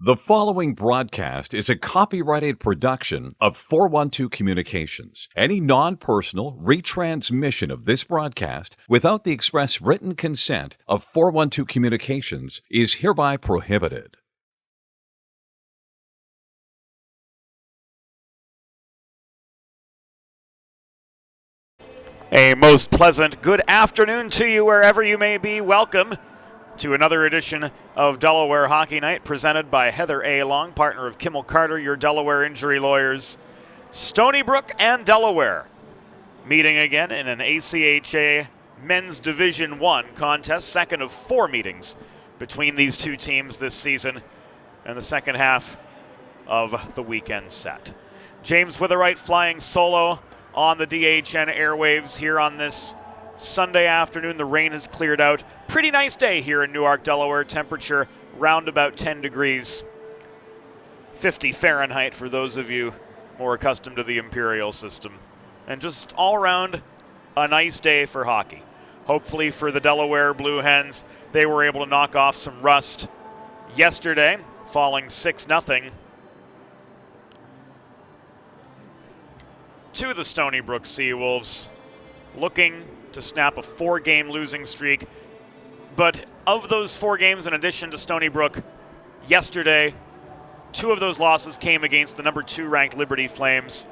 The following broadcast is a copyrighted production of 412 Communications. Any non-personal retransmission of this broadcast without the express written consent of 412 Communications is hereby prohibited. A most pleasant good afternoon to you wherever you may be. Welcome to another edition of Delaware Hockey Night presented by Heather A. Long, partner of Kimmel Carter, your Delaware injury lawyers. Stony Brook and Delaware meeting again in an ACHA Men's Division I contest, second of four meetings between these two teams this season and the second half of the weekend set. James Witherite flying solo on the DHN airwaves here on this Sunday afternoon. The rain has cleared out. Pretty nice day here in Newark, Delaware. Temperature round about 10 degrees. 50 Fahrenheit for those of you more accustomed to the imperial system. And just all around a nice day for hockey. Hopefully for the Delaware Blue Hens, they were able to knock off some rust yesterday, falling 6-0 to the Stony Brook Seawolves, looking to snap a four-game losing streak. But of those four games, in addition to Stony Brook yesterday, two of those losses came against the number 2 ranked Liberty Flames,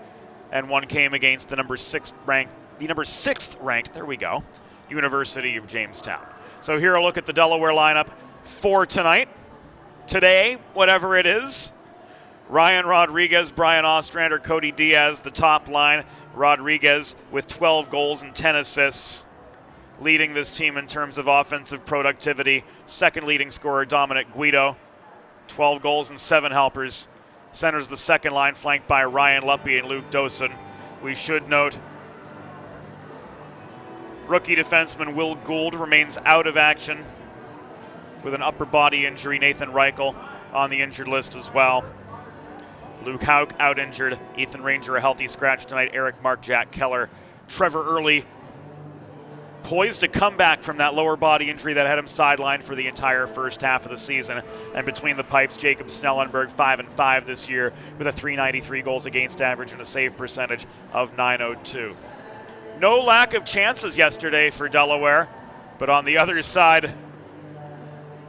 and one came against the number 6th ranked, there we go, University of Jamestown. So here a look at the Delaware lineup for tonight. Today, whatever it is, Ryan Rodriguez, Brian Ostrander, Cody Diaz, the top line. Rodriguez with 12 goals and 10 assists, leading this team in terms of offensive productivity. Second leading scorer, Dominic Guido, 12 goals and 7 helpers. Centers the second line, flanked by Ryan Luppy and Luke Dosen. We should note rookie defenseman Will Gould remains out of action with an upper body injury. Nathan Reichel on the injured list as well. Luke Hauk out injured. Ethan Ranger a healthy scratch tonight. Eric Mark, Jack Keller, Trevor Early poised to come back from that lower body injury that had him sidelined for the entire first half of the season. And between the pipes, Jacob Snellenberg 5-5 this year with a .393 goals against average and a save percentage of .902. No lack of chances yesterday for Delaware, but on the other side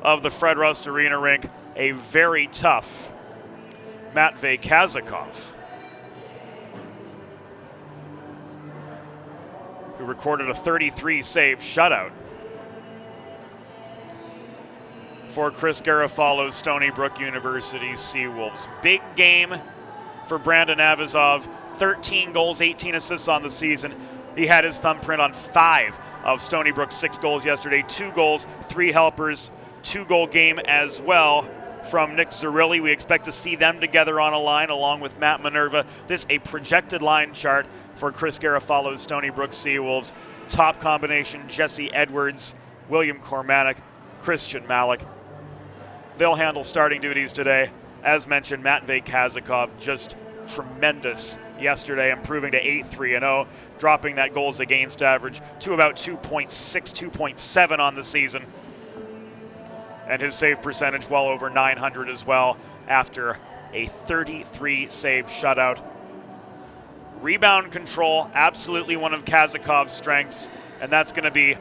of the Fred Rust Arena rink, a very tough Matvei Kazakov, who recorded a 33-save shutout for Chris Garofalo's Stony Brook University Seawolves. Big game for Brandon Avazov, 13 goals, 18 assists on the season. He had his thumbprint on 5 of Stony Brook's 6 goals yesterday, 2 goals, 3 helpers, 2-goal game as well from Nick Zerilli. We expect to see them together on a line along with Matt Minerva. This a projected line chart for Chris Garofalo's Stony Brook Seawolves. Top combination, Jesse Edwards, William Kormanek, Christian Malik. They'll handle starting duties today. As mentioned, Matvei Kazakov just tremendous yesterday, improving to 8-3-0, dropping that goals against average to about 2.6, 2.7 on the season. And his save percentage well over 900 as well after a 33-save shutout. Rebound control, absolutely one of Kazakov's strengths, and that's going to be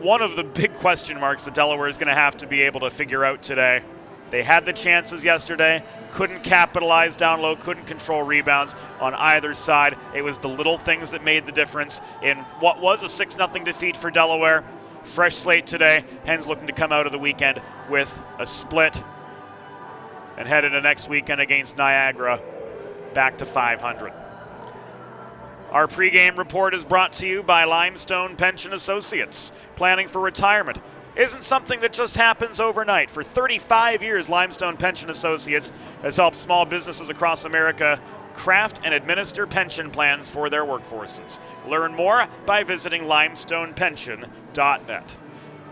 one of the big question marks that Delaware is going to have to be able to figure out today. They had the chances yesterday, couldn't capitalize down low, couldn't control rebounds on either side. It was the little things that made the difference in what was a 6-0 defeat for Delaware. Fresh slate today. Hens looking to come out of the weekend with a split and head into next weekend against Niagara back to 500. Our pregame report is brought to you by Limestone Pension Associates. Planning for retirement isn't something that just happens overnight. For 35 years, Limestone Pension Associates has helped small businesses across America craft and administer pension plans for their workforces. Learn more by visiting limestonepension.net.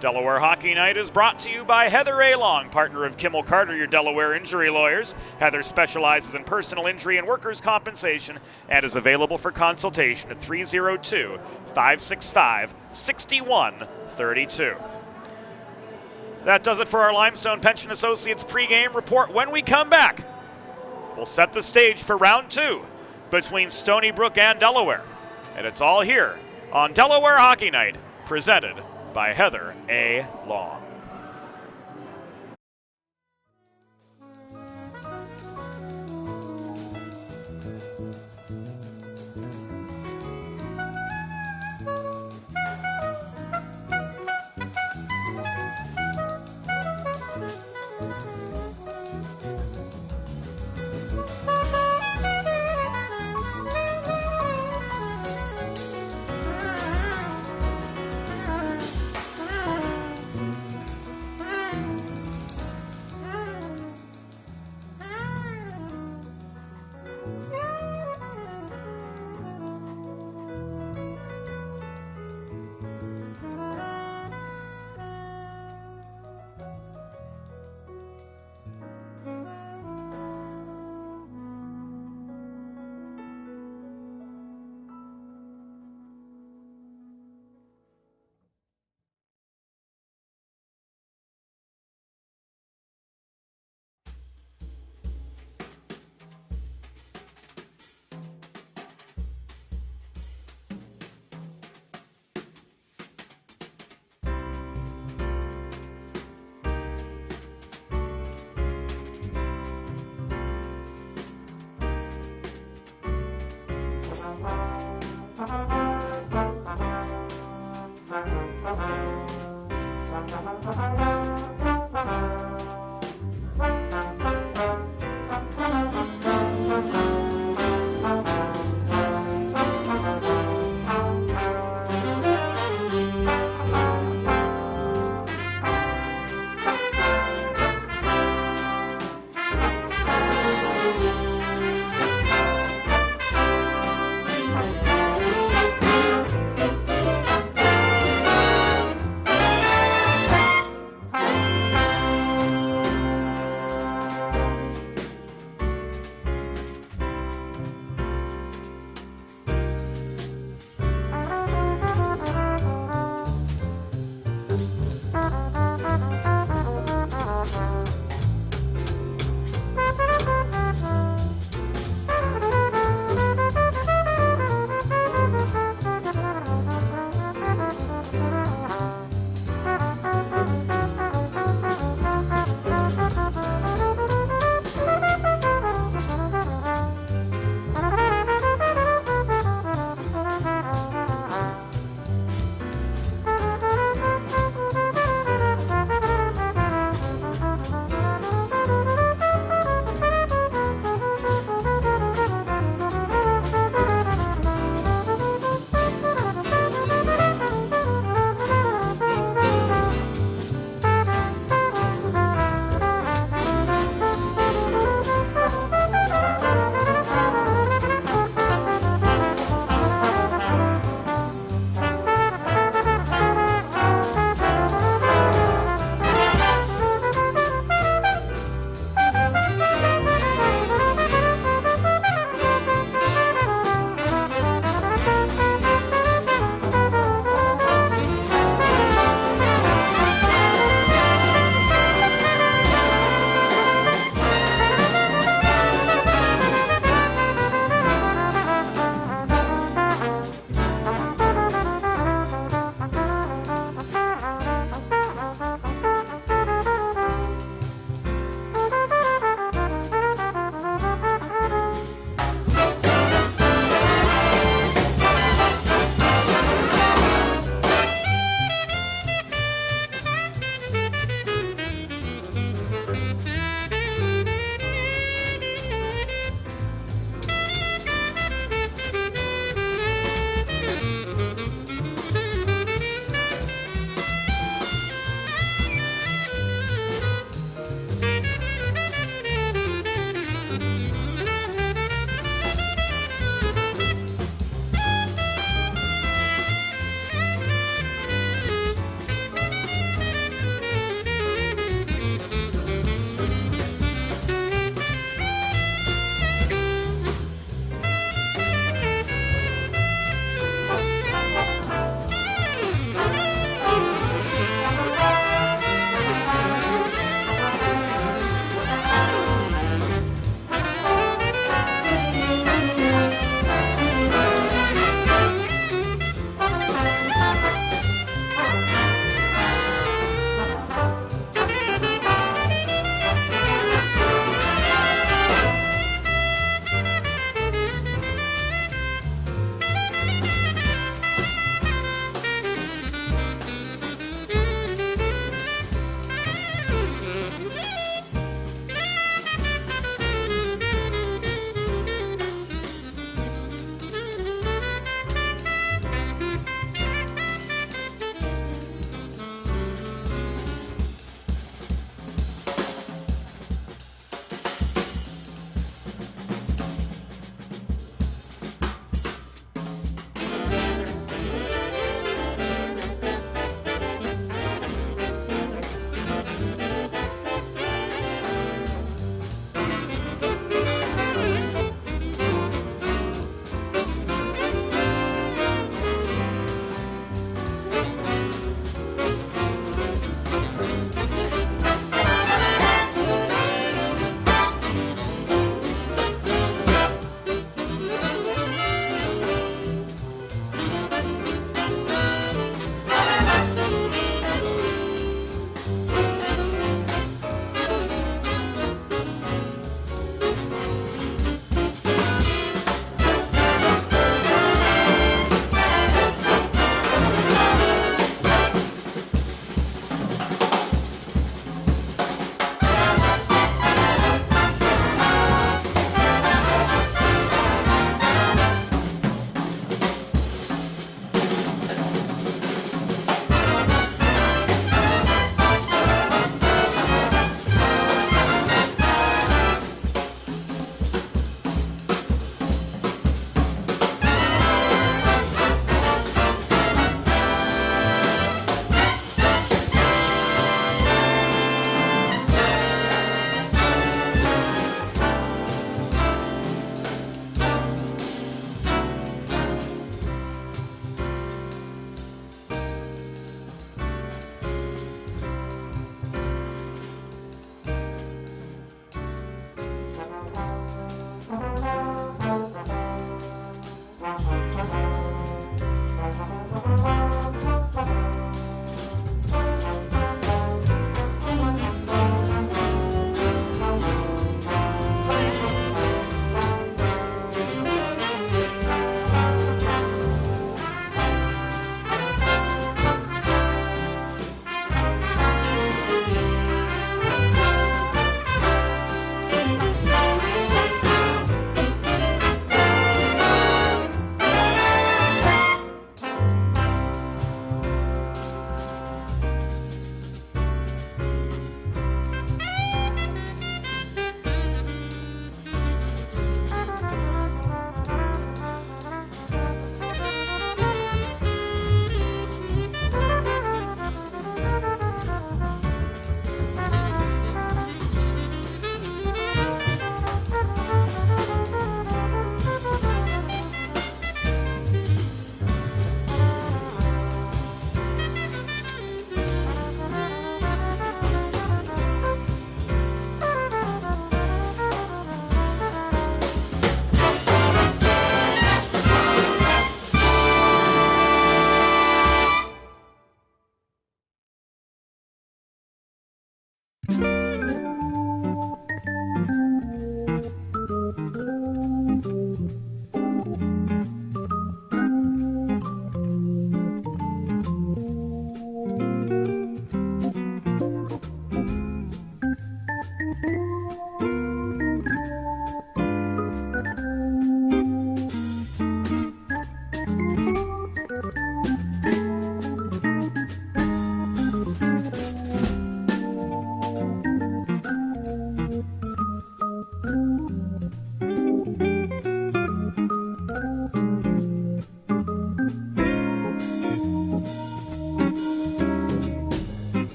Delaware Hockey Night is brought to you by Heather A. Long, partner of Kimmel Carter, your Delaware injury lawyers. Heather specializes in personal injury and workers' compensation and is available for consultation at 302-565-6132. That does it for our Limestone Pension Associates pregame report. When we come back, we'll set the stage for round 2 between Stony Brook and Delaware. And it's all here on Delaware Hockey Night, presented by Heather A. Long.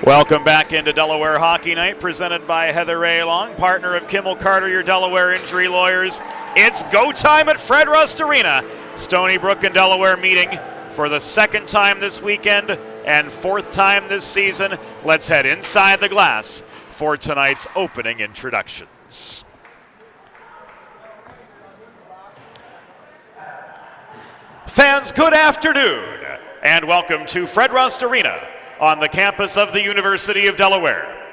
Welcome back into Delaware Hockey Night, presented by Heather Ray Long, partner of Kimmel Carter, your Delaware injury lawyers. It's go time at Fred Rust Arena. Stony Brook and Delaware meeting for the second time this weekend and fourth time this season. Let's head inside the glass for tonight's opening introductions. Fans, good afternoon, and welcome to Fred Rust Arena on the campus of the University of Delaware.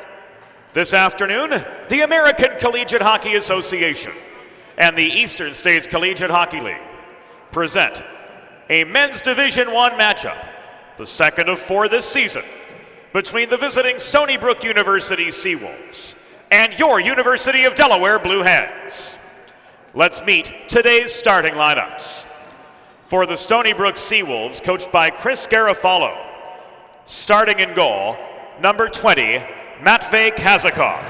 This afternoon, the American Collegiate Hockey Association and the Eastern States Collegiate Hockey League present a men's Division I matchup, the second of 4 this season, between the visiting Stony Brook University Seawolves and your University of Delaware Blue Hens. Let's meet today's starting lineups. For the Stony Brook Seawolves, coached by Chris Garofalo. Starting in goal, number 20, Matvey Kazakov.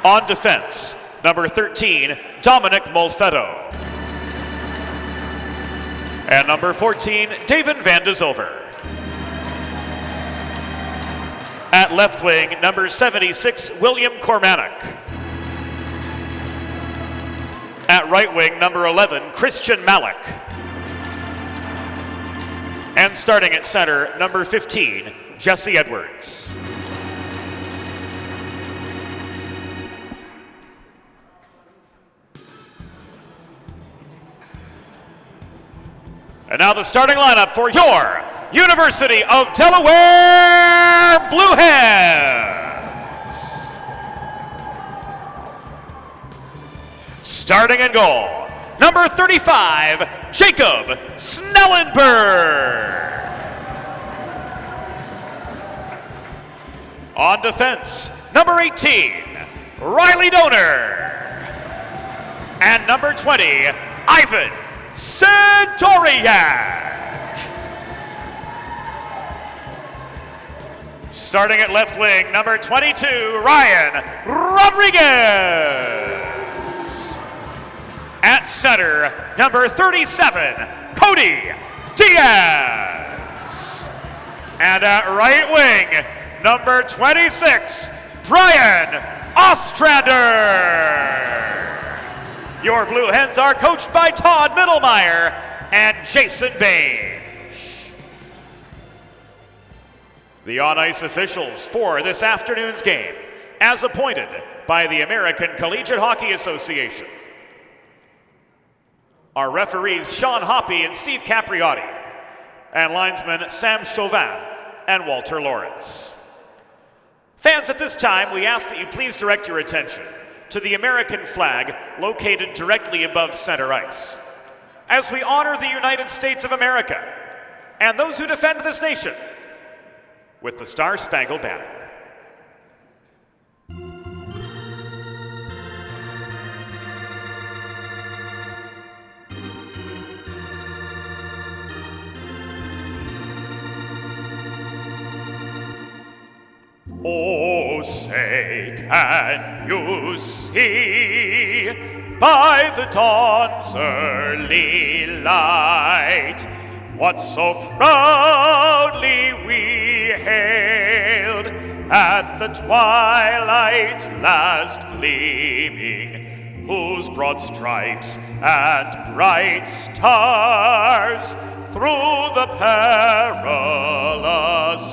On defense, number 13, Dominic Molfetto. And number 14, David Van de Zilver. At left wing, number 76, William Kormanek. At right wing, number 11, Christian Malik. And starting at center, number 15, Jesse Edwards. And now the starting lineup for your University of Delaware Blue Hens. Starting in goal, number 35, Jacob Snellenberg. On defense, number 18, Riley Donor. And number 20, Ivan Santoriak. Starting at left wing, number 22, Ryan Rodriguez. At center, number 37, Cody Diaz. And at right wing, number 26, Brian Ostrander. Your Blue Hens are coached by Todd Middlemeyer and Jason Bain. The on-ice officials for this afternoon's game, as appointed by the American Collegiate Hockey Association. Our referees, Sean Hoppy and Steve Capriotti, and linesmen Sam Chauvin and Walter Lawrence. Fans, at this time, we ask that you please direct your attention to the American flag located directly above center ice, as we honor the United States of America and those who defend this nation with the Star-Spangled Banner. Oh, say, can you see by the dawn's early light what so proudly we hailed at the twilight's last gleaming, whose broad stripes and bright stars through the perilous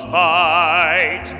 fight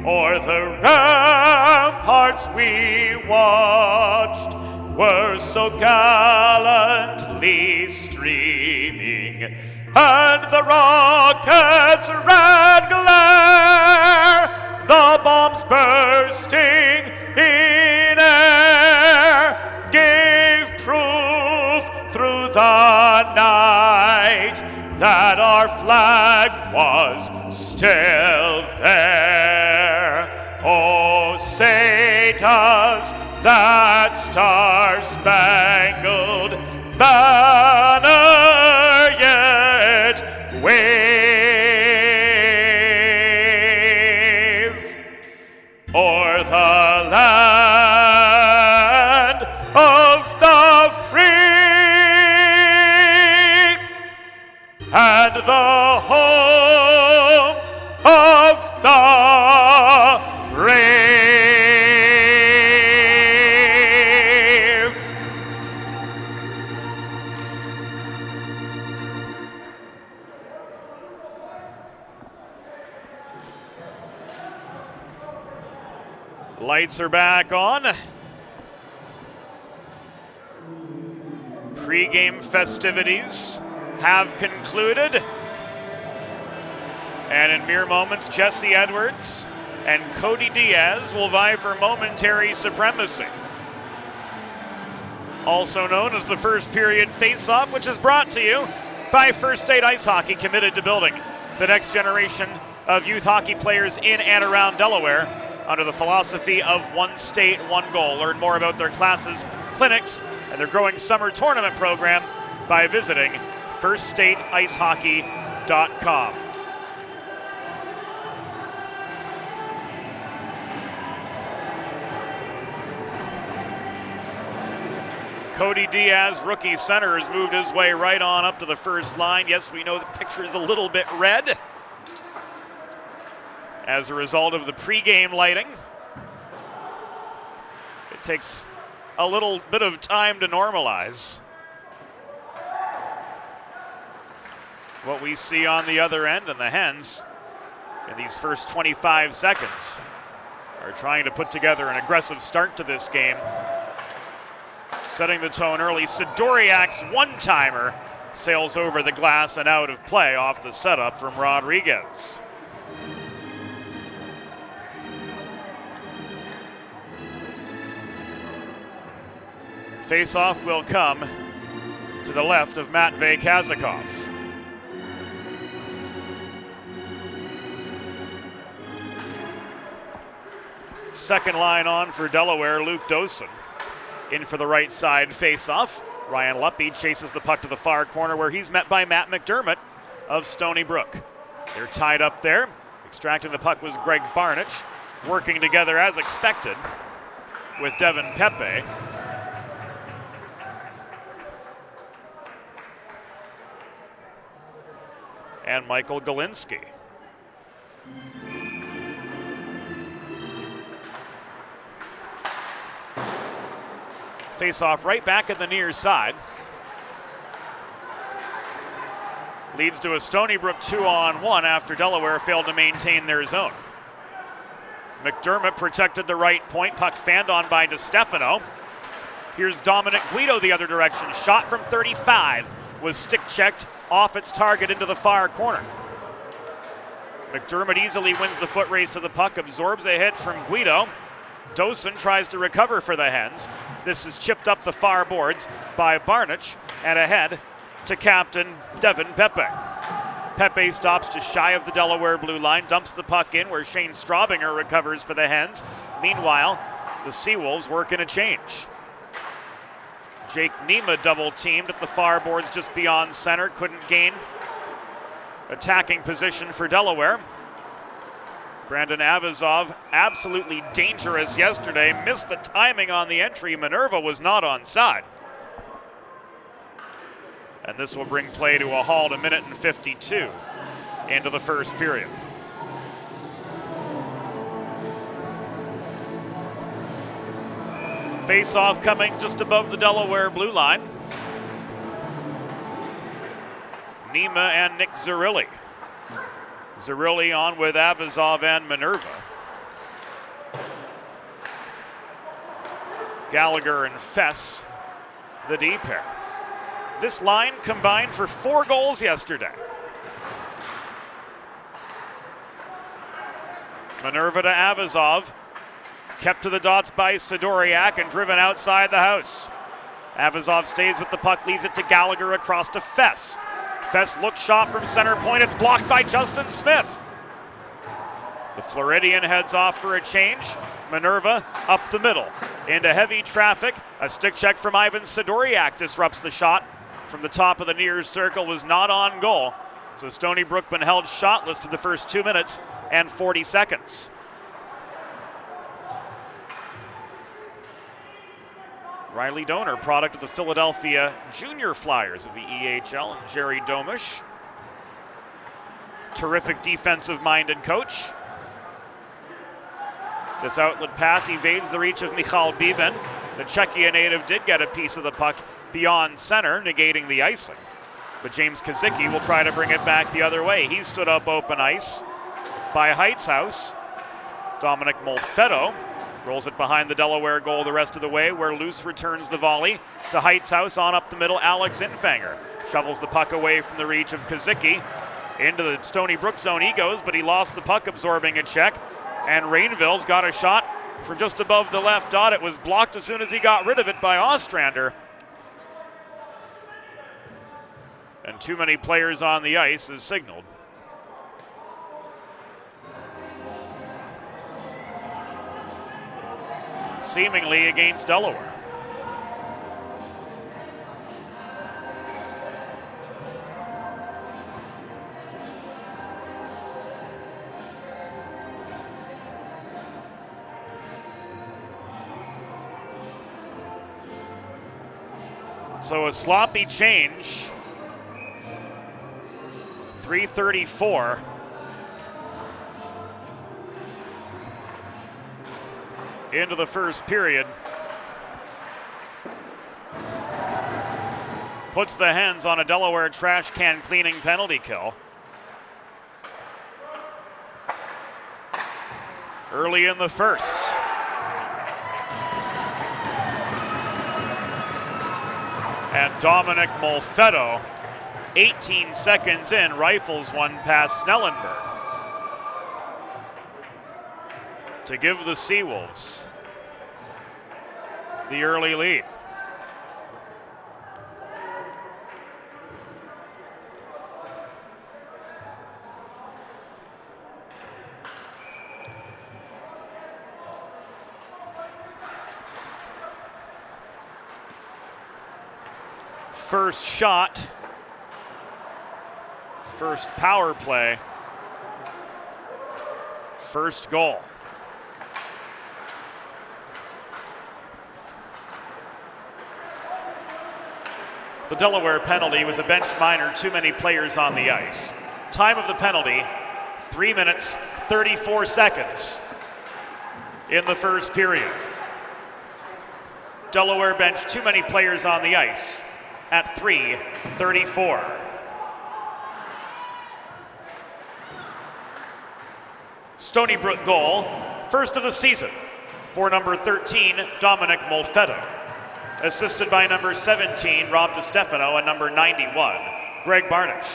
o'er the ramparts we watched were so gallantly streaming, and the rockets' red glare, the bombs bursting in air, gave proof through the night that our flag was still there. Oh, say does that star-spangled banner yet wave o'er the land of the free and the home Lights are back on. Pre-game festivities have concluded. And in mere moments, Jesse Edwards and Cody Diaz will vie for momentary supremacy. Also known as the first period face-off, which is brought to you by First State Ice Hockey, committed to building the next generation of youth hockey players in and around Delaware under the philosophy of one state, one goal. Learn more about their classes, clinics, and their growing summer tournament program by visiting firststateicehockey.com. Cody Diaz, rookie center, has moved his way right on up to the first line. Yes, we know the picture is a little bit red as a result of the pregame lighting. It takes a little bit of time to normalize. What we see on the other end, and the Hens in these first 25 seconds are trying to put together an aggressive start to this game. Setting the tone early, Sidoriak's one-timer sails over the glass and out of play off the setup from Rodriguez. Face-off will come to the left of Matvey Kazakov. Second line on for Delaware, Luke Dosen. In for the right side face-off. Ryan Luppe chases the puck to the far corner where he's met by Matt McDermott of Stony Brook. They're tied up there. Extracting the puck was Greg Barnich, working together as expected with Devin Pepe. And Michael Galinsky. Face-off right back at the near side. Leads to a Stony Brook 2-on-1 after Delaware failed to maintain their zone. McDermott protected the right point. Puck fanned on by DeStefano. Here's Dominic Guido the other direction. Shot from 35 was stick-checked off its target into the far corner. McDermott easily wins the foot race to the puck, absorbs a hit from Guido. Dosen tries to recover for the Hens. This is chipped up the far boards by Barnich and ahead to captain Devin Pepe. Pepe stops just shy of the Delaware blue line, dumps the puck in where Shane Straubinger recovers for the Hens. Meanwhile, the Seawolves work in a change. Jake Nema double teamed at the far boards just beyond center, couldn't gain attacking position for Delaware. Brandon Avazov, absolutely dangerous yesterday, missed the timing on the entry. Minerva was not onside. And this will bring play to a halt, a minute and 52 into the first period. Face-off coming just above the Delaware blue line. Nema and Nick Zerilli. Zerilli on with Avazov and Minerva. Gallagher and Fess, the D pair. This line combined for 4 goals yesterday. Minerva to Avazov. Kept to the dots by Sidoriak and driven outside the house. Avazov stays with the puck, leaves it to Gallagher across to Fess. Fess looks shot from center point. It's blocked by Justin Smith. The Floridian heads off for a change. Minerva up the middle into heavy traffic. A stick check from Ivan Sidoriak disrupts the shot from the top of the near circle, was not on goal. So Stony Brook been held shotless for the first 2 minutes and 40 seconds. Riley Donor, product of the Philadelphia Junior Flyers of the EHL, and Jerry Domish. Terrific defensive-minded coach. This outlet pass evades the reach of Michal Biben. The Czechia native did get a piece of the puck beyond center, negating the icing. But James Kazicki will try to bring it back the other way. He stood up open ice by Heights House. Dominic Molfetto Rolls it behind the Delaware goal the rest of the way, where Luce returns the volley to Height's house. On up the middle, Alex Infanger shovels the puck away from the reach of Kazicki. Into the Stony Brook zone he goes, but he lost the puck absorbing a check. And Rainville's got a shot from just above the left dot. It was blocked as soon as he got rid of it by Ostrander. And too many players on the ice is signaled. Seemingly against Delaware. So a sloppy change. 3:34. Into the first period. Puts the Hens on a Delaware trash can cleaning penalty kill. Early in the first. And Dominic Molfetto, 18 seconds in, rifles one past Snellenberg to give the Seawolves the early lead. First shot, first power play, first goal. The Delaware penalty was a bench minor, too many players on the ice. Time of the penalty, 3 minutes, 34 seconds in the first period. Delaware bench, too many players on the ice at 3:34. Stony Brook goal, first of the season for number 13, Dominic Molfetto. Assisted by number 17, Rob DiStefano, and number 91, Greg Barnish.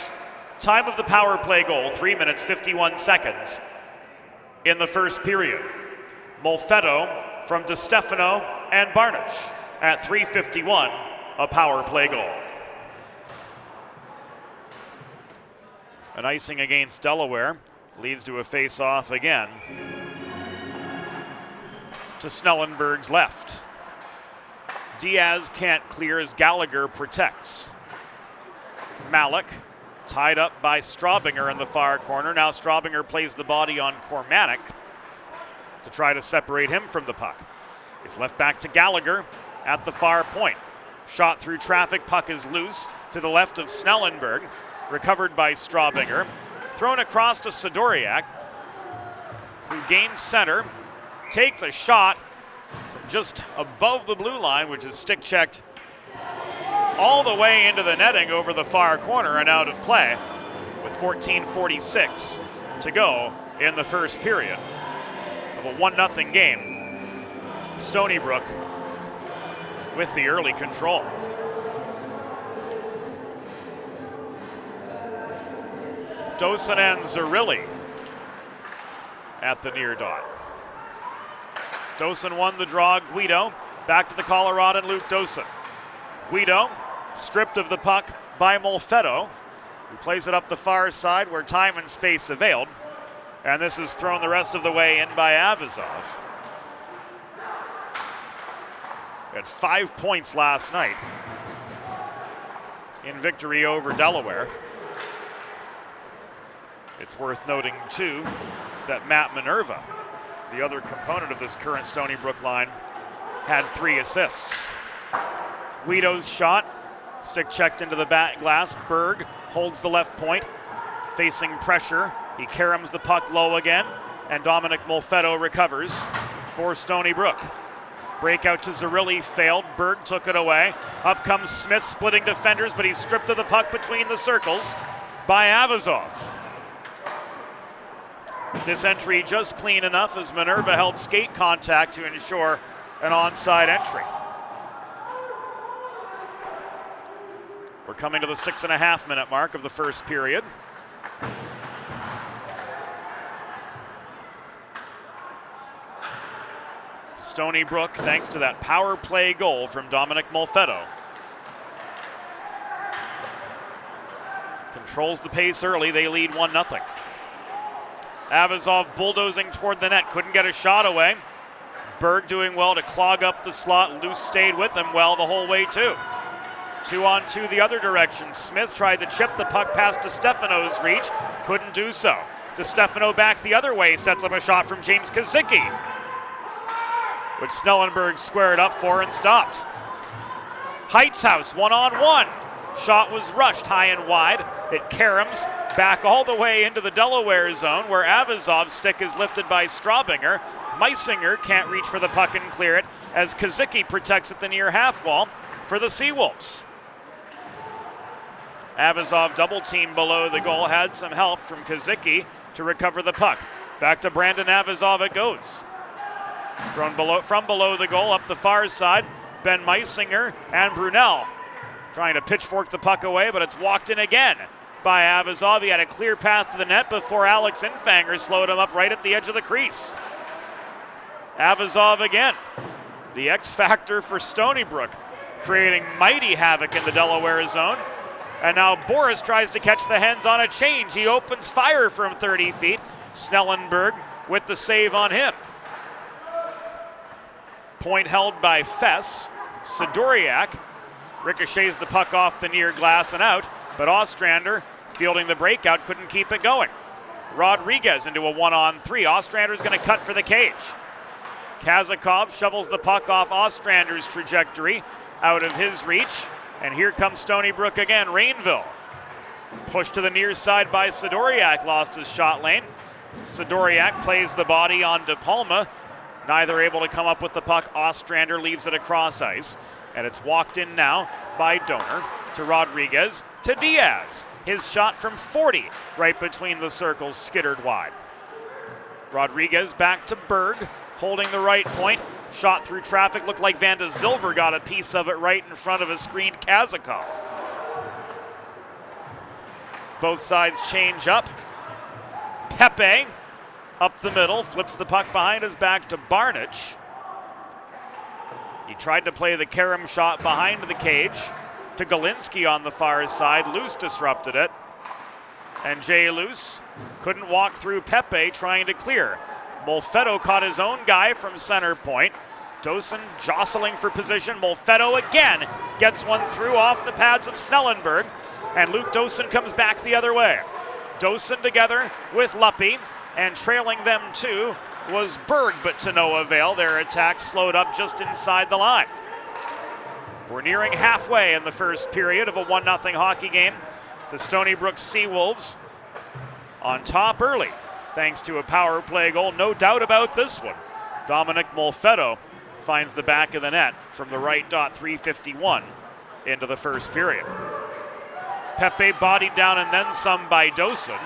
Time of the power play goal, 3 minutes, 51 seconds in the first period. Molfetto from DiStefano and Barnish at 3:51, a power play goal. An icing against Delaware leads to a face-off again to Snellenberg's left. Diaz can't clear as Gallagher protects. Malik tied up by Straubinger in the far corner. Now Straubinger plays the body on Cormanic to try to separate him from the puck. It's left back to Gallagher at the far point. Shot through traffic, puck is loose to the left of Snellenberg. Recovered by Straubinger. Thrown across to Sidoriak, who gains center, takes a shot from just above the blue line, which is stick checked all the way into the netting over the far corner and out of play with 14:46 to go in the first period of a 1-0 game. Stony Brook with the early control. Dosen and Zerilli at the near dot. Dosen won the draw. Guido back to the Coloradan Luke Dosen. Guido stripped of the puck by Molfetto, who plays it up the far side where time and space availed. And this is thrown the rest of the way in by Avazov. Had 5 points last night in victory over Delaware. It's worth noting, too, that Matt Minerva, the other component of this current Stony Brook line, had 3 assists. Guido's shot, stick checked into the back glass. Berg holds the left point, facing pressure. He caroms the puck low again, and Dominic Molfetto recovers for Stony Brook. Breakout to Zerilli, failed. Berg took it away. Up comes Smith, splitting defenders, but he's stripped of the puck between the circles by Avazov. This entry just clean enough as Minerva held skate contact to ensure an onside entry. We're coming to the 6.5-minute mark of the first period. Stony Brook, thanks to that power play goal from Dominic Molfetto, controls the pace early. They lead 1-0. Avazov bulldozing toward the net, couldn't get a shot away. Berg doing well to clog up the slot. Luce stayed with him well the whole way too. 2-on-2 the other direction. Smith tried to chip the puck past DeStefano's reach, couldn't do so. DeStefano back the other way, sets up a shot from James Kazicki, which Snellenberg squared up for and stopped. Heitzhaus 1-on-1. Shot was rushed high and wide. It caroms back all the way into the Delaware zone where Avazov's stick is lifted by Straubinger. Meisinger can't reach for the puck and clear it as Kazicki protects at the near half wall for the Seawolves. Avazov double team below the goal, had some help from Kazicki to recover the puck. Back to Brandon Avazov it goes. Thrown from below the goal up the far side. Ben Meisinger and Brunel trying to pitchfork the puck away, but it's walked in again by Avazov. He had a clear path to the net before Alex Infanger slowed him up right at the edge of the crease. Avazov again, the X factor for Stony Brook, creating mighty havoc in the Delaware zone. And now Boris tries to catch the hens on a change. He opens fire from 30 feet. Snellenberg with the save on him. Point held by Fess. Sidoriak ricochets the puck off the near glass and out, but Ostrander, fielding the breakout, couldn't keep it going. Rodriguez into a 1-on-3. Ostrander's going to cut for the cage. Kazakov shovels the puck off Ostrander's trajectory, out of his reach, and here comes Stony Brook again. Rainville pushed to the near side by Sidoriak, lost his shot lane. Sidoriak plays the body on De Palma, neither able to come up with the puck. Ostrander leaves it across ice, and it's walked in now by Donor to Rodriguez to Diaz. His shot from 40 right between the circles skittered wide. Rodriguez back to Berg, holding the right point. Shot through traffic, looked like Van de Zilver got a piece of it right in front of a screened Kazakov. Both sides change up. Pepe up the middle, flips the puck behind his back to Barnich. He tried to play the carom shot behind the cage to Galinsky on the far side. Luce disrupted it. And Jay Luce couldn't walk through Pepe trying to clear. Molfetto caught his own guy from center point. Dosen jostling for position. Molfetto again gets one through off the pads of Snellenberg. And Luke Dosen comes back the other way. Dosen together with Luppy, and trailing them too was Berg, but to no avail. Their attack slowed up just inside the line. We're nearing halfway in the first period of a 1-0 hockey game. The Stony Brook Seawolves on top early, thanks to a power play goal. No doubt about this one. Dominic Molfetto finds the back of the net from the right dot, 3:51 into the first period. Pepe bodied down and then some by Dosen.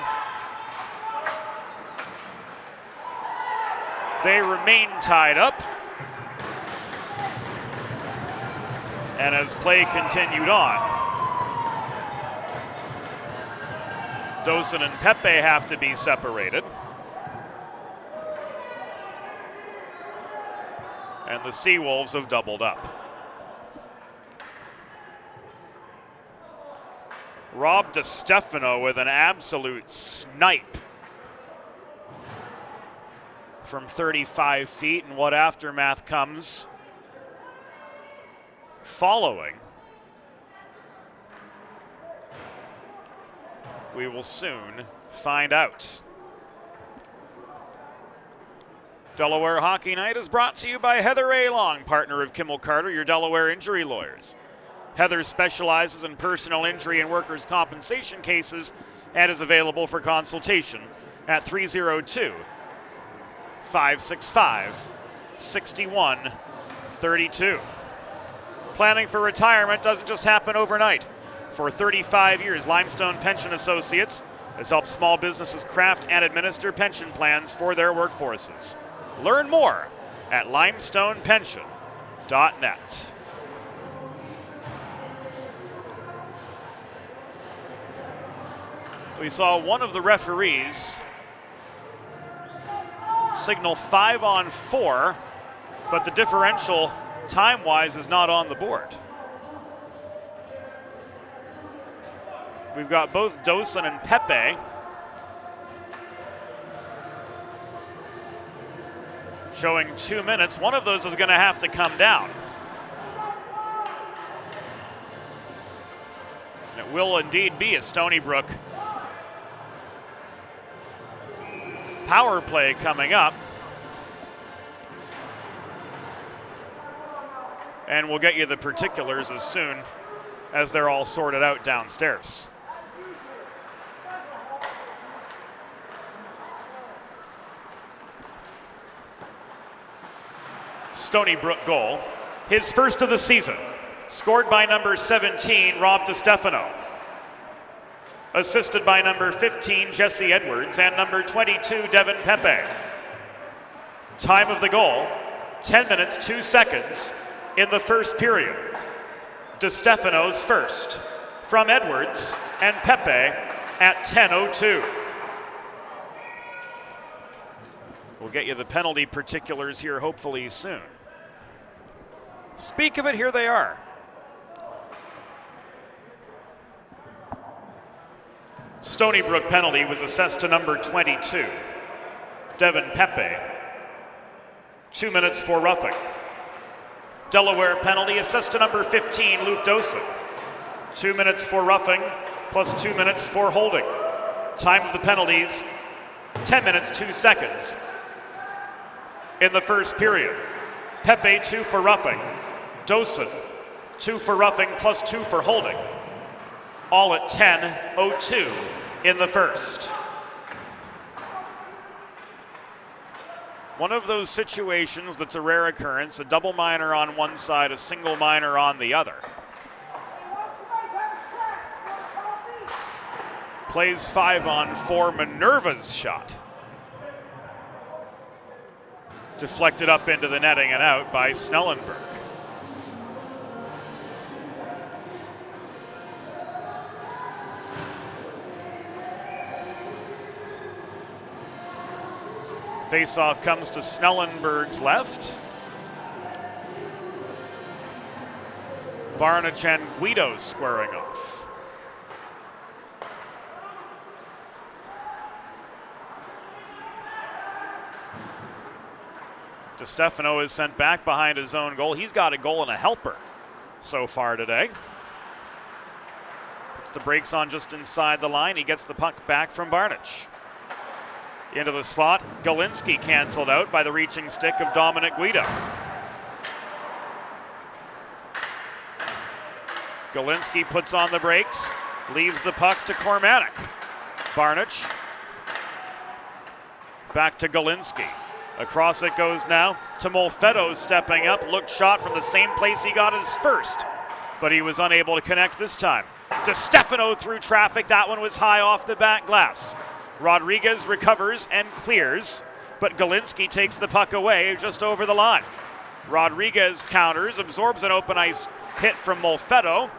They remain tied up. And as play continued on, Dosen and Pepe have to be separated. And the Seawolves have doubled up. Rob DeStefano with an absolute snipe from 35 feet, and what aftermath comes following, we will soon find out. Delaware Hockey Night is brought to you by Heather A. Long, partner of Kimmel Carter, your Delaware injury lawyers. Heather specializes in personal injury and workers' compensation cases and is available for consultation at 302-565-6132. Planning for retirement doesn't just happen overnight. For 35 years, Limestone Pension Associates has helped small businesses craft and administer pension plans for their workforces. Learn more at limestonepension.net. So we saw one of the referees signal 5-on-4, but the differential time-wise is not on the board. We've got both Dosen and Pepe showing 2 minutes. One of those is going to have to come down. And it will indeed be a Stony Brook power play coming up. And we'll get you the particulars as soon as they're all sorted out downstairs. Stony Brook goal, his first of the season, scored by number 17, Rob DiStefano. Assisted by number 15, Jesse Edwards, and number 22, Devin Pepe. Time of the goal, 10 minutes, 2 seconds in the first period. DiStefano's first from Edwards and Pepe at 10:02. We'll get you the penalty particulars here hopefully soon. Speak of it, here they are. Stony Brook penalty was assessed to number 22, Devin Pepe. 2 minutes for roughing. Delaware penalty assessed to number 15, Luke Dosen. 2 minutes for roughing, plus 2 minutes for holding. Time of the penalties, 10 minutes, 2 seconds in the first period. Pepe, 2 for roughing. Dosen, 2 for roughing, plus 2 for holding. All at 10:02 in the first. One of those situations that's a rare occurrence, a double minor on one side, a single minor on the other. Plays 5-on-4, Minerva's shot. Deflected up into the netting and out by Snellenberg. Faceoff comes to Snellenberg's left. Barnich and Guido squaring off. DiStefano is sent back behind his own goal. He's got a goal and a helper so far today. Puts the brakes on just inside the line. He gets the puck back from Barnich. Into the slot, Galinsky canceled out by the reaching stick of Dominic Guido. Galinsky puts on the brakes, leaves the puck to Cormanic. Barnich, back to Galinsky. Across it goes now to Molfetto stepping up, looked shot from the same place he got his first, but he was unable to connect this time. DiStefano through traffic, that one was high off the back glass. Rodriguez recovers and clears, but Galinsky takes the puck away just over the line. Rodriguez counters, absorbs an open ice hit from Molfetto.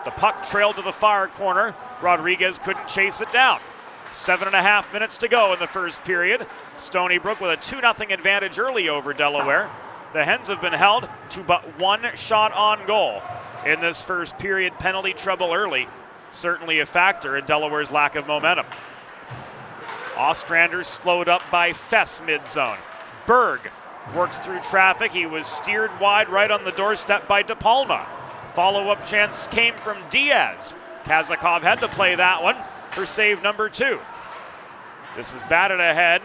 The puck trailed to the far corner. Rodriguez couldn't chase it down. 7.5 minutes to go in the first period. Stony Brook with a 2-0 advantage early over Delaware. The Hens have been held to but one shot on goal in this first period. Penalty trouble early, certainly a factor in Delaware's lack of momentum. Ostrander slowed up by Fess mid-zone. Berg works through traffic. He was steered wide right on the doorstep by De Palma. Follow-up chance came from Diaz. Kazakov had to play that one for save number 2. This is batted ahead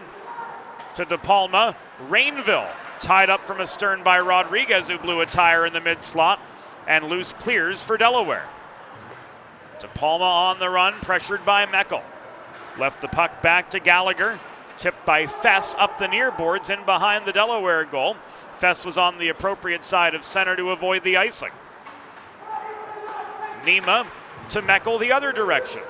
to De Palma. Rainville tied up from astern by Rodriguez, who blew a tire in the mid-slot, and loose clears for Delaware. De Palma on the run, pressured by Meckel. Left the puck back to Gallagher. Tipped by Fess up the near boards in behind the Delaware goal. Fess was on the appropriate side of center to avoid the icing. Nima to Meckel the other direction.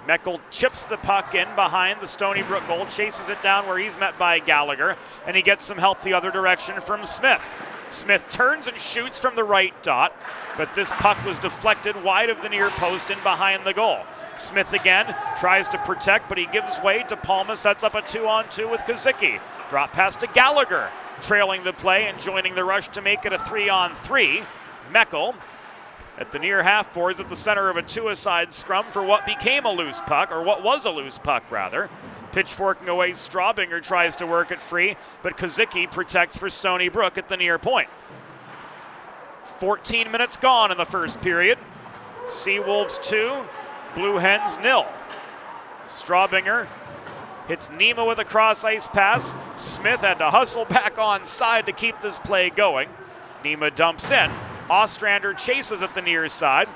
Meckel chips the puck in behind the Stony Brook goal, chases it down where he's met by Gallagher, and he gets some help the other direction from Smith. Smith turns and shoots from the right dot, but this puck was deflected wide of the near post and behind the goal. Smith again tries to protect, but he gives way to Palma, sets up a 2-on-2 with Kozicki. Drop pass to Gallagher, trailing the play and joining the rush to make it a 3-on-3. Meckel at the near half boards at the center of a two-a-side scrum for what became a loose puck, or what was a loose puck rather. Pitchforking away, Straubinger tries to work it free, but Kozicki protects for Stony Brook at the near point. 14 minutes gone in the first period. Seawolves 2, Blue Hens 0. Straubinger hits Nima with a cross-ice pass. Smith had to hustle back onside to keep this play going. Nima dumps in. Ostrander chases at the near side.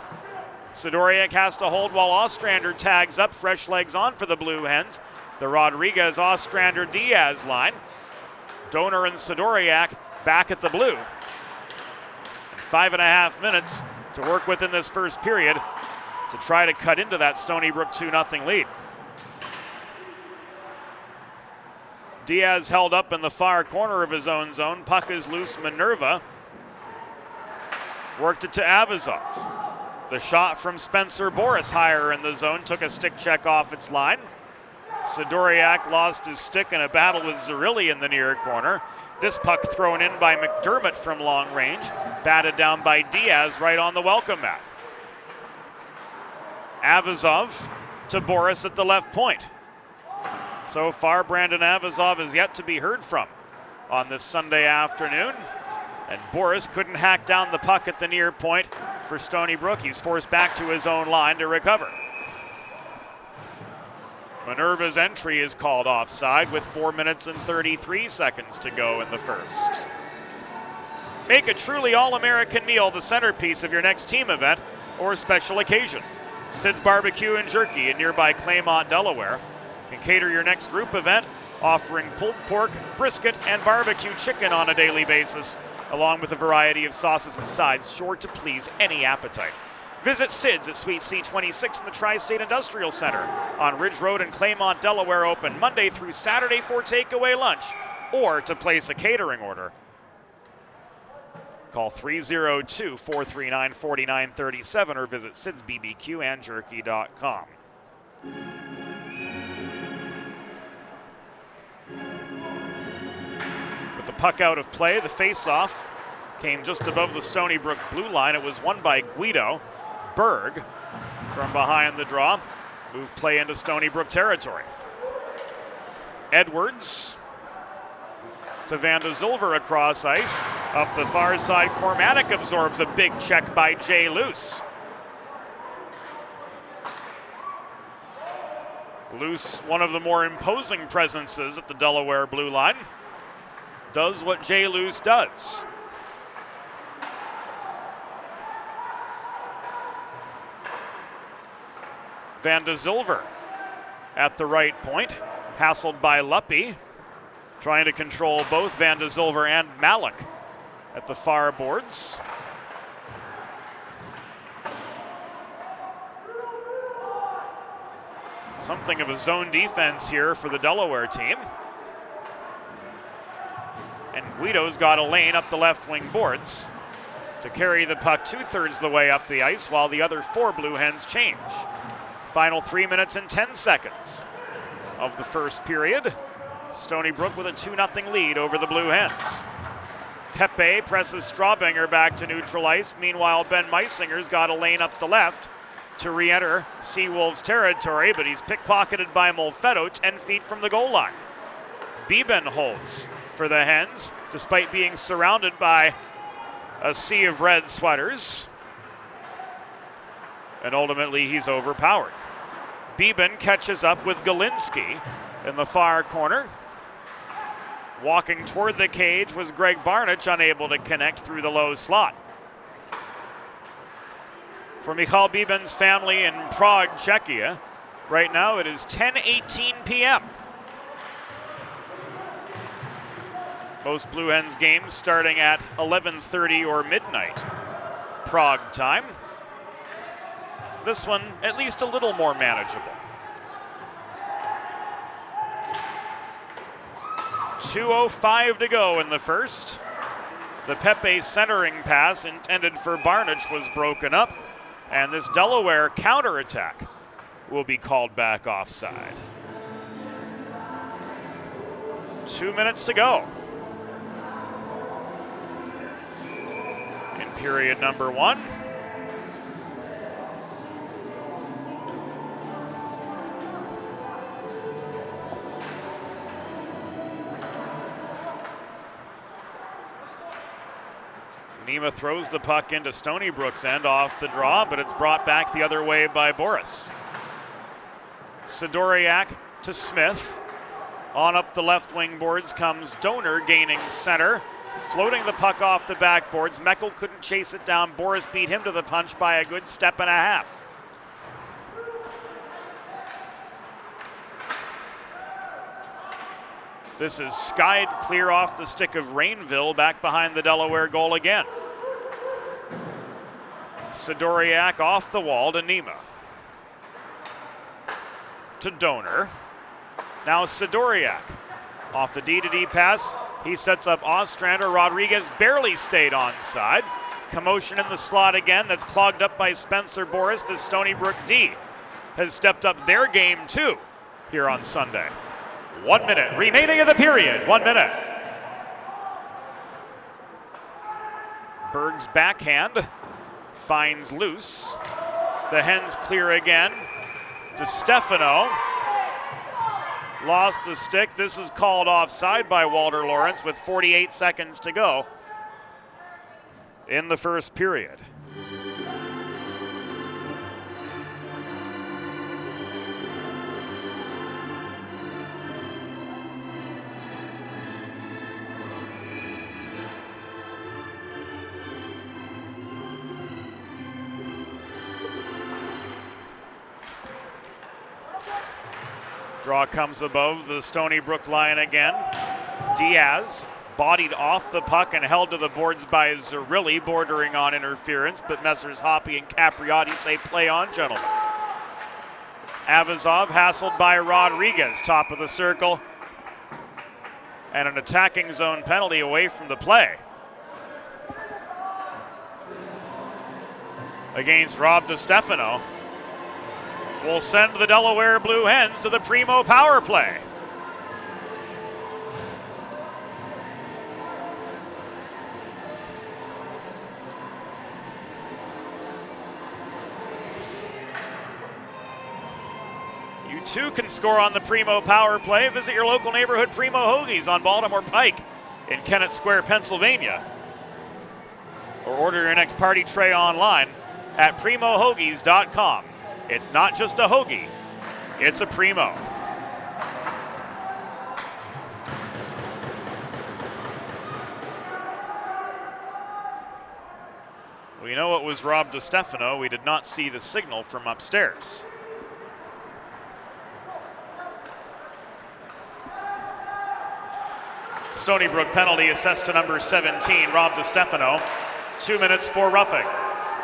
Sidoriak has to hold while Ostrander tags up. Fresh legs on for the Blue Hens. The Rodriguez-Ostrander-Diaz line. Donor and Sidoriak back at the blue. 5.5 minutes to work with in this first period to try to cut into that Stony Brook 2-0 lead. Diaz held up in the far corner of his own zone. Puck is loose. Minerva worked it to Avazov. The shot from Spencer Boris higher in the zone took a stick check off its line. Sidoriak lost his stick in a battle with Zerilli in the near corner. This puck thrown in by McDermott from long range, batted down by Diaz right on the welcome mat. Avazov to Boris at the left point. So far, Brandon Avazov is yet to be heard from on this Sunday afternoon. And Boris couldn't hack down the puck at the near point for Stony Brook. He's forced back to his own line to recover. Minerva's entry is called offside with 4 minutes and 33 seconds to go in the first. Make a truly all-American meal the centerpiece of your next team event or special occasion. Sid's Barbecue and Jerky in nearby Claymont, Delaware can cater your next group event, offering pulled pork, brisket, and barbecue chicken on a daily basis, along with a variety of sauces and sides sure to please any appetite. Visit Sid's at Suite C26 in the Tri-State Industrial Center on Ridge Road in Claymont, Delaware, open Monday through Saturday for takeaway lunch or to place a catering order. Call 302-439-4937 or visit sidsbbqandjerky.com. With the puck out of play, the face-off came just above the Stony Brook blue line. It was won by Guido. Berg from behind the draw. Move play into Stony Brook territory. Edwards to Van de Zilver across ice. Up the far side, Cormatic absorbs a big check by Jay Luce. Luce, one of the more imposing presences at the Delaware blue line, does what Jay Luce does. Van de Zilver at the right point, hassled by Luppy, trying to control both Van de Zilver and Malik at the far boards. Something of a zone defense here for the Delaware team. And Guido's got a lane up the left wing boards to carry the puck 2/3 the way up the ice while the other 4 Blue Hens change. Final 3 minutes and 10 seconds of the first period. Stony Brook with a 2-0 lead over the Blue Hens. Pepe presses Straubinger back to neutral ice. Meanwhile, Ben Meisinger's got a lane up the left to re-enter Seawolves territory, but he's pickpocketed by Molfetto 10 feet from the goal line. Beeben holds for the Hens, despite being surrounded by a sea of red sweaters. And ultimately, he's overpowered. Beeben catches up with Galinsky in the far corner. Walking toward the cage was Greg Barnich, unable to connect through the low slot. For Michal Beeben's family in Prague, Czechia, right now it is 10:18 p.m. Most Blue Hens games starting at 11:30 or midnight Prague time. This one at least a little more manageable. 2:05 to go in the first. The Pepe centering pass intended for Barnage was broken up, and this Delaware counterattack will be called back offside. 2 minutes to go in period number 1. Nima throws the puck into Stony Brook's end off the draw, but it's brought back the other way by Boris. Sidoriak to Smith. On up the left wing boards comes Donor, gaining center. Floating the puck off the backboards. Meckel couldn't chase it down. Boris beat him to the punch by a good step and a half. This is skied clear off the stick of Rainville, back behind the Delaware goal again. Sidoriak off the wall to Nima. To Donor. Now Sidoriak off the D-to-D pass. He sets up Ostrander. Rodriguez barely stayed onside. Commotion in the slot again. That's clogged up by Spencer Boris. The Stony Brook D has stepped up their game too here on Sunday. 1 minute remaining of the period. 1 minute. Berg's backhand finds loose. The Hens clear again. DeStefano lost the stick. This is called offside by Walter Lawrence with 48 seconds to go in the first period. Draw comes above the Stony Brook line again. Diaz bodied off the puck and held to the boards by Zerilli, bordering on interference, but Messrs. Hoppy and Capriotti say play on, gentlemen. Avazov hassled by Rodriguez, top of the circle, and an attacking zone penalty away from the play against Rob DeStefano. Will send the Delaware Blue Hens to the Primo power play. You too can score on the Primo power play. Visit your local neighborhood Primo Hoagies on Baltimore Pike in Kennett Square, Pennsylvania. Or order your next party tray online at primohoagies.com. It's not just a hoagie, it's a Primo. We know it was Rob DeStefano. We did not see the signal from upstairs. Stony Brook penalty assessed to number 17, Rob DeStefano. 2 minutes for roughing.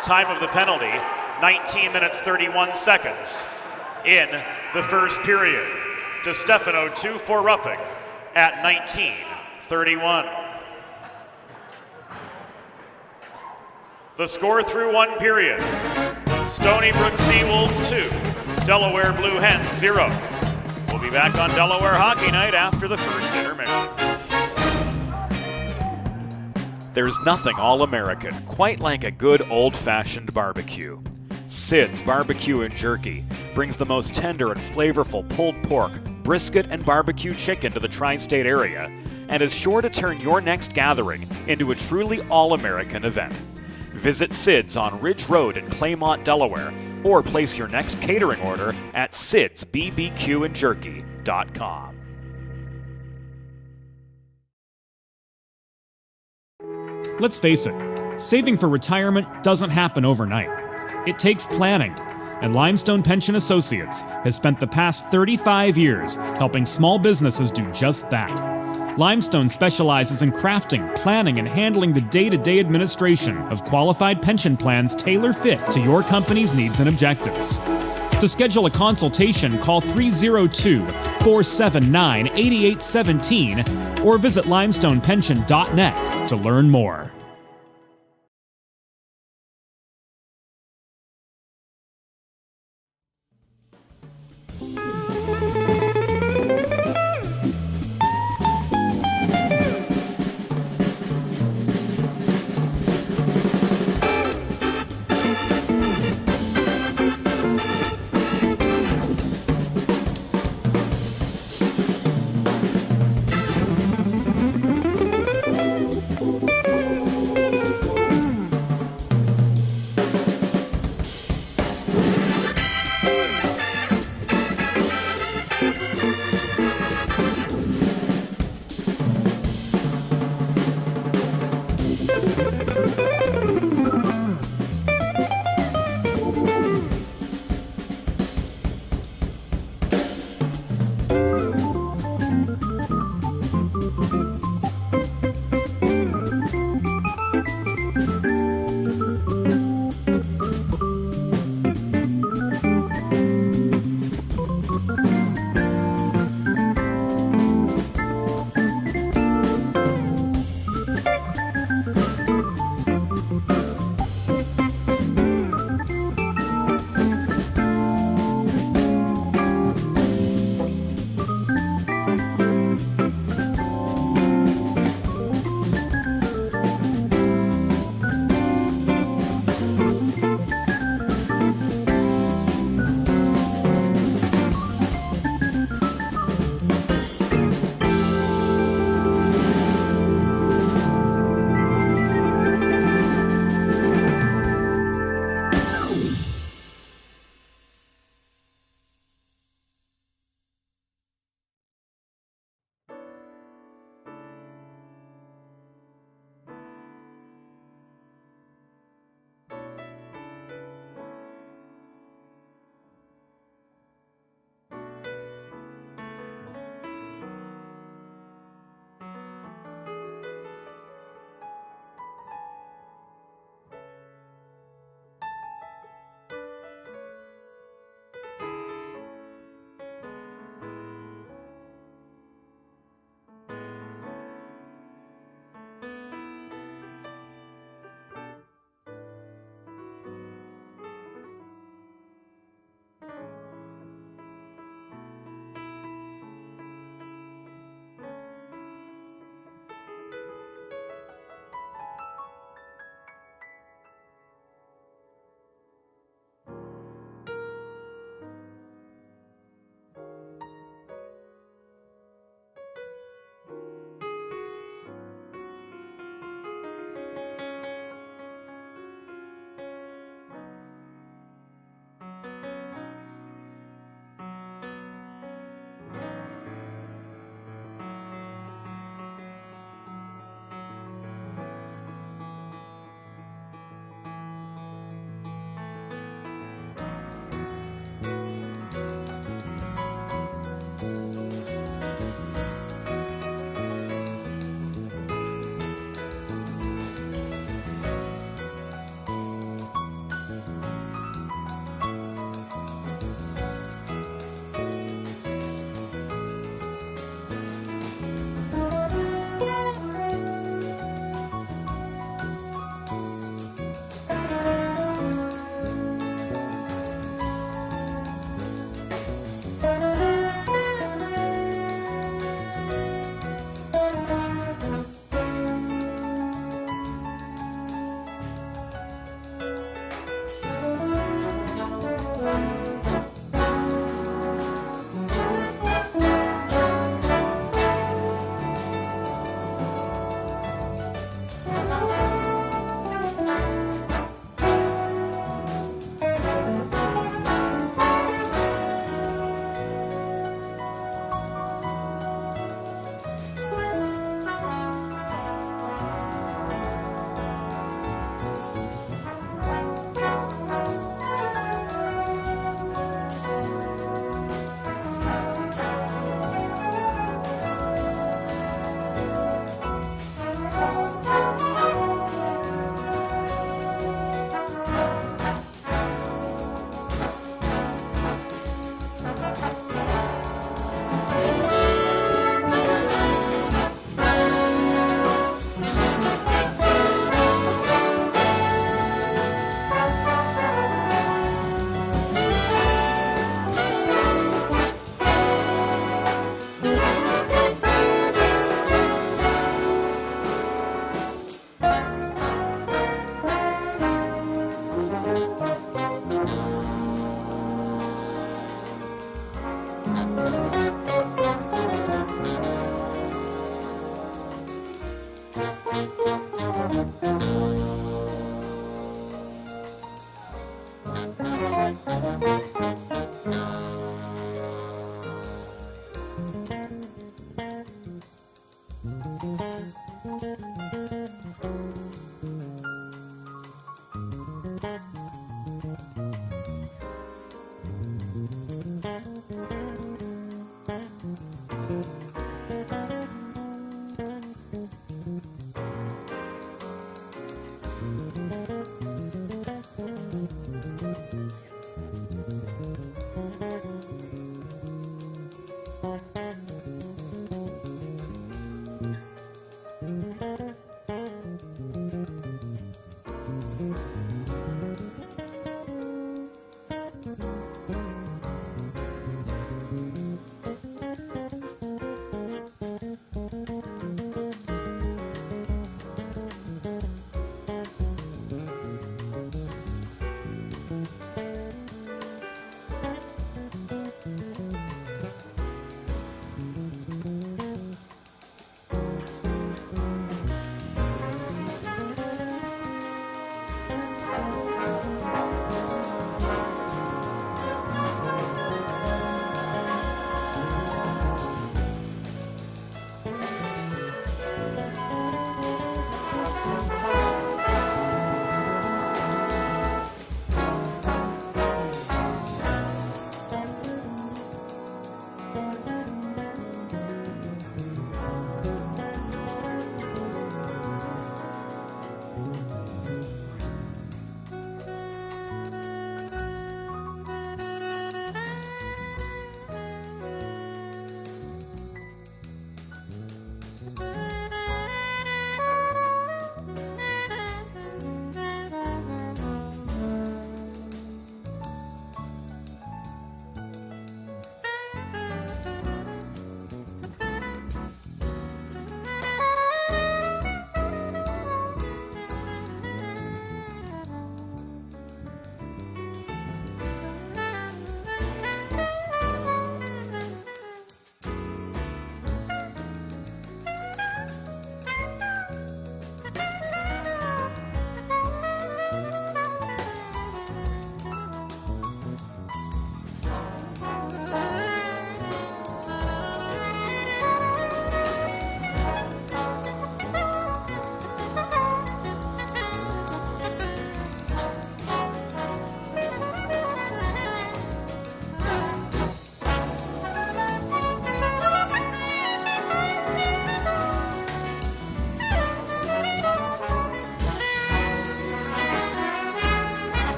Time of the penalty, 19 minutes 31 seconds in the first period. DeStefano 2 for roughing at 19:31. The score through one period: Stony Brook Seawolves 2, Delaware Blue Hens 0. We'll be back on Delaware Hockey Night after the first intermission. There's nothing all-American quite like a good old-fashioned barbecue. Sid's Barbecue and Jerky brings the most tender and flavorful pulled pork, brisket, and barbecue chicken to the tri-state area and is sure to turn your next gathering into a truly all-American event. Visit Sid's on Ridge Road in Claymont, Delaware, or place your next catering order at sidsbbqandjerky.com. Let's face it, saving for retirement doesn't happen overnight. It takes planning, and Limestone Pension Associates has spent the past 35 years helping small businesses do just that. Limestone specializes in crafting, planning, and handling the day-to-day administration of qualified pension plans tailor-fit to your company's needs and objectives. To schedule a consultation, call 302-479-8817 or visit limestonepension.net to learn more.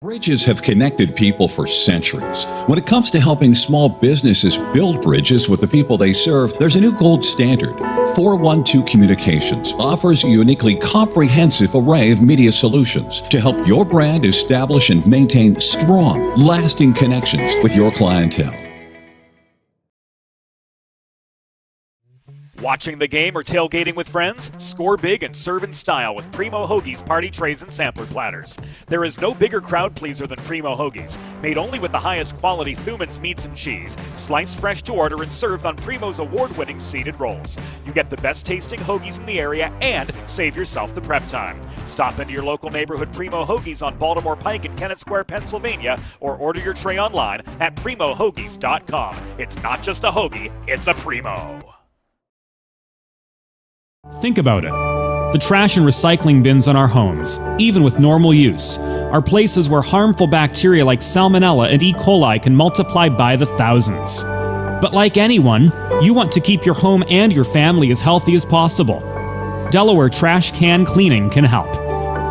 Bridges have connected people for centuries. When it comes to helping small businesses build bridges with the people they serve, there's a new gold standard. 412 Communications offers a uniquely comprehensive array of media solutions to help your brand establish and maintain strong, lasting connections with your clientele. Watching the game or tailgating with friends? Score big and serve in style with Primo Hoagie's party trays and sampler platters. There is no bigger crowd pleaser than Primo Hoagies, made only with the highest quality Thuman's meats and cheese, sliced fresh to order and served on Primo's award-winning seeded rolls. You get the best tasting hoagies in the area and save yourself the prep time. Stop into your local neighborhood Primo Hoagies on Baltimore Pike in Kennett Square, Pennsylvania, or order your tray online at primohoagies.com. It's not just a hoagie, it's a Primo. Think about it. The trash and recycling bins in our homes, even with normal use, are places where harmful bacteria like Salmonella and E. coli can multiply by the thousands. But like anyone, you want to keep your home and your family as healthy as possible. Delaware Trash Can Cleaning can help.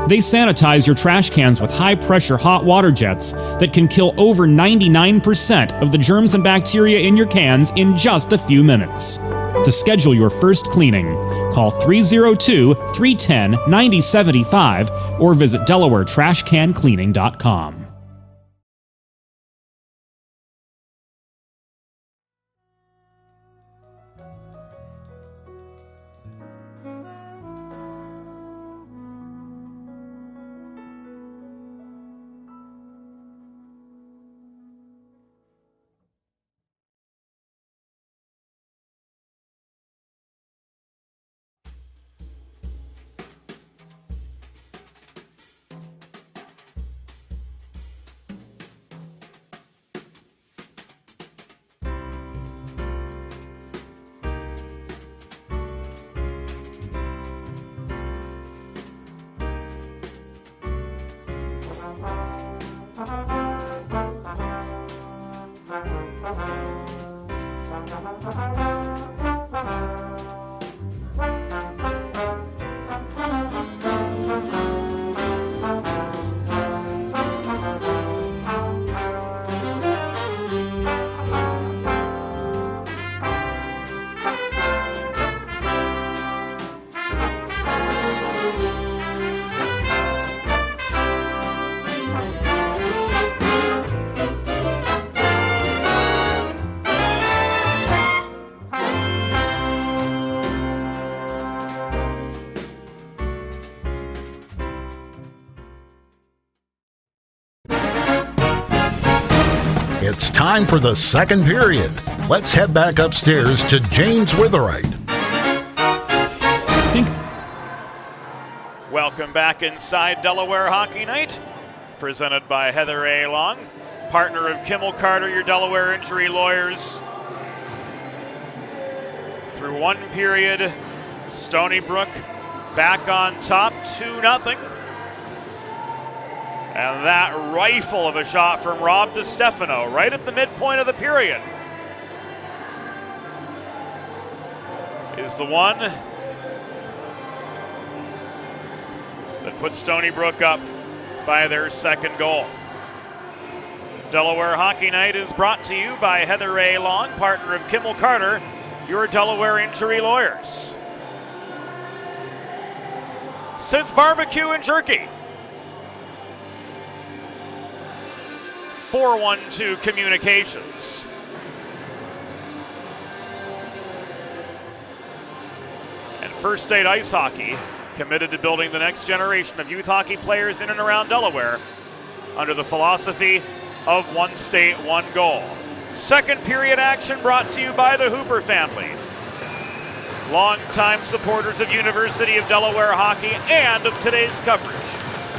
They sanitize your trash cans with high-pressure hot water jets that can kill over 99% of the germs and bacteria in your cans in just a few minutes. To schedule your first cleaning, call 302-310-9075 or visit DelawareTrashCanCleaning.com. It's time for the second period. Let's head back upstairs to James Witherite. Welcome back inside Delaware Hockey Night, presented by Heather A. Long, partner of Kimmel Carter, your Delaware injury lawyers. Through one period, Stony Brook back on top, 2-0. And that rifle of a shot from Rob DiStefano right at the midpoint of the period is the one that put Stony Brook up by their second goal. Delaware Hockey Night is brought to you by Heather A. Long, partner of Kimmel Carter, your Delaware injury lawyers. Sid's Barbecue and Jerky. 412 Communications. And First State Ice Hockey, committed to building the next generation of youth hockey players in and around Delaware under the philosophy of one state, one goal. Second period action brought to you by the Hooper family. Longtime supporters of University of Delaware hockey and of today's coverage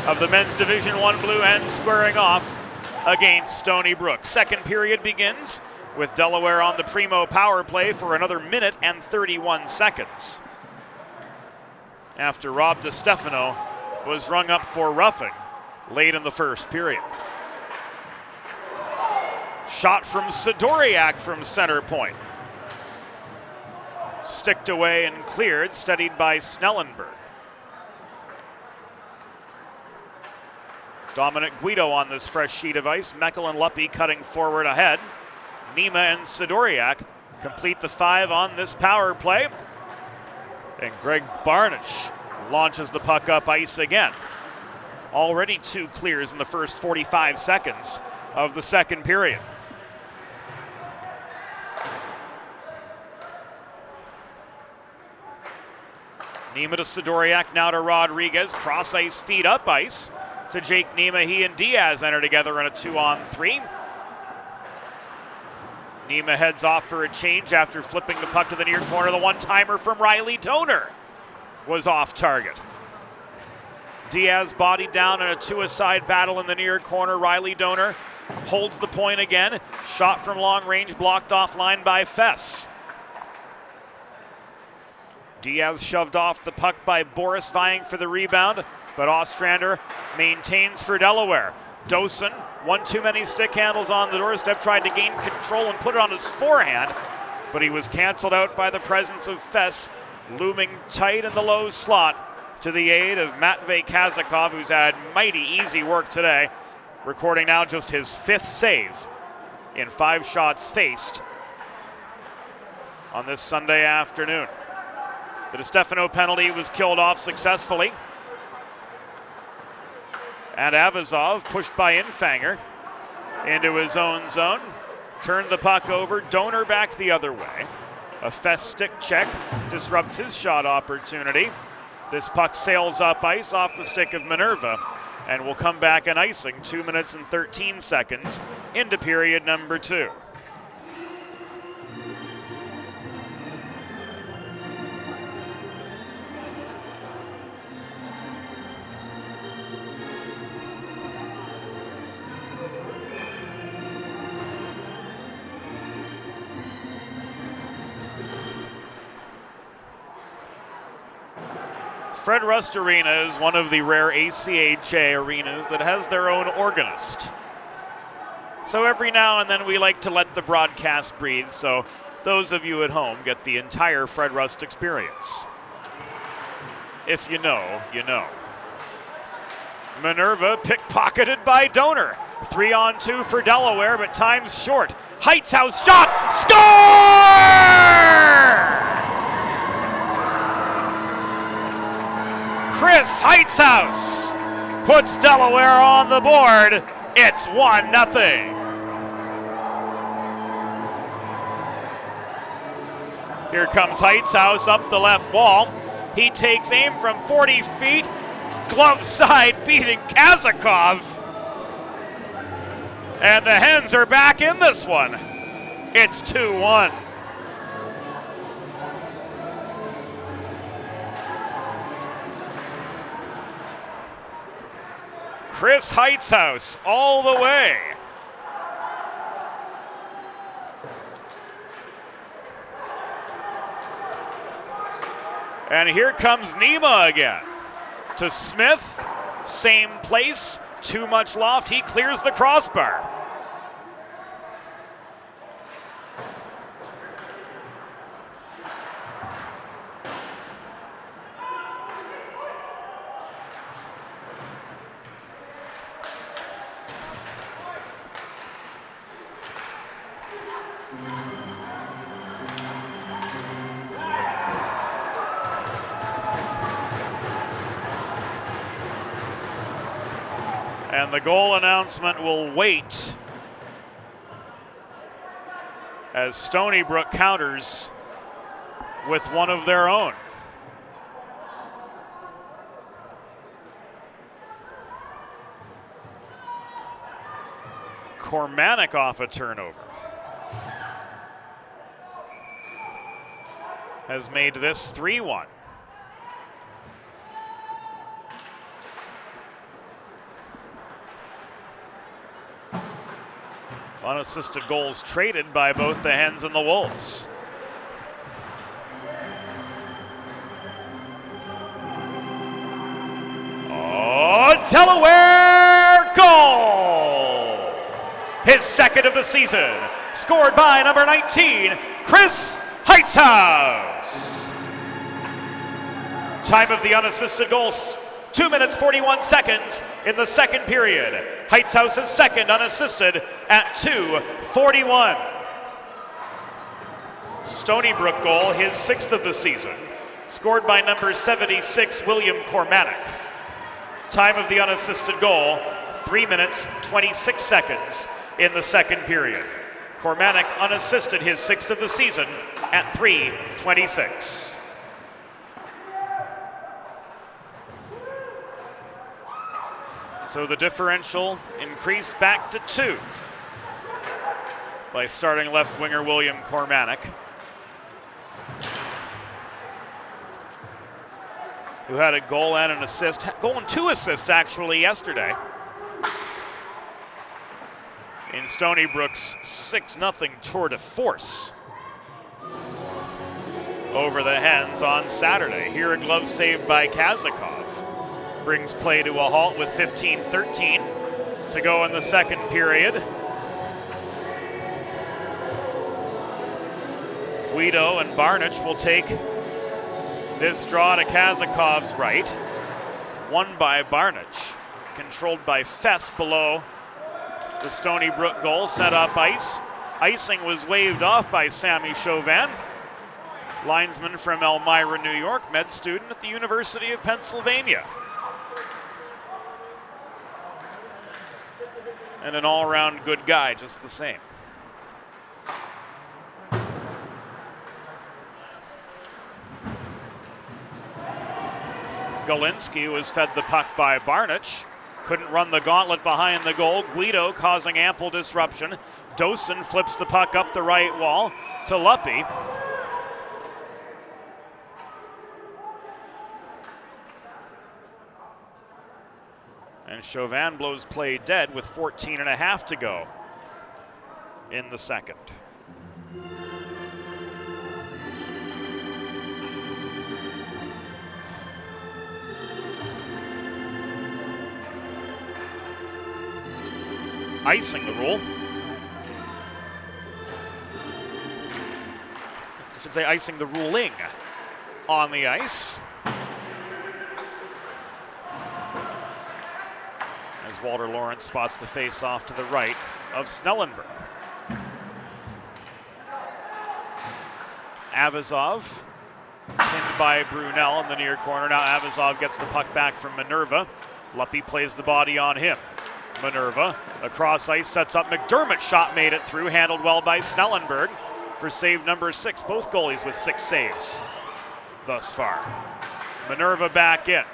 of the men's Division I Blue Hens squaring off against Stony Brook. Second period begins with Delaware on the primo power play for another minute and 31 seconds. After Rob DiStefano was rung up for roughing late in the first period. Shot from Sidoriak from center point. Sticked away and cleared, steadied by Snellenberg. Dominic Guido on this fresh sheet of ice. Meckel and Luppy cutting forward ahead. Nima and Sidoriak complete the 5 on this power play. And Greg Barnich launches the puck up ice again. Already 2 clears in the first 45 seconds of the second period. Nima to Sidoriak, now to Rodriguez. Cross ice, feed up ice to Jake Nima. He and Diaz enter together in a 2-on-3. Nima heads off for a change after flipping the puck to the near corner. The one-timer from Riley Donor was off target. Diaz bodied down in a 2-a-side battle in the near corner. Riley Donor holds the point again. Shot from long range, blocked offline by Fess. Diaz shoved off the puck by Boris, vying for the rebound, but Ostrander maintains for Delaware. Dosen, one too many stick handles on the doorstep, tried to gain control and put it on his forehand, but he was canceled out by the presence of Fess, looming tight in the low slot to the aid of Matvey Kazakov, who's had mighty easy work today, recording now just his 5th save in 5 shots faced on this Sunday afternoon. The DiStefano penalty was killed off successfully. And Avazov, pushed by Infanger into his own zone, turned the puck over. Donor back the other way. A Fess stick check disrupts his shot opportunity. This puck sails up ice off the stick of Minerva and will come back an icing 2 minutes and 13 seconds into period number 2. Fred Rust Arena is one of the rare ACHA arenas that has their own organist. So every now and then we like to let the broadcast breathe, so those of you at home get the entire Fred Rust experience. If you know, you know. Minerva pickpocketed by Donor. 3-on-2 for Delaware, but time's short. Heightshouse shot, score! Chris Heightshouse puts Delaware on the board. It's 1-0. Here comes Heightshouse up the left wall. He takes aim from 40 feet. Glove side beating Kazakov. And the Hens are back in this one. It's 2-1. Chris Heightshouse all the way. And here comes Nima again. To Smith, same place, too much loft. He clears the crossbar. And the goal announcement will wait as Stony Brook counters with one of their own. Kormanek off a turnover has made this 3-1. Unassisted goals traded by both the Hens and the Wolves. Oh, Delaware goal! His second of the season, scored by number 19, Chris Heightshouse. Time of the unassisted goal, 2 minutes 41 seconds in the second period. Heightshouse's second unassisted at 2:41. Stony Brook goal, his sixth of the season, scored by number 76, William Kormanek. Time of the unassisted goal, 3 minutes 26 seconds in the second period. Kormanek unassisted, his sixth of the season at 3:26. So the differential increased back to 2 by starting left winger William Kormanek, who had a goal and an assist, goal and 2 assists actually yesterday in Stony Brook's 6-0 tour de force over the Hens on Saturday. Here a glove save by Kazakov brings play to a halt with 15:13 to go in the second period. Guido and Barnich will take this draw to Kazakov's right. Won by Barnich, controlled by Fess below the Stony Brook goal, set up ice. Icing was waved off by Sammy Chauvin, linesman from Elmira, New York, med student at the University of Pennsylvania. And an all-around good guy, just the same. Galinsky was fed the puck by Barnich. Couldn't run the gauntlet behind the goal. Guido causing ample disruption. Dosen flips the puck up the right wall to Luppy. And Chauvin blows play dead with 14.5 to go in the second. Icing the rule. I should say icing the ruling on the ice. As Walter Lawrence spots the face-off to the right of Snellenberg. Avazov pinned by Brunel in the near corner. Now Avazov gets the puck back from Minerva. Luppy plays the body on him. Minerva across ice, sets up McDermott. Shot made it through, handled well by Snellenberg for save number 6. Both goalies with 6 saves thus far. Minerva back in.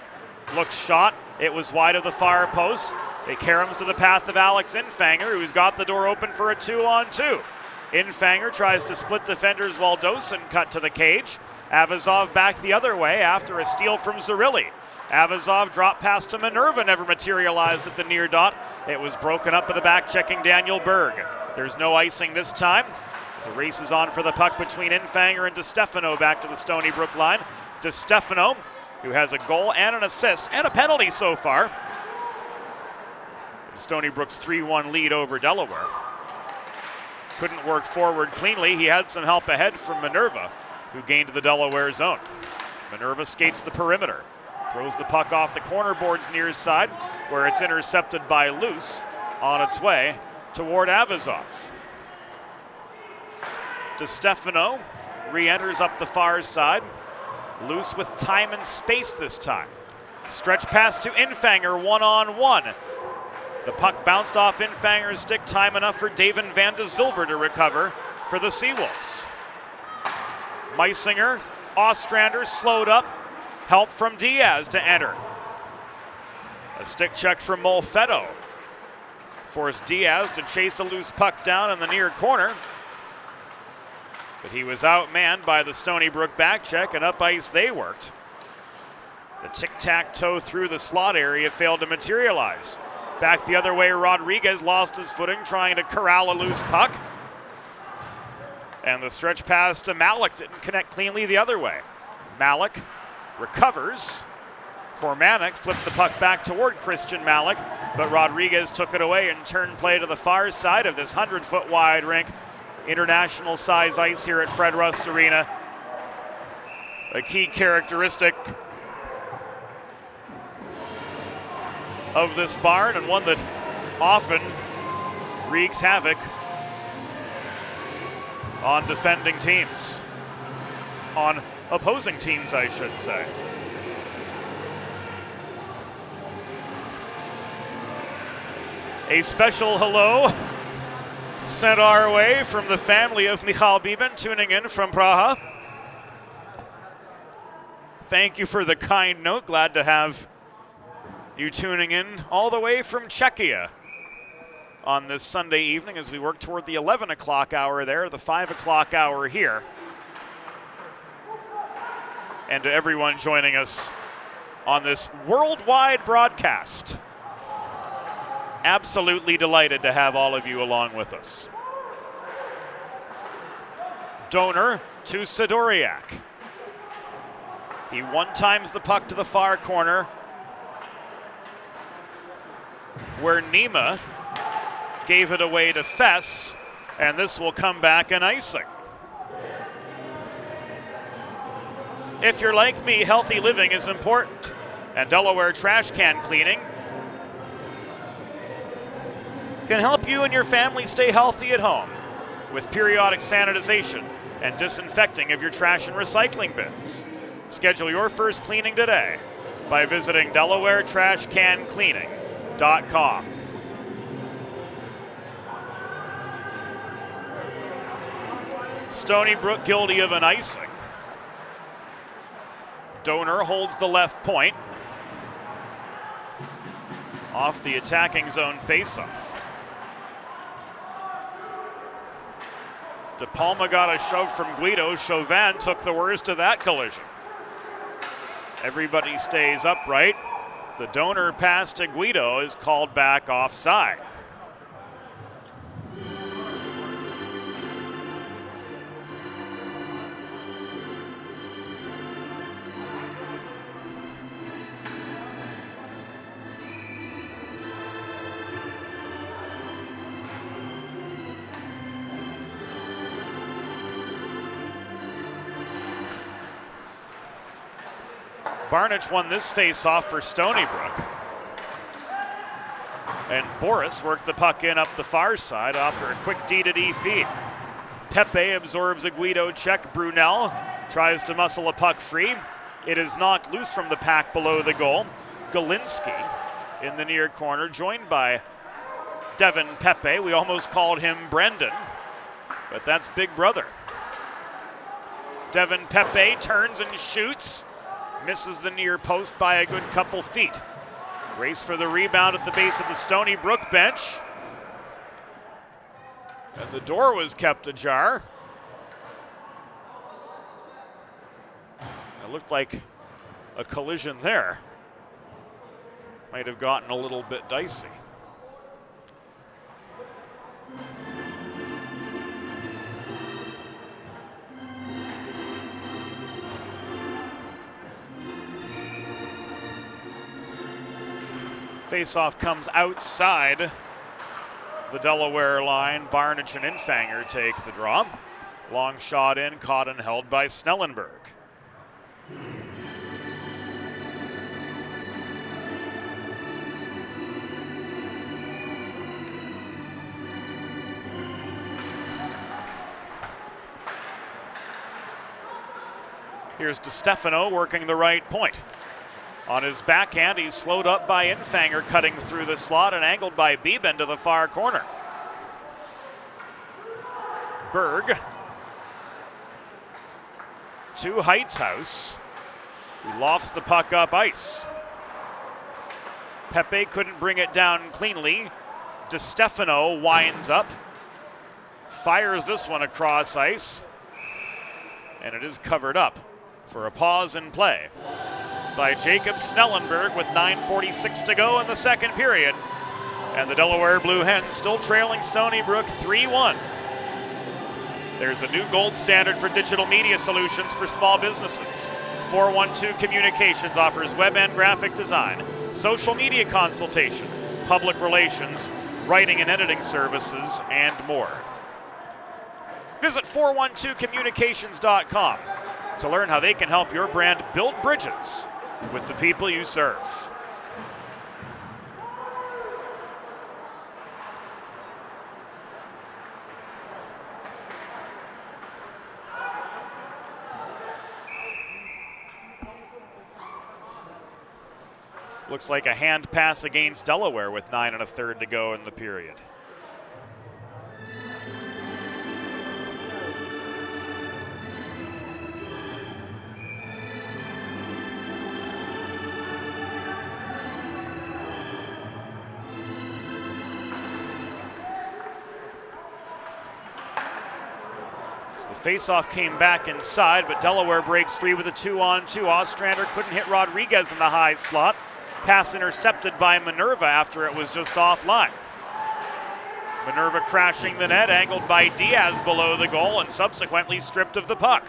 Looks shot. It was wide of the far post. It caroms to the path of Alex Infanger, who's got the door open for a 2-on-2. Infanger tries to split defenders while Dosen cut to the cage. Avazov back the other way after a steal from Zerilli. Avazov drop pass to Minerva, never materialized at the near dot. It was broken up by the back-checking Daniel Berg. There's no icing this time. As the race is on for the puck between Infanger and DeStefano back to the Stony Brook line. DeStefano, who has a goal and an assist and a penalty so far. Stony Brook's 3-1 lead over Delaware. Couldn't work forward cleanly. He had some help ahead from Minerva, who gained the Delaware zone. Minerva skates the perimeter. Throws the puck off the corner boards near his side, where it's intercepted by Luce on its way toward Avazov. DeStefano re-enters up the far side. Luce with time and space this time. Stretch pass to Infanger, 1-on-1. The puck bounced off Infanger's stick, time enough for David Van de Zilver to recover for the Seawolves. Meisinger, Ostrander slowed up, help from Diaz to enter. A stick check from Molfetto forced Diaz to chase a loose puck down in the near corner. But he was outmanned by the Stony Brook back check, and up ice they worked. The tic-tac-toe through the slot area failed to materialize. Back the other way, Rodriguez lost his footing trying to corral a loose puck. And the stretch pass to Malik didn't connect cleanly the other way. Malik recovers. Kormanek flipped the puck back toward Christian Malik, but Rodriguez took it away and turned play to the far side of this 100-foot wide rink. International size ice here at Fred Rust Arena. A key characteristic of this barn, and one that often wreaks havoc on defending teams. On opposing teams, I should say. A special hello sent our way from the family of Michal Biben, tuning in from Praha. Thank you for the kind note. Glad to have you tuning in all the way from Czechia on this Sunday evening as we work toward the 11 o'clock hour there, the 5 o'clock hour here. And to everyone joining us on this worldwide broadcast. Absolutely delighted to have all of you along with us. Donor to Sidoriak. He one-times the puck to the far corner, where Nima gave it away to Fess, and this will come back an icing. If you're like me, healthy living is important, and Delaware trash can cleaning can help you and your family stay healthy at home with periodic sanitization and disinfecting of your trash and recycling bins. Schedule your first cleaning today by visiting DelawareTrashCanCleaning.com. Stony Brook guilty of an icing. Donor holds the left point off the attacking zone faceoff. De Palma got a shove from Guido. Chauvin took the worst of that collision. Everybody stays upright. The Donor pass to Guido is called back offside. Barnich won this face-off for Stony Brook. And Boris worked the puck in up the far side after a quick D-to-D feed. Pepe absorbs a Guido check. Brunel tries to muscle a puck free. It is knocked loose from the pack below the goal. Galinsky in the near corner, joined by Devin Pepe. We almost called him Brendan, but that's Big Brother. Devin Pepe turns and shoots. Misses the near post by a good couple feet. Race for the rebound at the base of the Stony Brook bench. And the door was kept ajar. It looked like a collision there. Might have gotten a little bit dicey. Faceoff comes outside the Delaware line. Barnich and Infanger take the draw. Long shot in, caught and held by Snellenberg. Here's DiStefano working the right point. On his backhand, he's slowed up by Infanger, cutting through the slot and angled by Beeben to the far corner. Berg to Heightshouse, who lofts the puck up ice. Pepe couldn't bring it down cleanly. DeStefano winds up, fires this one across ice, and it is covered up for a pause in play by Jacob Snellenberg with 9:46 to go in the second period. And the Delaware Blue Hens still trailing Stony Brook 3-1. There's a new gold standard for digital media solutions for small businesses. 412 Communications offers web and graphic design, social media consultation, public relations, writing and editing services, and more. Visit 412communications.com to learn how they can help your brand build bridges with the people you serve. Looks like a hand pass against Delaware with 9 1/3 to go in the period. Faceoff came back inside, but Delaware breaks free with a 2-on-2. Ostrander couldn't hit Rodriguez in the high slot. Pass intercepted by Minerva after it was just offline. Minerva crashing the net, angled by Diaz below the goal and subsequently stripped of the puck.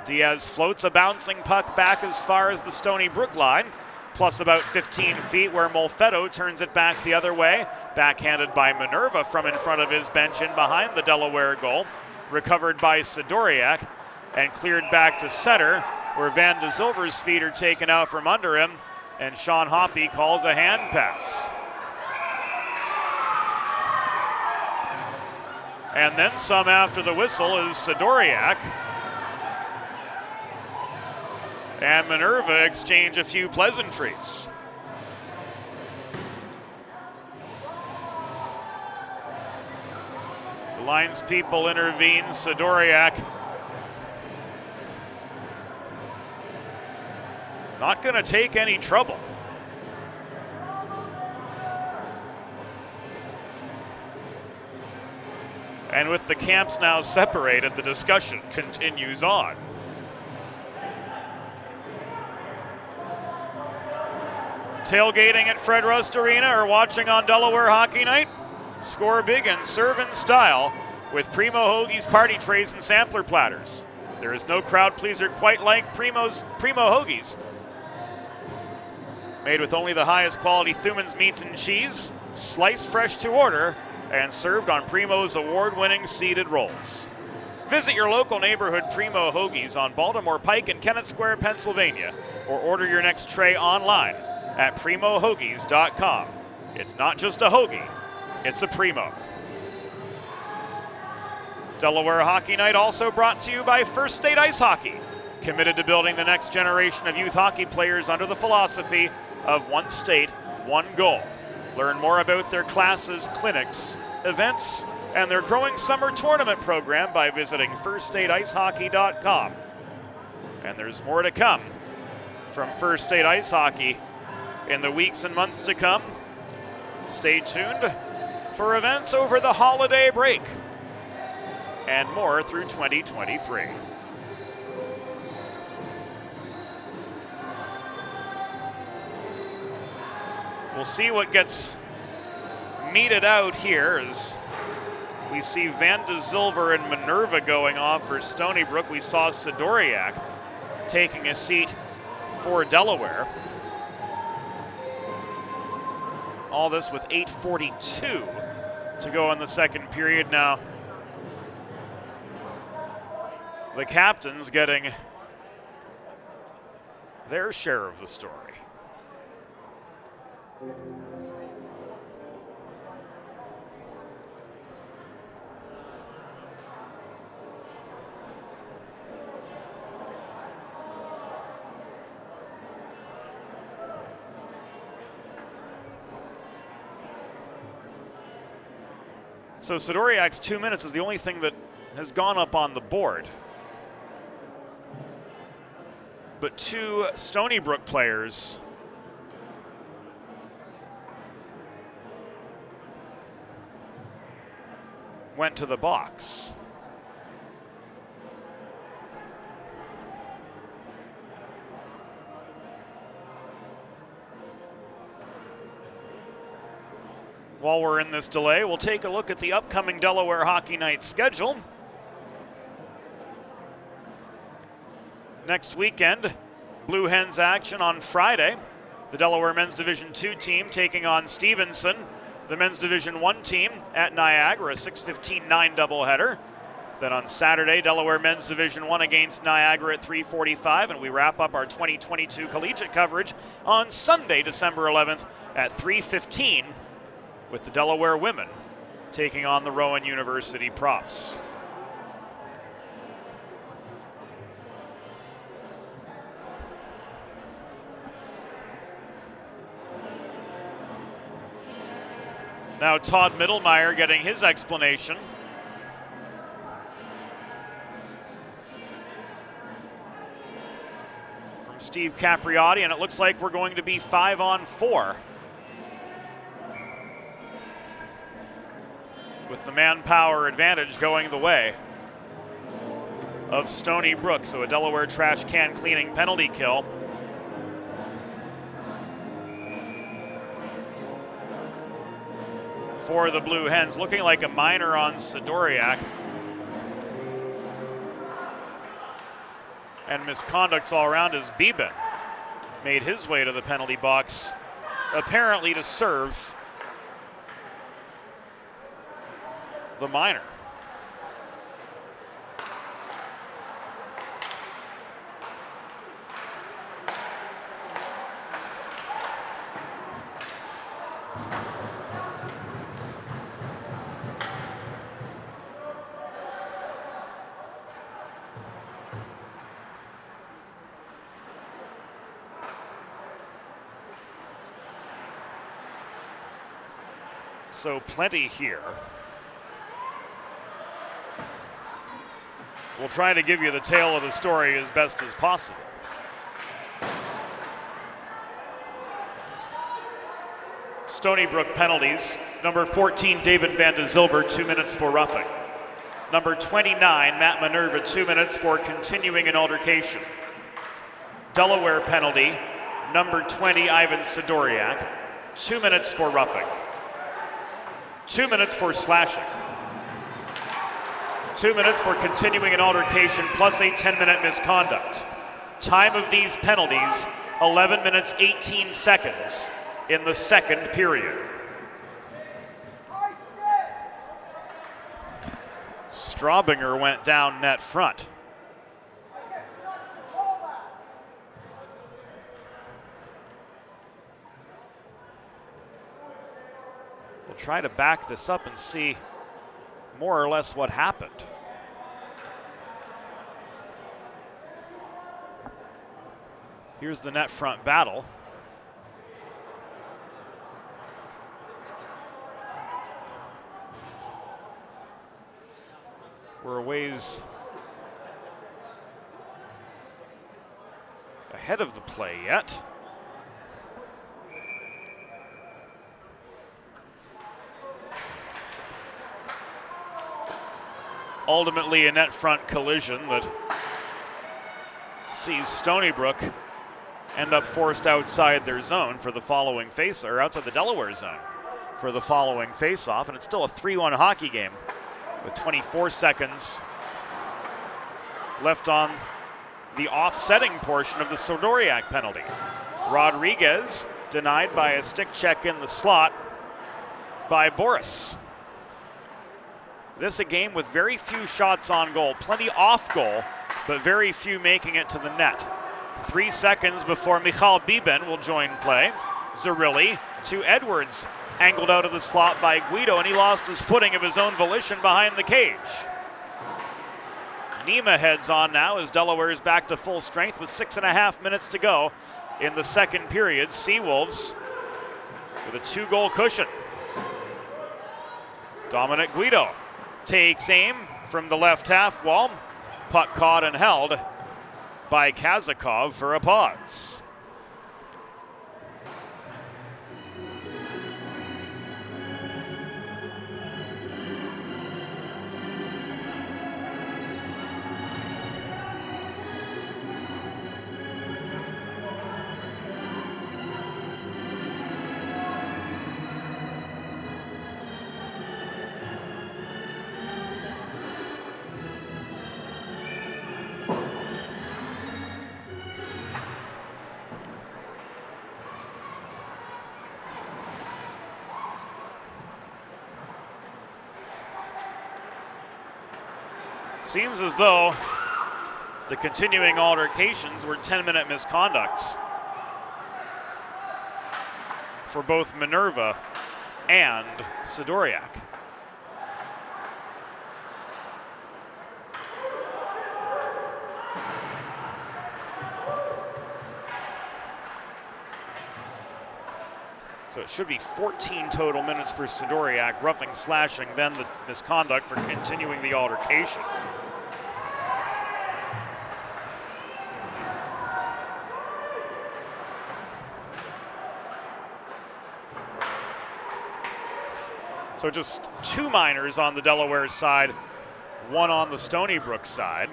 Diaz floats a bouncing puck back as far as the Stony Brook line, plus about 15 feet where Molfetto turns it back the other way. Backhanded by Minerva from in front of his bench in behind the Delaware goal. Recovered by Sidoriak and cleared back to center, where Van de Zilver's feet are taken out from under him, and Sean Hoppy calls a hand pass. And then some after the whistle is Sidoriak and Minerva exchange a few pleasantries. Lines people intervene. Sidoriak not going to take any trouble. And with the camps now separated, the discussion continues on. Tailgating at Fred Rust Arena or watching on Delaware Hockey Night? Score big and serve in style with Primo Hoagie's party trays and sampler platters. There is no crowd pleaser quite like Primo Hoagie's. Made with only the highest quality Thuman's meats and cheese, sliced fresh to order, and served on Primo's award-winning seeded rolls. Visit your local neighborhood Primo Hoagie's on Baltimore Pike in Kennett Square, Pennsylvania, or order your next tray online at primohoagies.com. It's not just a hoagie, it's a Primo. Delaware Hockey Night also brought to you by First State Ice Hockey, committed to building the next generation of youth hockey players under the philosophy of one state, one goal. Learn more about their classes, clinics, events, and their growing summer tournament program by visiting firststateicehockey.com. And there's more to come from First State Ice Hockey in the weeks and months to come. Stay tuned for events over the holiday break and more through 2023. We'll see what gets meted out here as we see Van de Zilver and Minerva going off for Stony Brook. We saw Sidoriak taking a seat for Delaware. All this with 8:42 to go in the second period. Now, the captains getting their share of the story. So Sidoriak's 2 minutes is the only thing that has gone up on the board. But two Stony Brook players went to the box. While we're in this delay, we'll take a look at the upcoming Delaware Hockey Night schedule. Next weekend, Blue Hens action on Friday. The Delaware Men's Division II team taking on Stevenson. The Men's Division I team at Niagara, a 6:15-9 doubleheader. Then on Saturday, Delaware Men's Division I against Niagara at 3:45, and we wrap up our 2022 collegiate coverage on Sunday, December 11th at 3:15 with the Delaware women taking on the Rowan University Profs. Now Todd Mittelmeyer getting his explanation. From Steve Capriotti, and it looks like we're going to be 5-on-4. With the manpower advantage going the way of Stony Brook. So a Delaware trash can cleaning penalty kill. For the Blue Hens, looking like a minor on Sidoriak. And misconducts all around as Beeben made his way to the penalty box, apparently to serve the minor. So plenty here. We'll try to give you the tale of the story as best as possible. Stony Brook penalties. Number 14, David Van de Zilver, 2 minutes for roughing. Number 29, Matt Minerva, 2 minutes for continuing an altercation. Delaware penalty, number 20, Ivan Sidoriak, 2 minutes for roughing. 2 minutes for slashing. 2 minutes for continuing an altercation plus a 10-minute misconduct. Time of these penalties, 11 minutes, 18 seconds in the second period. Straubinger went down net front. We'll try to back this up and see more or less what happened. Here's the net front battle. We're a ways ahead of the play yet. Ultimately a net front collision that sees Stony Brook end up forced outside their zone for the following or outside the Delaware zone for the following face-off, and it's still a 3-1 hockey game with 24 seconds left on the offsetting portion of the Sidoriak penalty. Rodriguez denied by a stick check in the slot by Boris. This a game with very few shots on goal, plenty off goal, but very few making it to the net. 3 seconds before Michal Beeben will join play. Zerilli to Edwards, angled out of the slot by Guido, and he lost his footing of his own volition behind the cage. Nima heads on now as Delaware is back to full strength with 6.5 minutes to go in the second period. Seawolves with a 2-goal cushion. Dominic Guido takes aim from the left half wall. Puck caught and held by Kazakov for a pause. Seems as though the continuing altercations were 10-minute misconducts for both Minerva and Sidoriak. So it should be 14 total minutes for Sidoriak, roughing, slashing, then the misconduct for continuing the altercation. So just 2 minors on the Delaware side, 1 on the Stony Brook side.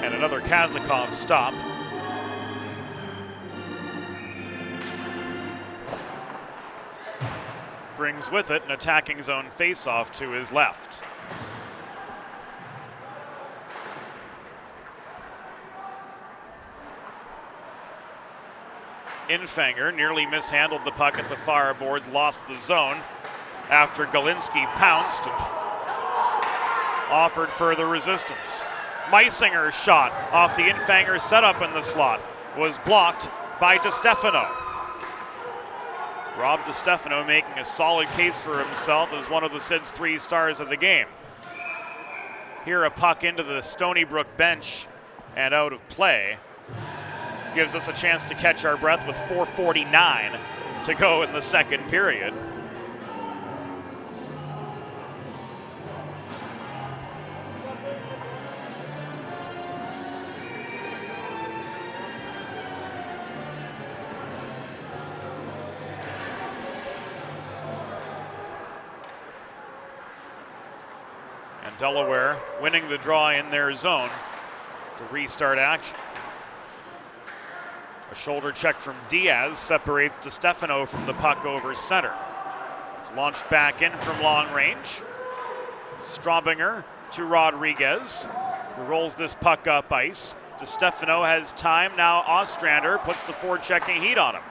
And another Kazakov stop. Brings with it an attacking zone faceoff to his left. Infanger nearly mishandled the puck at the far boards, lost the zone after Galinsky pounced and offered further resistance. Meisinger's shot off the Infanger setup in the slot was blocked by DiStefano. Rob DiStefano making a solid case for himself as one of the Sid's 3 stars of the game. Here a puck into the Stony Brook bench and out of play. Gives us a chance to catch our breath with 4:49 to go in the second period. Delaware winning the draw in their zone to restart action. A shoulder check from Diaz separates DiStefano from the puck over center. It's launched back in from long range. Straubinger to Rodriguez, who rolls this puck up ice. DiStefano has time. Now Ostrander puts the forechecking heat on him.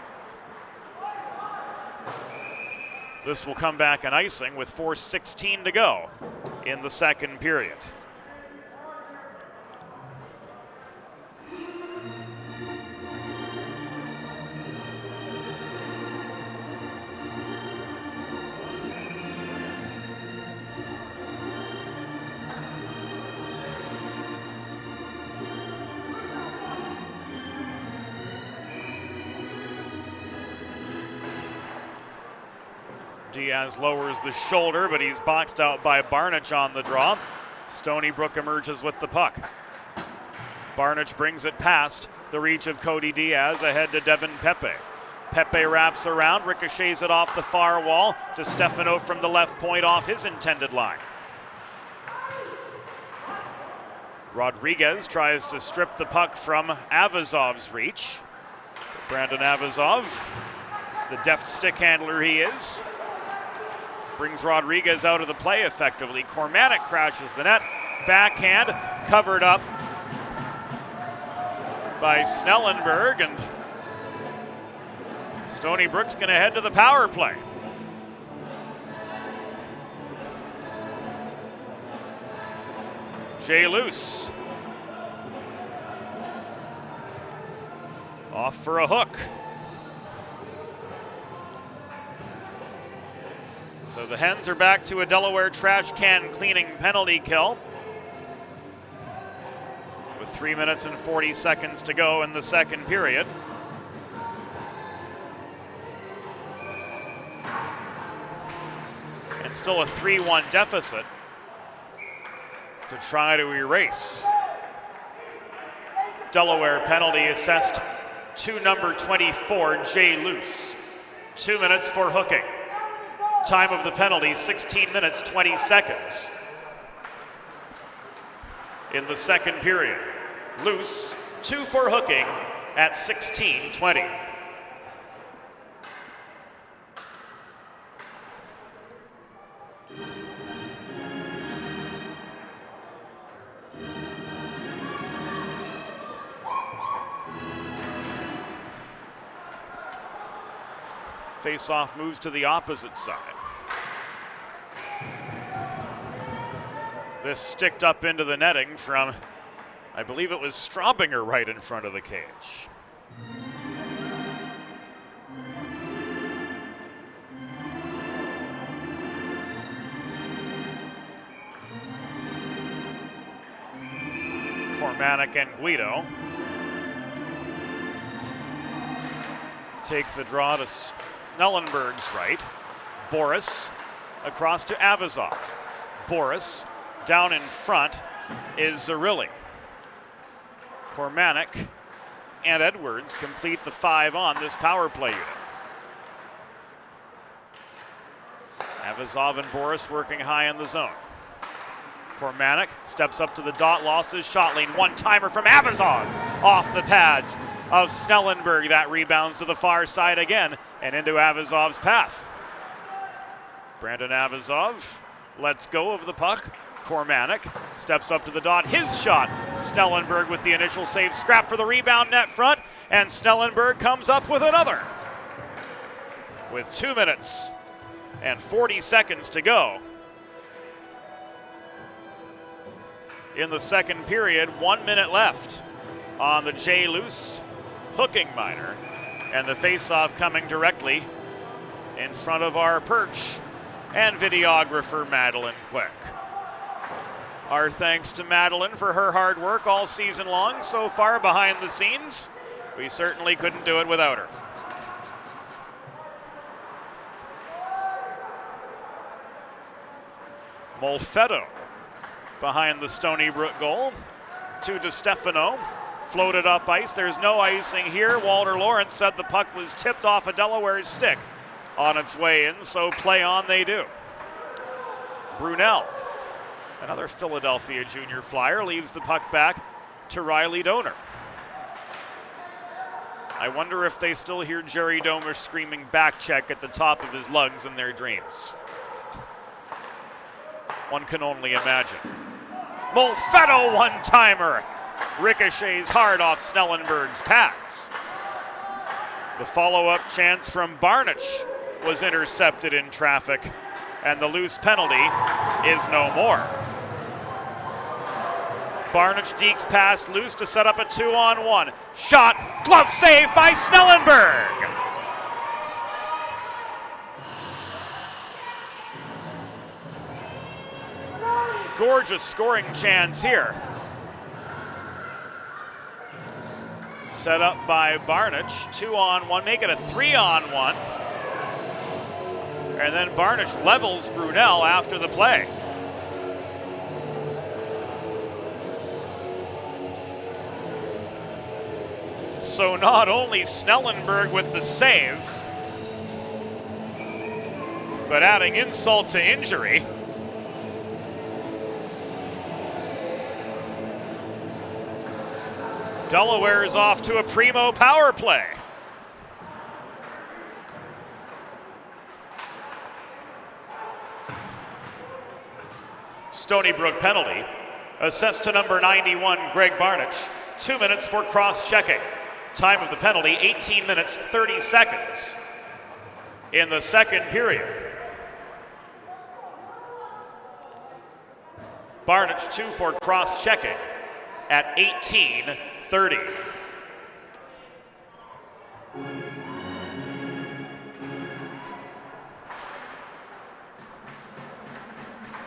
This will come back an icing with 4:16 to go in the second period. Diaz lowers the shoulder, but he's boxed out by Barnich on the draw. Stony Brook emerges with the puck. Barnich brings it past the reach of Cody Diaz ahead to Devin Pepe. Pepe wraps around, ricochets it off the far wall to DiStefano from the left point off his intended line. Rodriguez tries to strip the puck from Avazov's reach. Brandon Avazov, the deft stick handler he is, brings Rodriguez out of the play effectively. Kormanek crashes the net. Backhand covered up by Snellenberg, and Stony Brook's going to head to the power play. Jay Luce off for a hook. So the Hens are back to a Delaware trash can cleaning penalty kill with 3 minutes and 40 seconds to go in the second period. And still a 3-1 deficit to try to erase. Delaware penalty assessed to number 24, Jay Luce. 2 minutes for hooking. Time of the penalty, 16 minutes, 20 seconds. In the second period, Luce, 2 for hooking at 16:20. Face-off moves to the opposite side. This sticked up into the netting from, I believe it was Straubinger right in front of the cage. Cormanic and Guido take the draw to Snellenberg's right. Boris across to Avazov. Boris down in front is Zarilli. Cormanic and Edwards complete the 5 on this power play unit. Avazov and Boris working high in the zone. Cormanic steps up to the dot, lost his shot lane. One-timer from Avazov off the pads of Snellenberg. That rebounds to the far side again and into Avazov's path. Brandon Avazov lets go of the puck. Cormanic steps up to the dot. His shot. Snellenberg with the initial save. Scrap for the rebound net front. And Snellenberg comes up with another. With 2 minutes and 40 seconds to go in the second period, 1 minute left on the Jay Luce hooking minor, and the face-off coming directly in front of our perch and videographer Madeline Quick. Our thanks to Madeline for her hard work all season long so far behind the scenes. We certainly couldn't do it without her. Molfetto behind the Stony Brook goal to DeStefano. Floated up ice. There's no icing here. Walter Lawrence said the puck was tipped off a Delaware's stick on its way in, so play on they do. Brunel, another Philadelphia junior flyer, leaves the puck back to Riley Doner. I wonder if they still hear Jerry Domer screaming back check at the top of his lungs in their dreams. One can only imagine. Molfetto one-timer. Ricochets hard off Snellenberg's pads. The follow-up chance from Barnich was intercepted in traffic, and the loose penalty is no more. Barnich dekes past Luce to set up a 2-on-1. Shot, glove save by Snellenberg. Gorgeous scoring chance here. Set up by Barnich, 2-on-1, make it a 3-on-1. And then Barnich levels Brunel after the play. So not only Snellenberg with the save, but adding insult to injury, Delaware is off to a primo power play. Stony Brook penalty, assessed to number 91, Greg Barnich. 2 minutes for cross-checking. Time of the penalty, 18 minutes, 30 seconds in the second period. Barnich 2 for cross-checking at 18:30.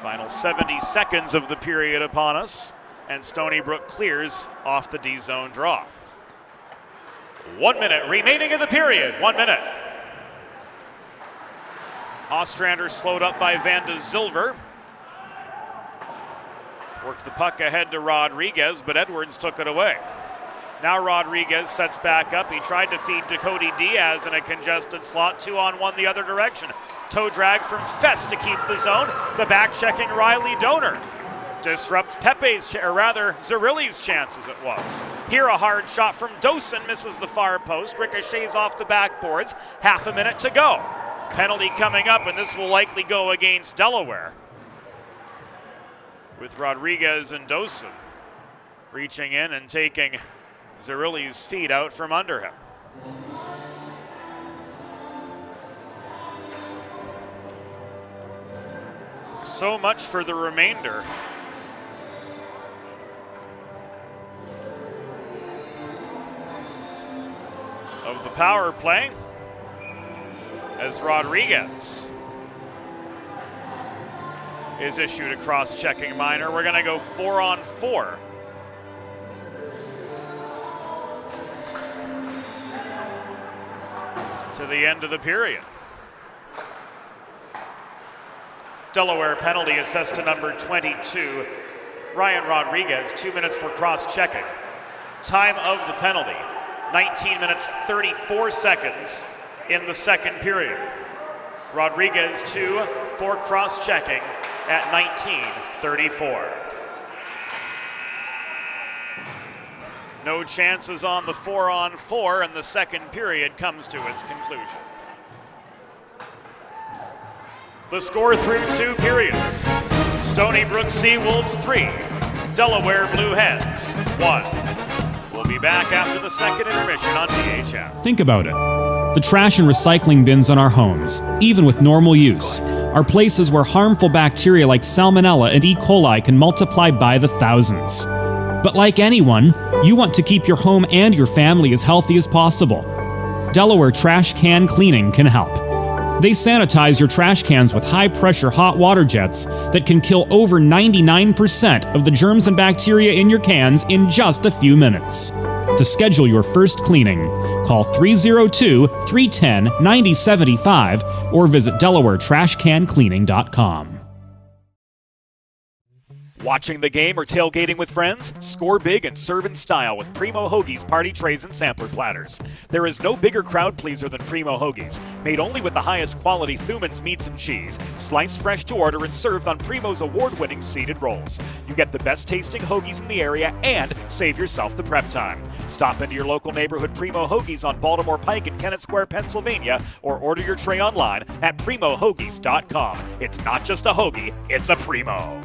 Final 70 seconds of the period upon us, and Stony Brook clears off the D-zone draw. 1 minute remaining in the period. 1 minute. Ostrander slowed up by Van de Zilver. Worked the puck ahead to Rodriguez, but Edwards took it away. Now Rodriguez sets back up. He tried to feed Dakota Diaz in a congested slot, 2-on-1 the other direction. Toe drag from Fest to keep the zone. The back-checking Riley Donor disrupts Zerilli's chances it was. Here a hard shot from Dosen, misses the far post, ricochets off the backboards, half a minute to go. Penalty coming up, and this will likely go against Delaware. With Rodriguez and Dosen reaching in and taking Zerilli's feet out from under him. So much for the remainder of the power play, as Rodriguez is issued a cross-checking minor. We're going to go 4-on-4. To the end of the period. Delaware penalty assessed to number 22, Ryan Rodriguez, 2 minutes for cross-checking. Time of the penalty, 19 minutes 34 seconds in the second period. Rodriguez 2 for cross-checking at 19:34. No chances on the 4-on-4, and the second period comes to its conclusion. The score through 2 periods: Stony Brook Seawolves 3, Delaware Blue Hens 1. We'll be back after the second intermission on DHF. Think about it. The trash and recycling bins in our homes, even with normal use, are places where harmful bacteria like Salmonella and E. coli can multiply by the thousands. But like anyone, you want to keep your home and your family as healthy as possible. Delaware Trash Can Cleaning can help. They sanitize your trash cans with high-pressure hot water jets that can kill over 99% of the germs and bacteria in your cans in just a few minutes. To schedule your first cleaning, call 302-310-9075 or visit DelawareTrashCanCleaning.com. Watching the game or tailgating with friends? Score big and serve in style with Primo Hoagie's party trays and sampler platters. There is no bigger crowd pleaser than Primo Hoagie's, made only with the highest quality Thuman's meats and cheese, sliced fresh to order and served on Primo's award-winning seeded rolls. You get the best tasting hoagies in the area and save yourself the prep time. Stop into your local neighborhood Primo Hoagie's on Baltimore Pike in Kennett Square, Pennsylvania, or order your tray online at PrimoHoagies.com. It's not just a hoagie, it's a Primo.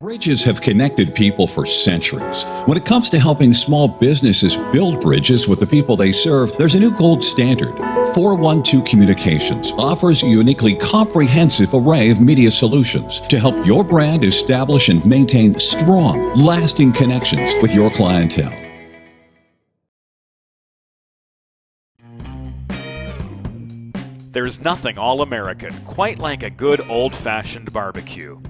Bridges have connected people for centuries. When it comes to helping small businesses build bridges with the people they serve, there's a new gold standard. 412 Communications offers a uniquely comprehensive array of media solutions to help your brand establish and maintain strong, lasting connections with your clientele. There's nothing all-American quite like a good old-fashioned barbecue.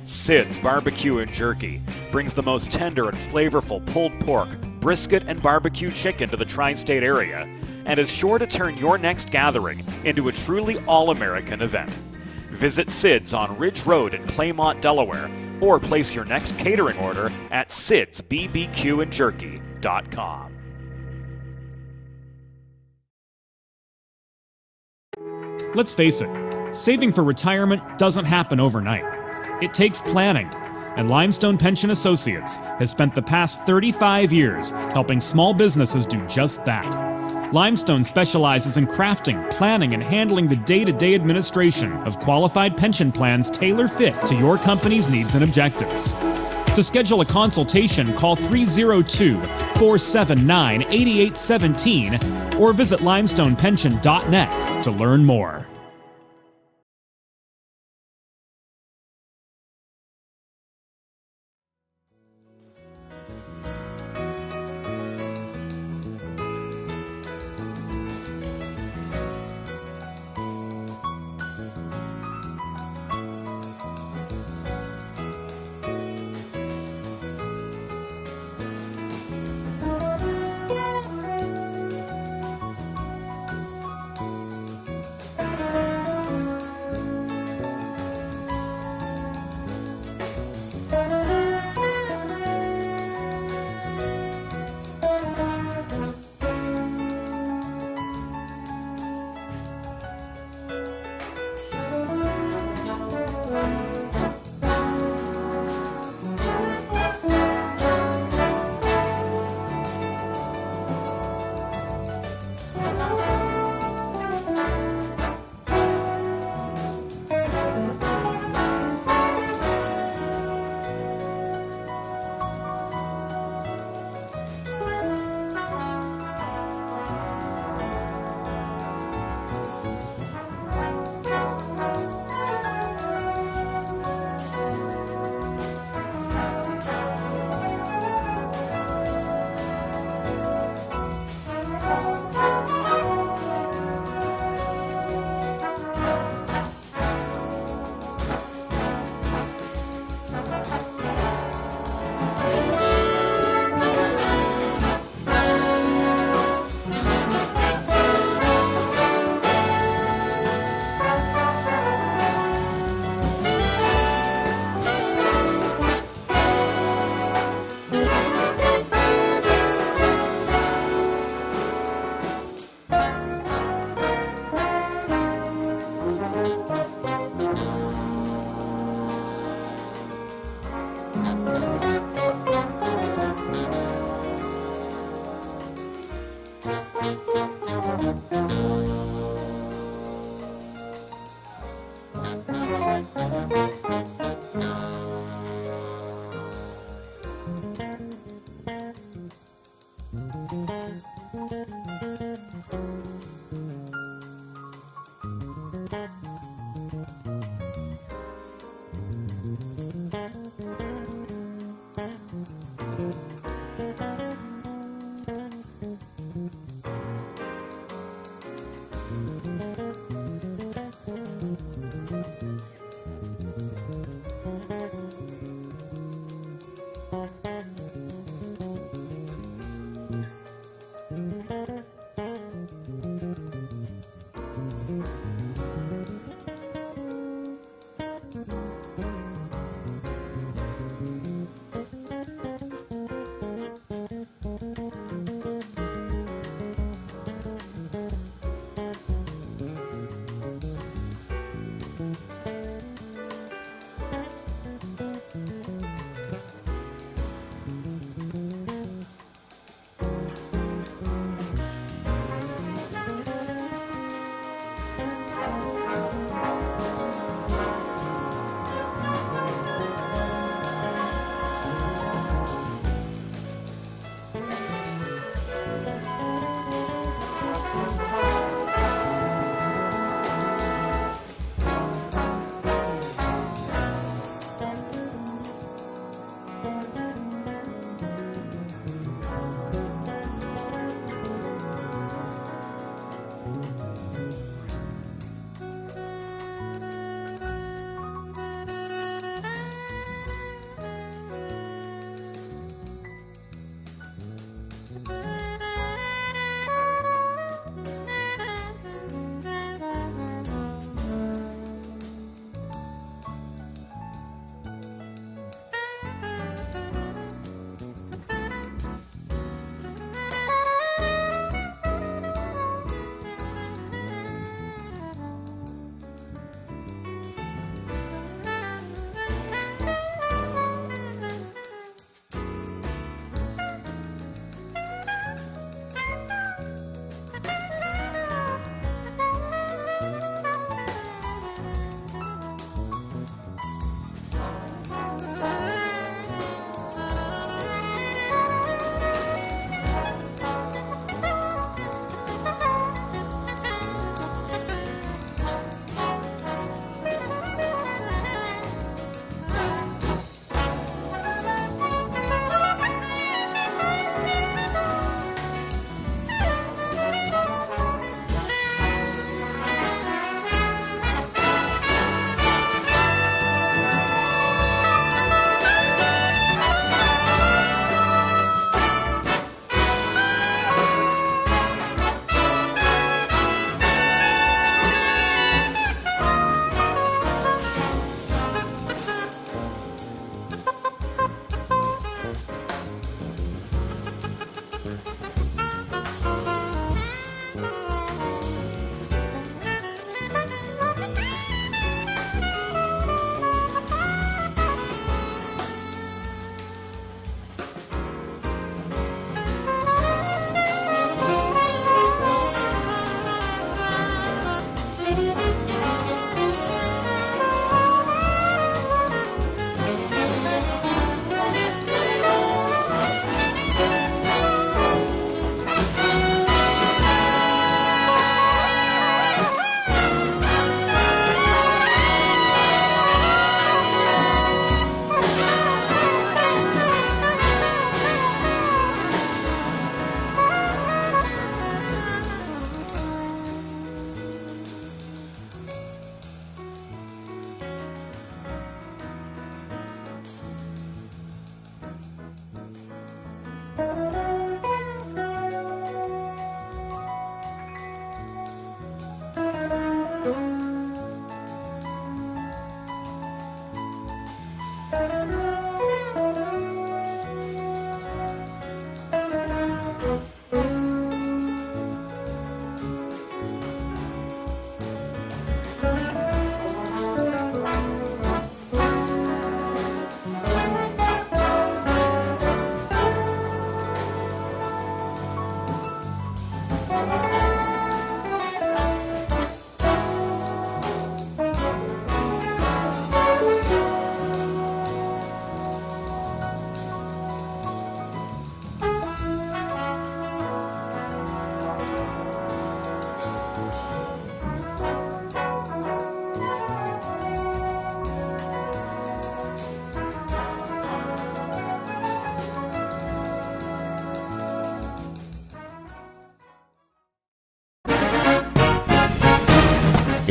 Sid's Barbecue and Jerky brings the most tender and flavorful pulled pork, brisket, and barbecue chicken to the tri-state area and is sure to turn your next gathering into a truly all-American event. Visit Sid's on Ridge Road in Claymont, Delaware, or place your next catering order at sidsbbqandjerky.com. Let's face it, saving for retirement doesn't happen overnight. It takes planning, and Limestone Pension Associates has spent the past 35 years helping small businesses do just that. Limestone specializes in crafting, planning, and handling the day-to-day administration of qualified pension plans tailor-fit to your company's needs and objectives. To schedule a consultation, call 302-479-8817 or visit limestonepension.net to learn more.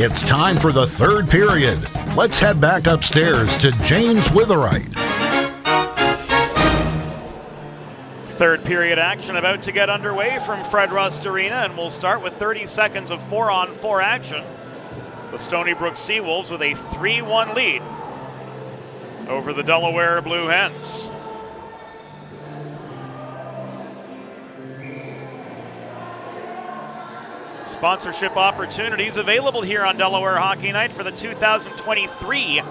It's time for the third period. Let's head back upstairs to James Witherite. Third period action about to get underway from Fred Rust Arena, and we'll start with 30 seconds of 4-on-4 action. The Stony Brook Seawolves with a 3-1 lead over the Delaware Blue Hens. Sponsorship opportunities available here on Delaware Hockey Night for the 2023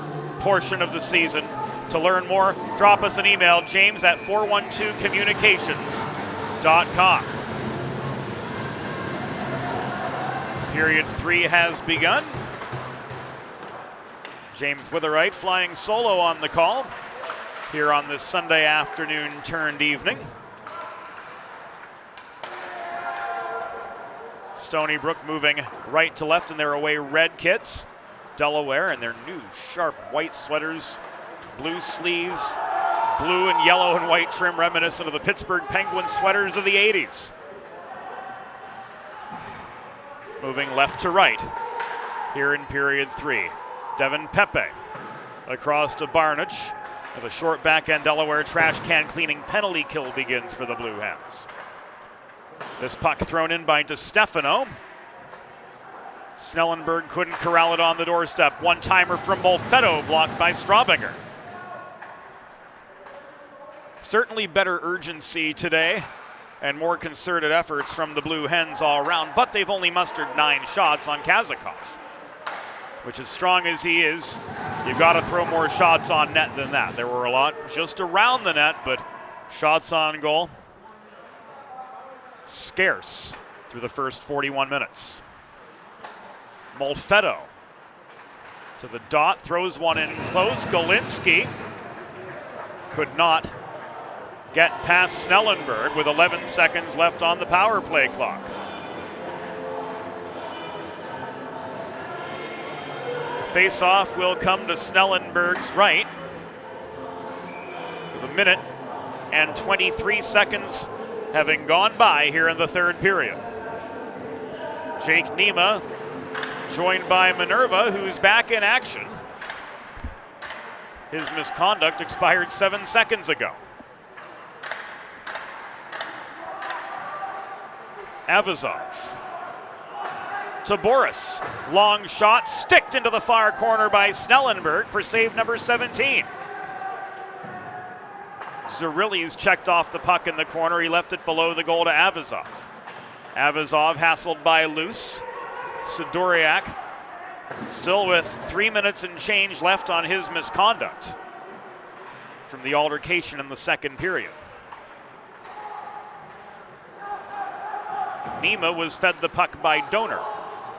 portion of the season. To learn more, drop us an email, james at 412communications.com. Period 3 has begun. James Witherite flying solo on the call here on this Sunday afternoon turned evening. Stony Brook moving right to left in their away red kits. Delaware in their new sharp white sweaters, blue sleeves, blue and yellow and white trim reminiscent of the Pittsburgh Penguins sweaters of the 80s. Moving left to right here in period 3. Devin Pepe across to Barnage as a short backhand Delaware trash can cleaning penalty kill begins for the Blue Hens. This puck thrown in by DeStefano. Snellenberg couldn't corral it on the doorstep. One-timer from Molfetto blocked by Straubinger. Certainly better urgency today and more concerted efforts from the Blue Hens all around, but they've only mustered 9 shots on Kazakov, which, as strong as he is, you've got to throw more shots on net than that. There were a lot just around the net, but shots on goal scarce through the first 41 minutes. Molfetto to the dot, throws one in close. Golinski could not get past Snellenberg with 11 seconds left on the power play clock. Face-off will come to Snellenberg's right with a minute and 23 seconds having gone by here in the third period. Jake Nema joined by Minerva, who's back in action. His misconduct expired 7 seconds ago. Avazov to Boris. Long shot, sticked into the far corner by Snellenberg for save number 17. Zerilli's checked off the puck in the corner. He left it below the goal to Avazov. Avazov hassled by Luce. Sidoriak still with 3 minutes and change left on his misconduct from the altercation in the second period. Nema was fed the puck by Donor.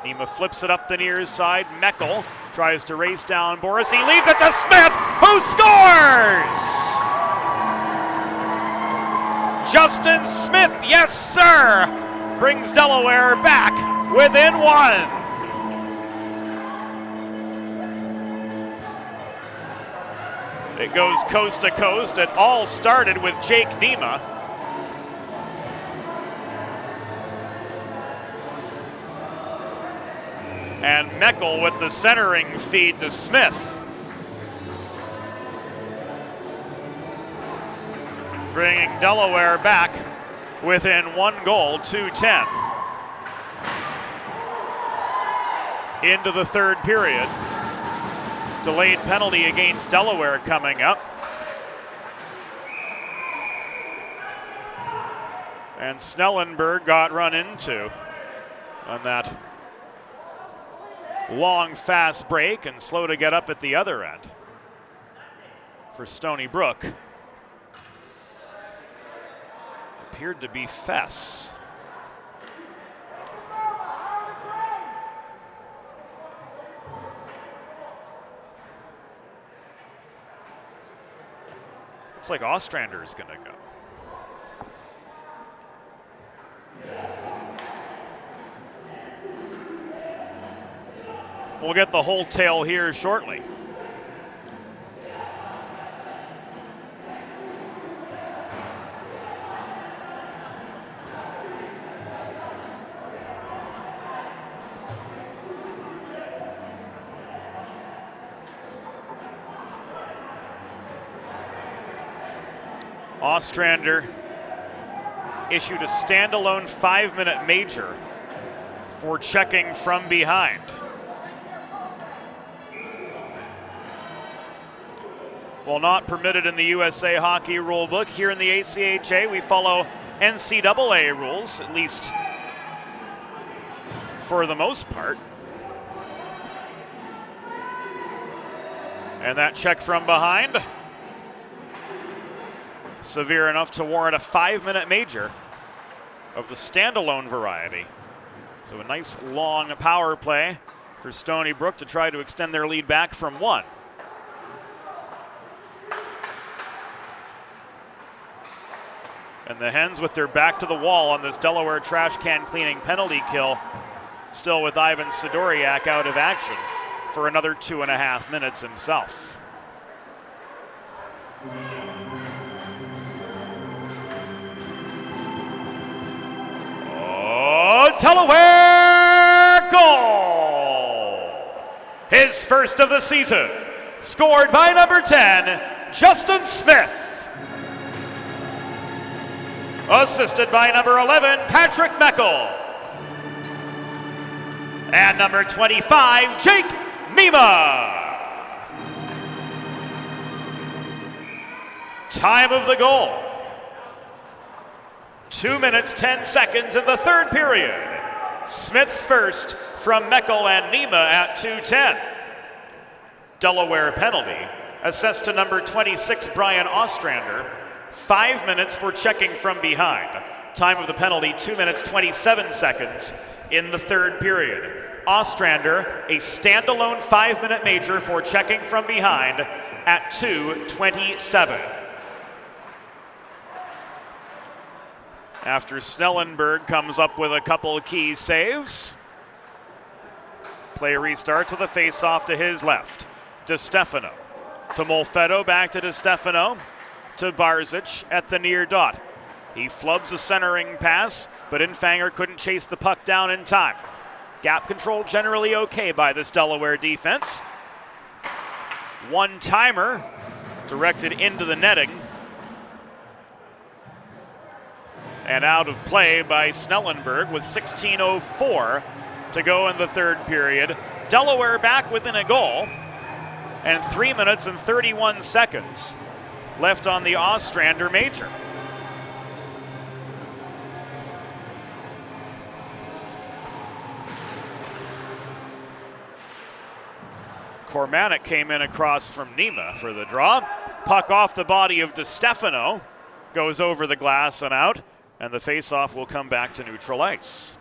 Nema flips it up the near side. Meckel tries to race down Boris. He leaves it to Smith, who scores! Justin Smith, yes sir, brings Delaware back within 1. It goes coast to coast. It all started with Jake Nema. And Meckel with the centering feed to Smith. Bringing Delaware back within 1 goal, 2-10. Into the third period. Delayed penalty against Delaware coming up. And Snellenberg got run into on that long, fast break and slow to get up at the other end for Stony Brook. Appeared to be Fess. Looks like Ostrander is going to go. We'll get the whole tale here shortly. Ostrander issued a standalone 5-minute major for checking from behind. While not permitted in the USA Hockey rulebook, here in the ACHA we follow NCAA rules, at least for the most part. And that check from behind, severe enough to warrant a 5-minute major of the standalone variety. So a nice long power play for Stony Brook to try to extend their lead back from 1. And the Hens with their back to the wall on this Delaware trash can cleaning penalty kill, still with Ivan Sidoriak out of action for another 2.5 minutes himself. Oh, Delaware goal! His first of the season, scored by number 10, Justin Smith. Assisted by number 11, Patrick Meckel. And number 25, Jake Mima. Time of the goal, 2 minutes, 10 seconds in the third period. Smith's first from Meckel and Nima at 2:10. Delaware penalty, assessed to number 26, Brian Ostrander. 5 minutes for checking from behind. Time of the penalty, 2 minutes, 27 seconds in the third period. Ostrander, a standalone 5-minute major for checking from behind at 2:27. After Snellenberg comes up with a couple key saves. Play restarts with a face-off to his left. DeStefano to Molfetto, back to DeStefano, to Barzic at the near dot. He flubs a centering pass, but Infanger couldn't chase the puck down in time. Gap control generally okay by this Delaware defense. One-timer directed into the netting. And out of play by Snellenberg with 16:04 to go in the third period. Delaware back within a goal, and 3 minutes and 31 seconds left on the Ostrander major. Kormanek came in across from Nima for the draw. Puck off the body of DeStefano, goes over the glass and out, and the face-off will come back to neutral ice.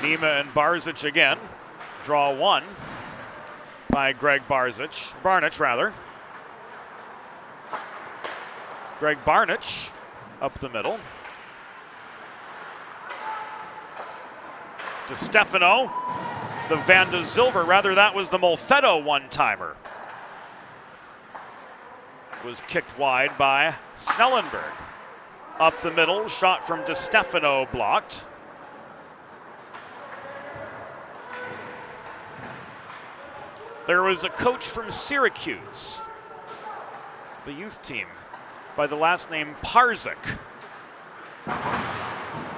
Nima and Barzic again. Draw one by Greg Barnich rather. Greg Barnich up the middle. DeStefano, the Van de Zilver, rather that was the Molfetto one-timer. Was kicked wide by Snellenberg. Up the middle, shot from DeStefano blocked. There was a coach from Syracuse, the youth team, by the last name Parzik.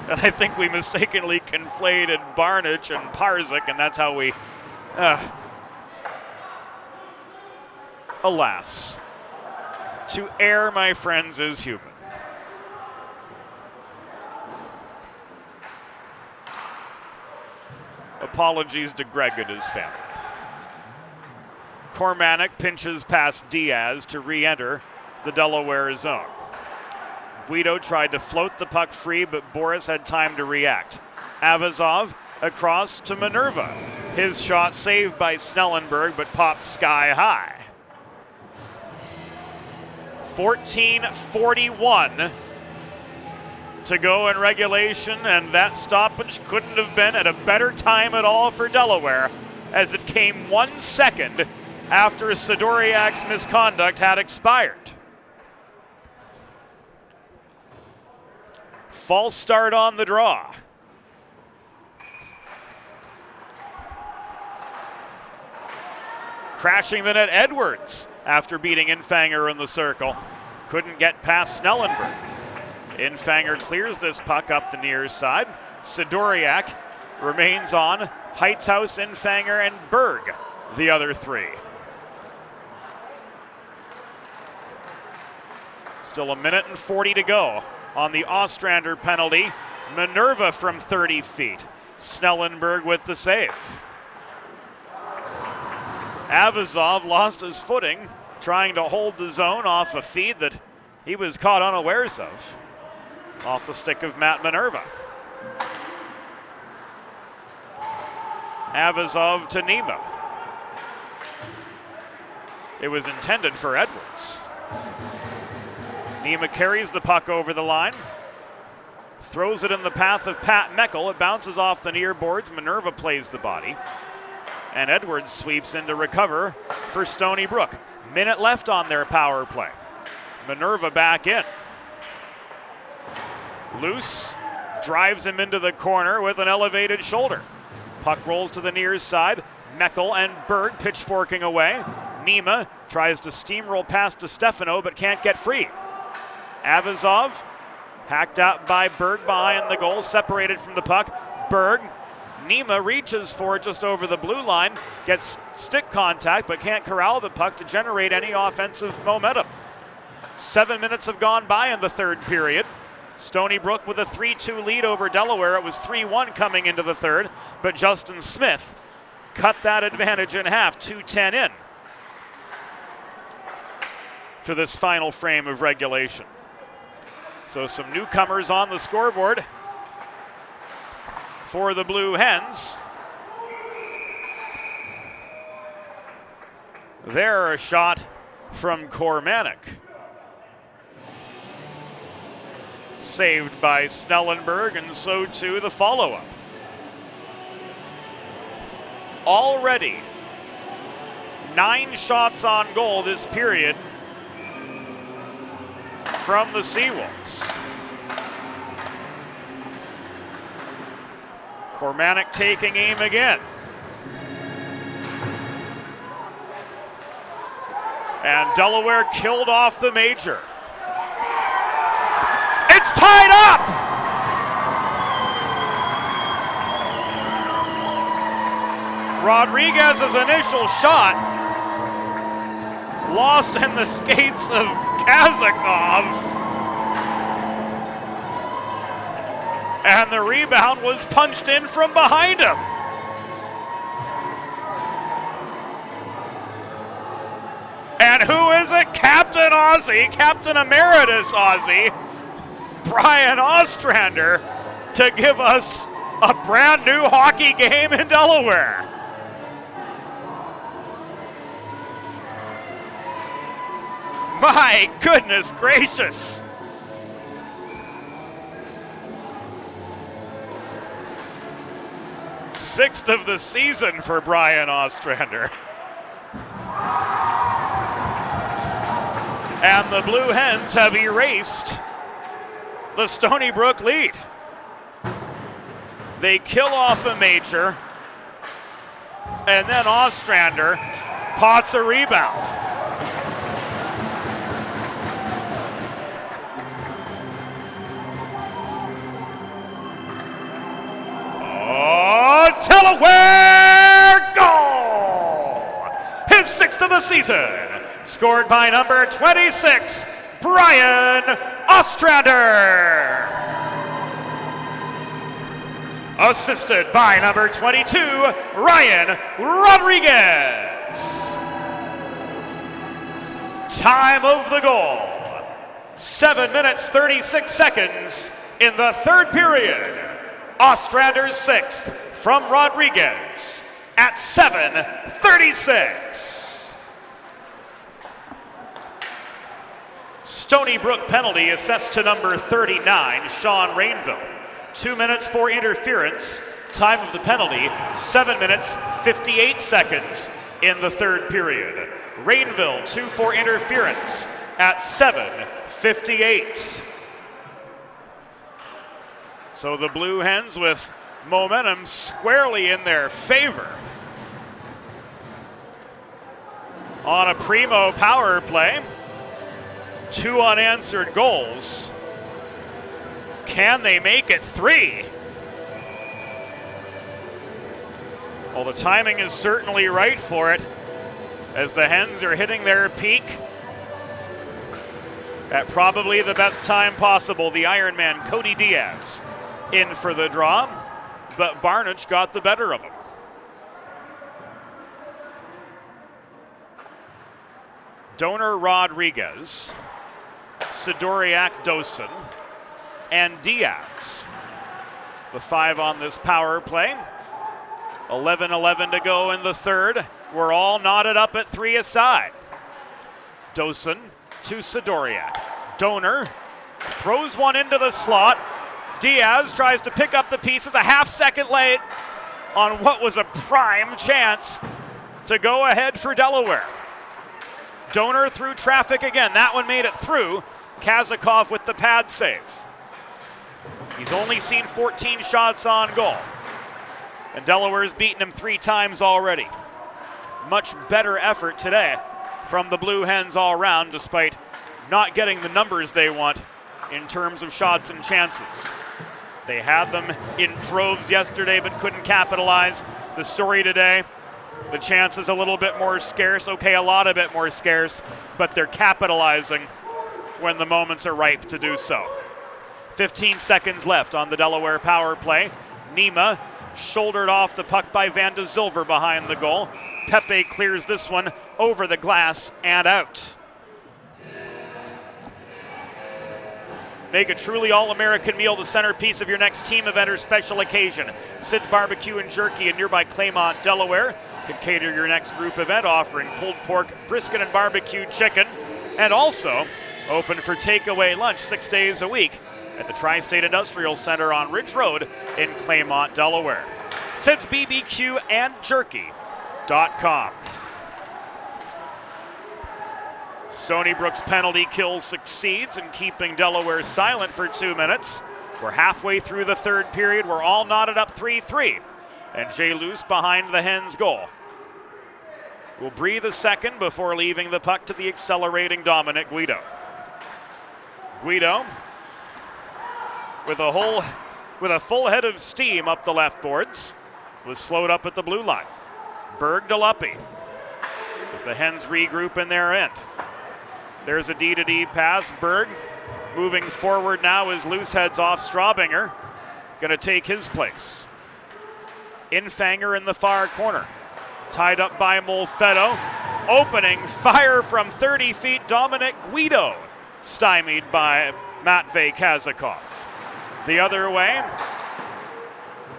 And I think we mistakenly conflated Barnich and Parzik, and that's how we, alas. To err, my friends, is human. Apologies to Greg and his family. Kormanek pinches past Diaz to re-enter the Delaware zone. Guido tried to float the puck free, but Boris had time to react. Avazov across to Minerva. His shot saved by Snellenberg, but popped sky high. 14:41 to go in regulation, and that stoppage couldn't have been at a better time at all for Delaware, as it came 1 second after Sidoriak's misconduct had expired. False start on the draw. Crashing the net, Edwards, after beating Infanger in the circle. Couldn't get past Snellenberg. Infanger clears this puck up the near side. Sidoriak remains on. Heightshouse, Infanger, and Berg, the other three. Still a minute and 40 to go on the Ostrander penalty. Minerva from 30 feet. Snellenberg with the save. Avazov lost his footing, trying to hold the zone off a feed that he was caught unawares of. Off the stick of Matt Minerva. Avazov to Nima. It was intended for Edwards. Nima carries the puck over the line. Throws it in the path of Pat Meckel. It bounces off the near boards. Minerva plays the body. And Edwards sweeps in to recover for Stony Brook. Minute left on their power play. Minerva back in. Loose, drives him into the corner with an elevated shoulder. Puck rolls to the near side. Meckel and Berg pitchforking away. Nima tries to steamroll past DeStefano but can't get free. Avazov hacked out by Berg behind the goal, separated from the puck. Berg, Nima reaches for it just over the blue line, gets stick contact but can't corral the puck to generate any offensive momentum. 7 minutes have gone by in the third period. Stony Brook with a 3-2 lead over Delaware. It was 3-1 coming into the third, but Justin Smith cut that advantage in half, 2:10 in to this final frame of regulation. So some newcomers on the scoreboard for the Blue Hens. There, a shot from Kormanek. Saved by Snellenberg, and so too the follow-up. Already 9 shots on goal this period from the Seawolves. Kormanek taking aim again. And Delaware killed off the major. It's tied up! Rodriguez's initial shot lost in the skates of Kazakov. And the rebound was punched in from behind him. And who is it? Captain Aussie, Captain Emeritus Aussie, Brian Ostrander, to give us a brand new hockey game in Delaware. My goodness gracious. Sixth of the season for Brian Ostrander. And the Blue Hens have erased the Stony Brook lead. They kill off a major, and then Ostrander pots a rebound. Oh, Delaware goal! His 6th of the season, scored by number 26, Brian Ostrander. Assisted by number 22, Ryan Rodriguez. Time of the goal, 7 minutes 36 seconds in the third period. Ostrander's 6th from Rodriguez at 7:36. Stony Brook penalty assessed to number 39, Sean Rainville. 2 minutes for interference. Time of the penalty, 7 minutes 58 seconds in the third period. Rainville 2 for interference at 7:58. So the Blue Hens with momentum squarely in their favor. On a primo power play, 2 unanswered goals. Can they make it 3? Well, the timing is certainly right for it as the Hens are hitting their peak at probably the best time possible. The Ironman Cody Diaz in for the draw, but Barnage got the better of him. Donor Rodriguez, Sidoriak Dosen, and Diaz. The 5 on this power play. 11-11 to go in the third. We're all knotted up at 3 aside. Dosen to Sidoriak. Donor throws one into the slot. Diaz tries to pick up the pieces a half second late on what was a prime chance to go ahead for Delaware. Donor through traffic again. That one made it through. Kazakov with the pad save. He's only seen 14 shots on goal. And Delaware's beaten him 3 times already. Much better effort today from the Blue Hens all around, despite not getting the numbers they want in terms of shots and chances. They had them in droves yesterday but couldn't capitalize. The story today, the chances a little bit more scarce. Okay, a lot of bit more scarce, but they're capitalizing when the moments are ripe to do so. 15 seconds left on the Delaware power play. Nima shouldered off the puck by Van de Zilver behind the goal. Pepe clears this one over the glass and out. Make a truly all-American meal the centerpiece of your next team event or special occasion. Sid's Barbecue and Jerky in nearby Claymont, Delaware can cater your next group event, offering pulled pork, brisket, and barbecue chicken, and also open for takeaway lunch 6 days a week at the Tri-State Industrial Center on Ridge Road in Claymont, Delaware. Sid's BBQ and Jerky.com. Stony Brook's penalty kill succeeds in keeping Delaware silent for 2 minutes. We're halfway through the third period. We're all knotted up 3-3. And Jay Luce behind the Hens' goal. Will breathe a second before leaving the puck to the accelerating Dominic Guido. Guido with a full head of steam up the left boards, was slowed up at the blue line. Berg to Luppy as the Hens regroup in their end. There's a D-to-D pass. Berg moving forward now as Luce heads off. Straubinger gonna take his place. Infanger in the far corner. Tied up by Molfetto. Opening fire from 30 feet. Dominic Guido stymied by Matvey Kazakov. The other way,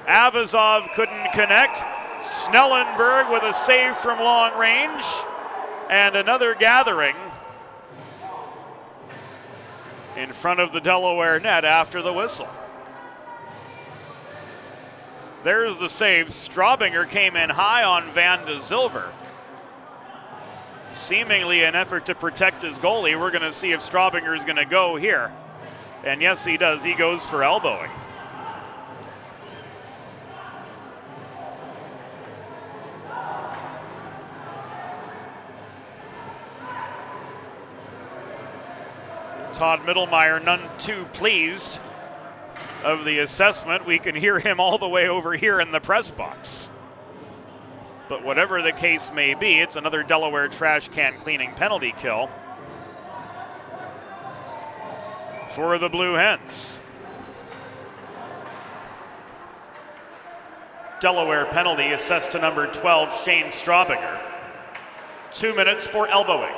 Avazov couldn't connect. Snellenberg with a save from long range. And another gathering in front of the Delaware net after the whistle. There's the save. Straubinger came in high on Van de Zilver. Seemingly an effort to protect his goalie. We're going to see if Straubinger is going to go here. And yes, he does. He goes for elbowing. Todd Mittelmeyer, none too pleased of the assessment. We can hear him all the way over here in the press box. But whatever the case may be, it's another Delaware trash can cleaning penalty kill for the Blue Hens. Delaware penalty assessed to number 12, Shane Straubinger. 2 minutes for elbowing.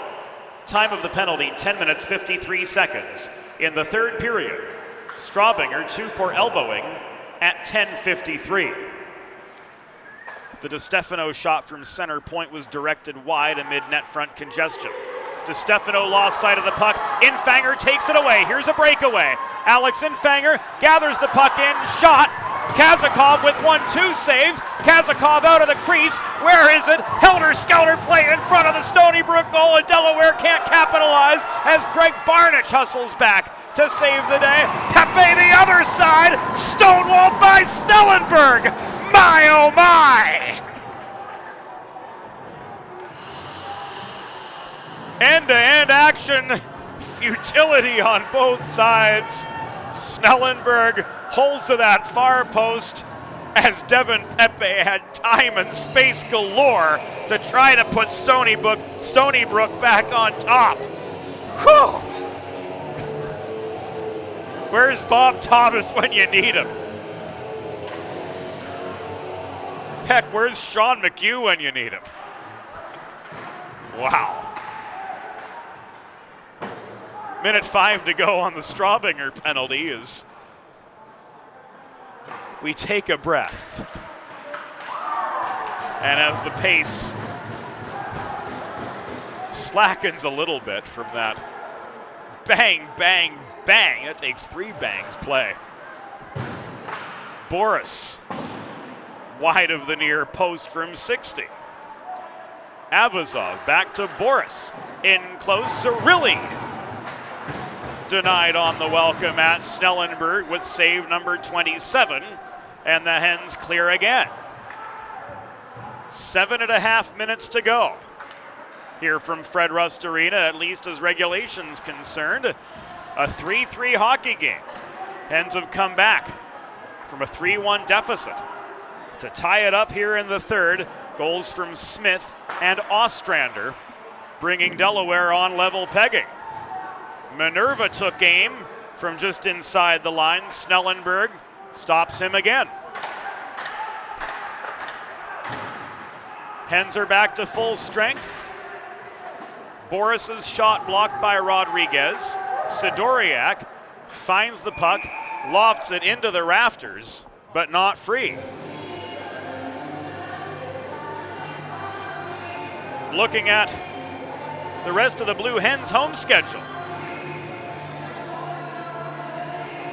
Time of the penalty, 10 minutes, 53 seconds. In the third period, Straubinger 2 for elbowing at 10:53. The DiStefano shot from center point was directed wide amid net front congestion. DiStefano lost sight of the puck. Infanger takes it away. Here's a breakaway. Alex Infanger gathers the puck in. Shot. Kazakov with 1-2 saves. Kazakov out of the crease. Where is it? Helter-skelter play in front of the Stony Brook goal, and Delaware can't capitalize as Greg Barnich hustles back to save the day. Pepe the other side, stonewalled by Snellenberg. My, oh my! End-to-end action, futility on both sides. Snellenberg holds to that far post as Devin Pepe had time and space galore to try to put Stony Brook back on top. Whew! Where's Bob Thomas when you need him? Heck, where's Sean McHugh when you need him? Wow. Minute 5 to go on the Straubinger penalty as we take a breath. And as the pace slackens a little bit from that bang, bang, bang, that takes 3 bangs play. Boris, wide of the near post from 60. Avazov back to Boris, in close, Cirilli. Denied on the welcome at Snellenberg with save number 27, and the Hens clear again. 7.5 minutes to go. Here from Fred Rust Arena, at least as regulation's concerned. A 3-3 hockey game. Hens have come back from a 3-1 deficit to tie it up here in the third. Goals from Smith and Ostrander, bringing Delaware on level pegging. Minerva took aim from just inside the line. Snellenberg stops him again. Hens are back to full strength. Boris's shot blocked by Rodriguez. Sidoriak finds the puck, lofts it into the rafters, but not free. Looking at the rest of the Blue Hens home schedule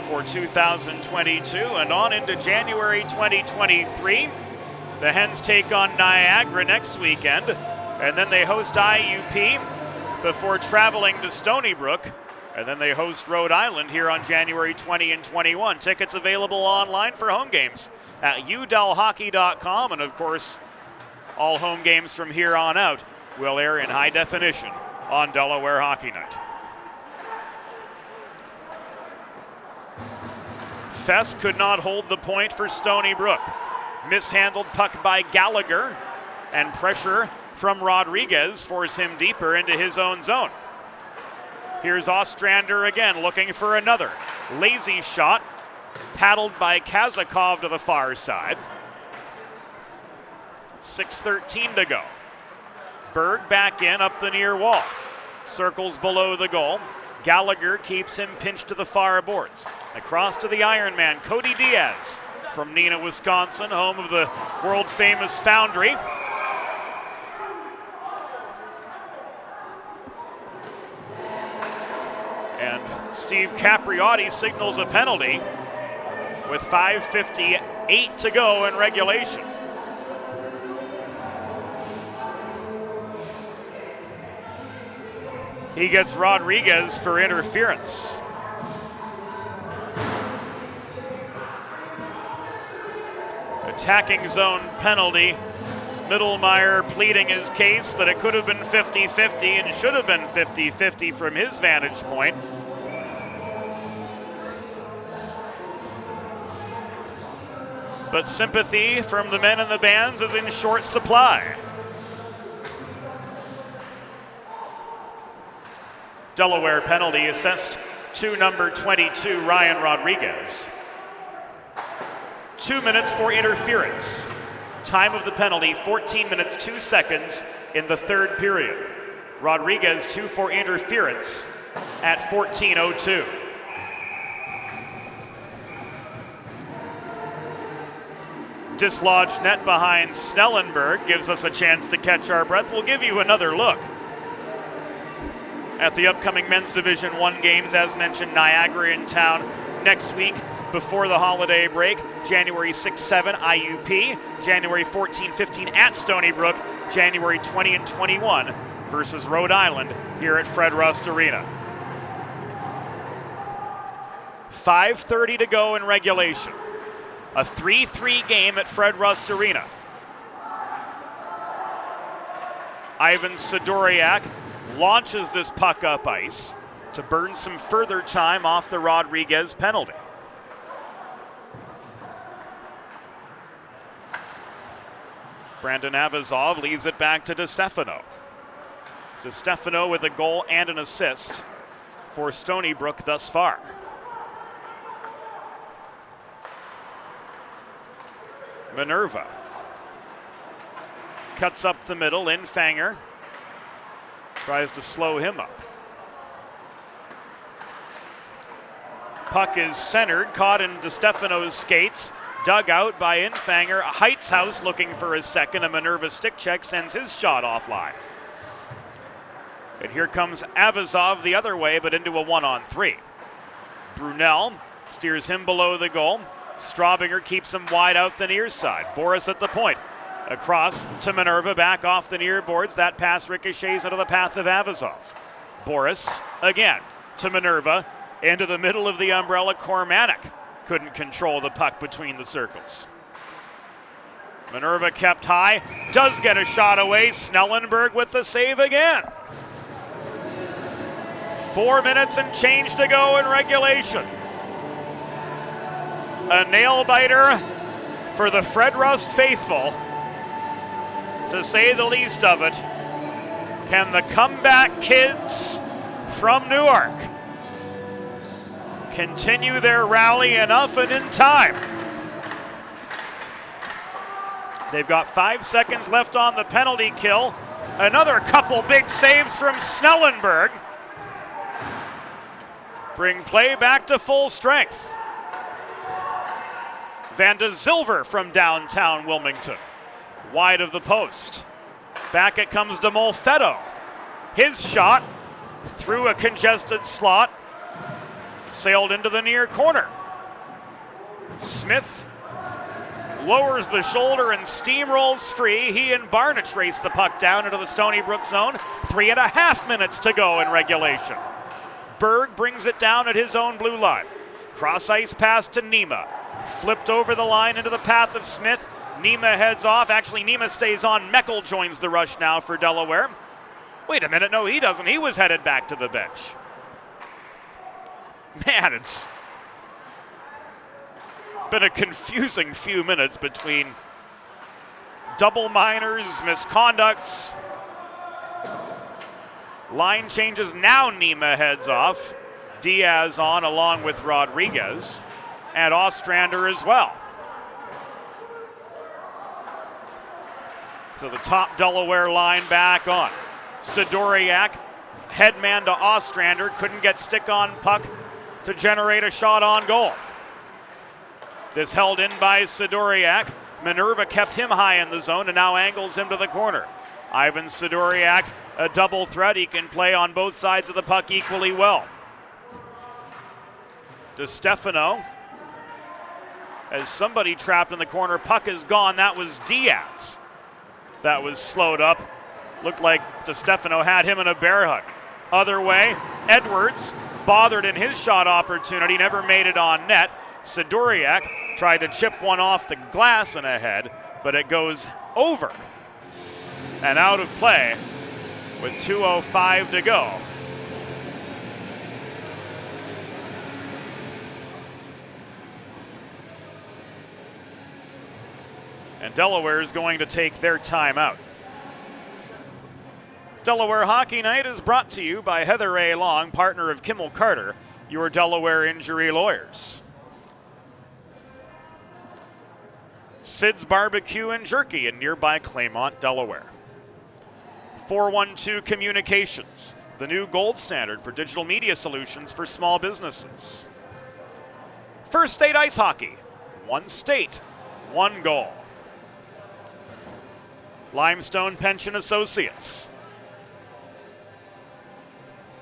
for 2022 and on into January 2023. The Hens take on Niagara next weekend, and then they host IUP before traveling to Stony Brook, and then they host Rhode Island here on January 20 and 21. Tickets available online for home games at udelhockey.com, and of course, all home games from here on out will air in high definition on Delaware Hockey Night. Fest could not hold the point for Stony Brook. Mishandled puck by Gallagher, and pressure from Rodriguez force him deeper into his own zone. Here's Ostrander again looking for another. Lazy shot, paddled by Kazakov to the far side. 6:13 to go. Berg back in up the near wall. Circles below the goal. Gallagher keeps him pinched to the far boards. Across to the Ironman, Cody Diaz from Neenah, Wisconsin, home of the world-famous Foundry. And Steve Capriotti signals a penalty with 5:58 to go in regulation. He gets Rodriguez for interference. Attacking zone penalty. Middlemeyer pleading his case that it could have been 50-50 and should have been 50-50 from his vantage point. But sympathy from the men in the bands is in short supply. Delaware penalty assessed to number 22, Ryan Rodriguez. 2 minutes for interference. Time of the penalty, 14 minutes, 2 seconds in the third period. Rodriguez 2 for interference at 14:02. Dislodged net behind Snellenberg gives us a chance to catch our breath. We'll give you another look at the upcoming Men's Division I games. As mentioned, Niagara in town next week before the holiday break. January 6-7 IUP, January 14-15 at Stony Brook, January 20 and 21 versus Rhode Island here at Fred Rust Arena. 5:30 to go in regulation. A 3-3 game at Fred Rust Arena. Ivan Sidoriak launches this puck up ice to burn some further time off the Rodriguez penalty. Brandon Avazov leaves it back to DeStefano. DeStefano with a goal and an assist for Stony Brook thus far. Minerva cuts up the middle. Infanger tries to slow him up. Puck is centered, caught in DeStefano's skates, dug out by Infanger. Heitzhaus looking for his second. A Minerva stick check sends his shot offline. And here comes Avazov the other way, but into a 1-on-3. Brunel steers him below the goal. Straubinger keeps him wide out the near side. Boris at the point. Across to Minerva, back off the near boards. That pass ricochets into the path of Avazov. Boris again to Minerva, into the middle of the umbrella. Kormanek couldn't control the puck between the circles. Minerva kept high, does get a shot away. Snellenberg with the save again. 4 minutes and change to go in regulation. A nail biter for the Fred Rust faithful, to say the least of it. Can the comeback kids from Newark continue their rally enough and in time? They've got 5 seconds left on the penalty kill. Another couple big saves from Snellenberg bring play back to full strength. Van de Zilver from downtown Wilmington, wide of the post. Back it comes to Molfetto. His shot through a congested slot, sailed into the near corner. Smith lowers the shoulder and steamrolls free. He and Barnich race the puck down into the Stony Brook zone. 3.5 minutes to go in regulation. Berg brings it down at his own blue line. Cross ice pass to Nima. Flipped over the line into the path of Smith. Nima heads off. Actually, Nima stays on. Meckel joins the rush now for Delaware. Wait a minute, no, he doesn't. He was headed back to the bench. Man, it's been a confusing few minutes between double minors, misconducts, line changes. Now Nima heads off. Diaz on along with Rodriguez and Ostrander as well. So the top Delaware line back on. Sidoriak, headman to Ostrander, couldn't get stick on puck to generate a shot on goal. This held in by Sidoriak. Minerva kept him high in the zone and now angles him to the corner. Ivan Sidoriak, a double threat. He can play on both sides of the puck equally well. DeStefano, as somebody trapped in the corner. Puck is gone. That was Diaz. That was slowed up. Looked like DeStefano had him in a bear hug. Other way, Edwards bothered in his shot opportunity, never made it on net. Sidoriak tried to chip one off the glass and ahead, but it goes over and out of play with 2:05 to go. And Delaware is going to take their timeout. Delaware Hockey Night is brought to you by Heather A. Long, partner of Kimmel Carter, your Delaware injury lawyers. Sid's Barbecue and Jerky in nearby Claymont, Delaware. 412 Communications, the new gold standard for digital media solutions for small businesses. First State Ice Hockey, one state, one goal. Limestone Pension Associates.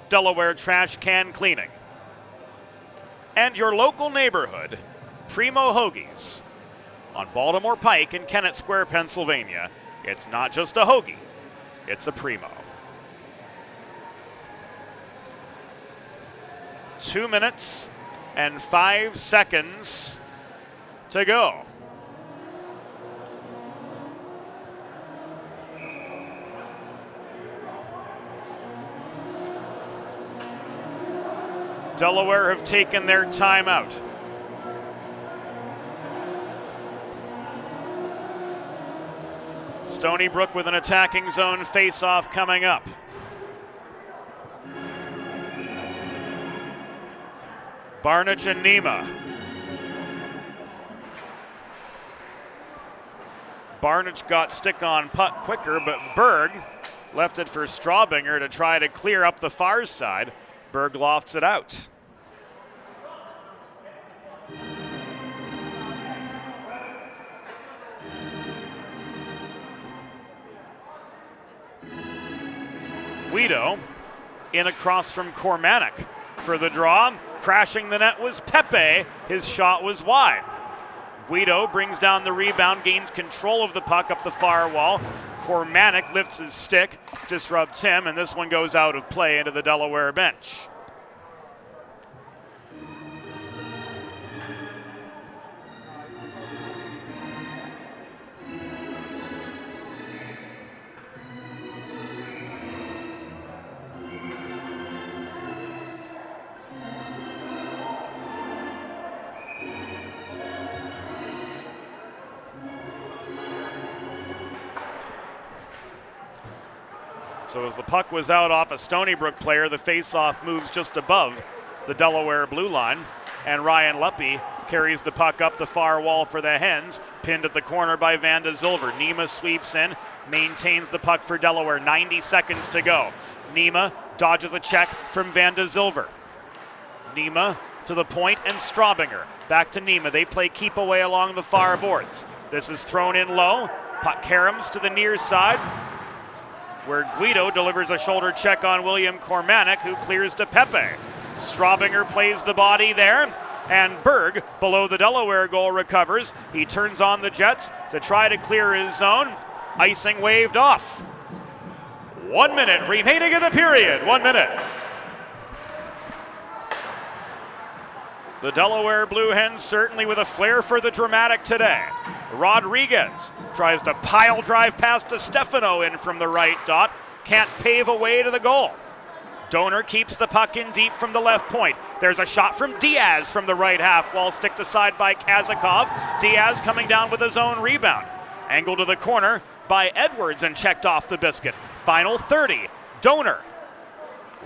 Delaware Trash Can Cleaning. And your local neighborhood, Primo Hoagies. On Baltimore Pike in Kennett Square, Pennsylvania, it's not just a hoagie, it's a Primo. 2 minutes and 5 seconds to go. Delaware have taken their timeout. Stony Brook with an attacking zone face-off coming up. Barnich and Nema. Barnich got stick on putt quicker, but Berg left it for Straubinger to try to clear up the far side. Berg lofts it out. Guido in across from Cormanic for the draw. Crashing the net was Pepe. His shot was wide. Guido brings down the rebound, gains control of the puck up the far wall. Cormanic lifts his stick, disrupts him, and this one goes out of play into the Delaware bench. So as the puck was out off a Stony Brook player, the face-off moves just above the Delaware blue line, and Ryan Luppy carries the puck up the far wall for the Hens, pinned at the corner by Van de Zilver. Nema sweeps in, maintains the puck for Delaware, 90 seconds to go. Nema dodges a check from Van de Zilver. Nema to the point and Straubinger. Back to Nema, they play keep away along the far boards. This is thrown in low, puck caroms to the near side, where Guido delivers a shoulder check on William Cormanic, who clears to Pepe. Straubinger plays the body there, and Berg, below the Delaware goal, recovers. He turns on the Jets to try to clear his zone. Icing waved off. 1 minute remaining in the period. 1 minute. The Delaware Blue Hens certainly with a flair for the dramatic today. Rodriguez tries to pile drive past to Stefano in from the right dot. Can't pave a way to the goal. Donor keeps the puck in deep from the left point. There's a shot from Diaz from the right half wall, sticked aside by Kazakov. Diaz coming down with his own rebound. Angled to the corner by Edwards and checked off the biscuit. Final 30. Donor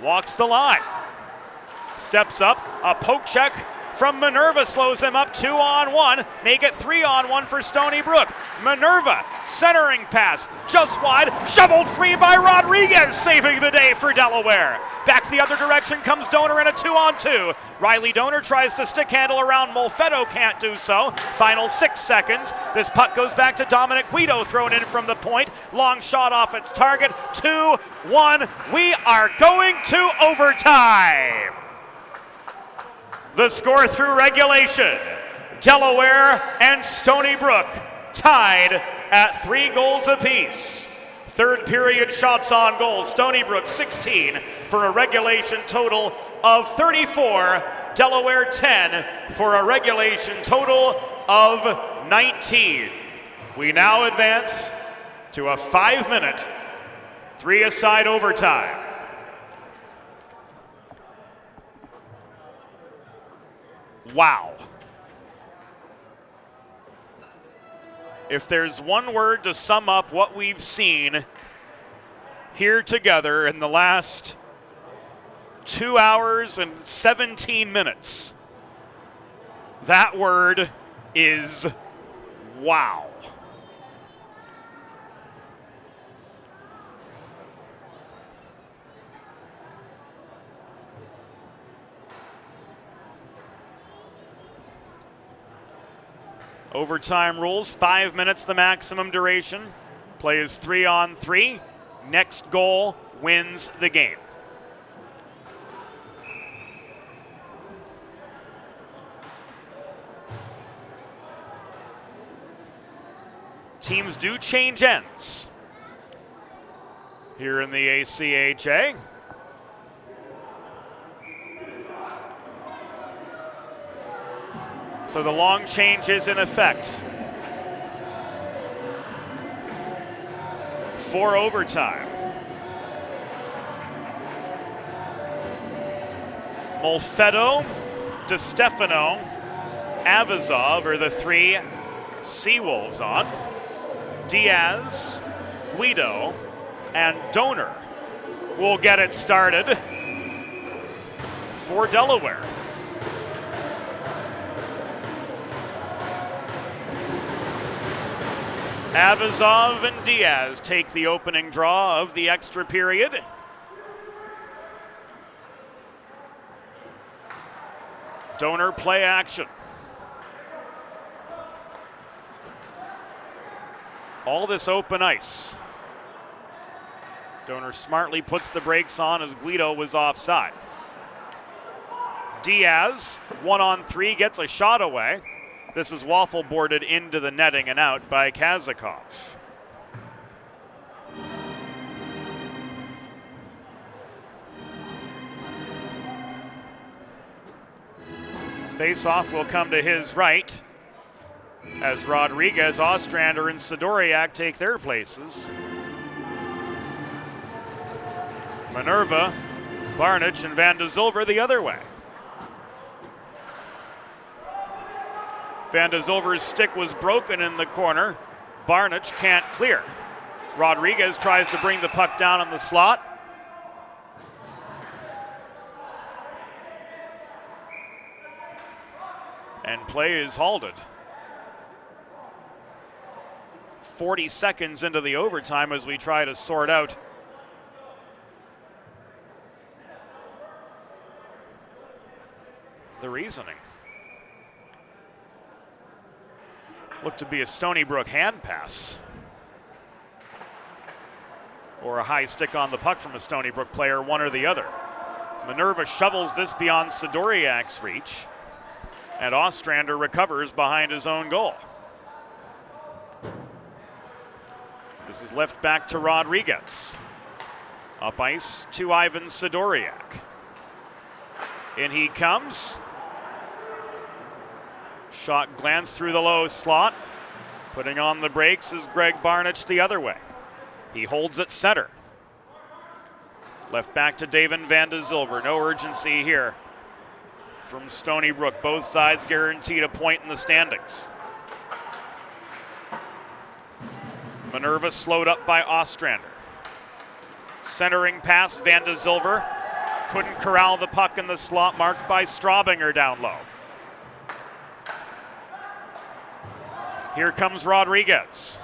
walks the line. Steps up, a poke check from Minerva slows him up 2-on-1. Make it 3-on-1 for Stony Brook. Minerva, centering pass, just wide, shoveled free by Rodriguez, saving the day for Delaware. Back the other direction comes Donor in a 2-on-2. Riley Donor tries to stick handle around Molfetto, can't do so. Final 6 seconds. This puck goes back to Dominic Guido, thrown in from the point. Long shot off its target. 2-1. We are going to overtime. The score through regulation, Delaware and Stony Brook tied at 3 goals apiece. Third period shots on goal, Stony Brook 16 for a regulation total of 34, Delaware 10 for a regulation total of 19. We now advance to a 5-minute, 3-a-side overtime. Wow. If there's one word to sum up what we've seen here together in the last 2 hours and 17 minutes, that word is wow. Overtime rules, 5 minutes the maximum duration. Play is 3-on-3. Next goal wins the game. Teams do change ends here in the ACHA. So the long change is in effect. For overtime. Molfetto, DeStefano, Avazov are the three Seawolves on. Diaz, Guido, and Donor will get it started for Delaware. Avazov and Diaz take the opening draw of the extra period. Donor play action. All this open ice. Donor smartly puts the brakes on as Guido was offside. Diaz, 1-on-3, gets a shot away. This is waffle boarded into the netting and out by Kazakov. Face-off will come to his right as Rodriguez, Ostrander, and Sidoriak take their places. Minerva, Barnich, and Van de Zilver the other way. Van de Zilver's stick was broken in the corner. Barnich can't clear. Rodriguez tries to bring the puck down on the slot. And play is halted. 40 seconds into the overtime as we try to sort out the reasoning. Looked to be a Stony Brook hand pass. Or a high stick on the puck from a Stony Brook player, one or the other. Minerva shovels this beyond Sidoriak's reach. And Ostrander recovers behind his own goal. This is left back to Rodriguez. Up ice to Ivan Sidoriak. In he comes. Shot glanced through the low slot. Putting on the brakes is Greg Barnich the other way. He holds at center. Left back to David Van de Zilver. No urgency here from Stony Brook. Both sides guaranteed a point in the standings. Minerva slowed up by Ostrander. Centering pass, Van de Zilver. Couldn't corral the puck in the slot marked by Straubinger down low. Here comes Rodriguez.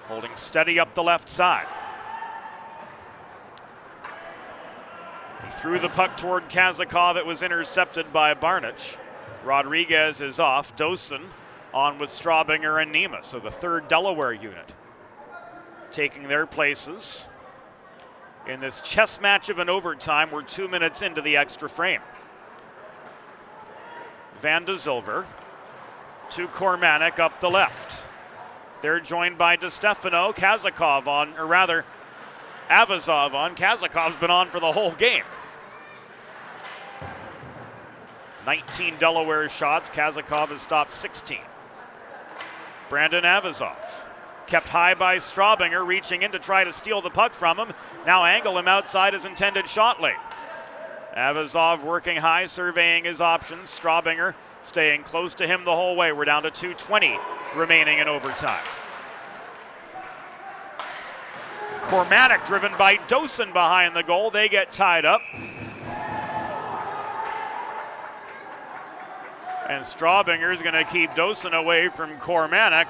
Holding steady up the left side. He threw the puck toward Kazakov. It was intercepted by Barnich. Rodriguez is off. Dosen on with Straubinger and Nima. So the third Delaware unit taking their places in this chess match of an overtime. We're 2 minutes into the extra frame. Van de Zilver to Kormanek up the left. They're joined by DeStefano, Kazakov on, or rather, Avazov on. Kazakov's been on for the whole game. 19 Delaware shots. Kazakov has stopped 16. Brandon Avazov kept high by Straubinger, reaching in to try to steal the puck from him. Now angle him outside his intended shot lane. Avazov working high, surveying his options. Straubinger staying close to him the whole way. We're down to 2:20 remaining in overtime. Kormanek driven by Dosen behind the goal. They get tied up. And Straubinger is going to keep Dosen away from Kormanek,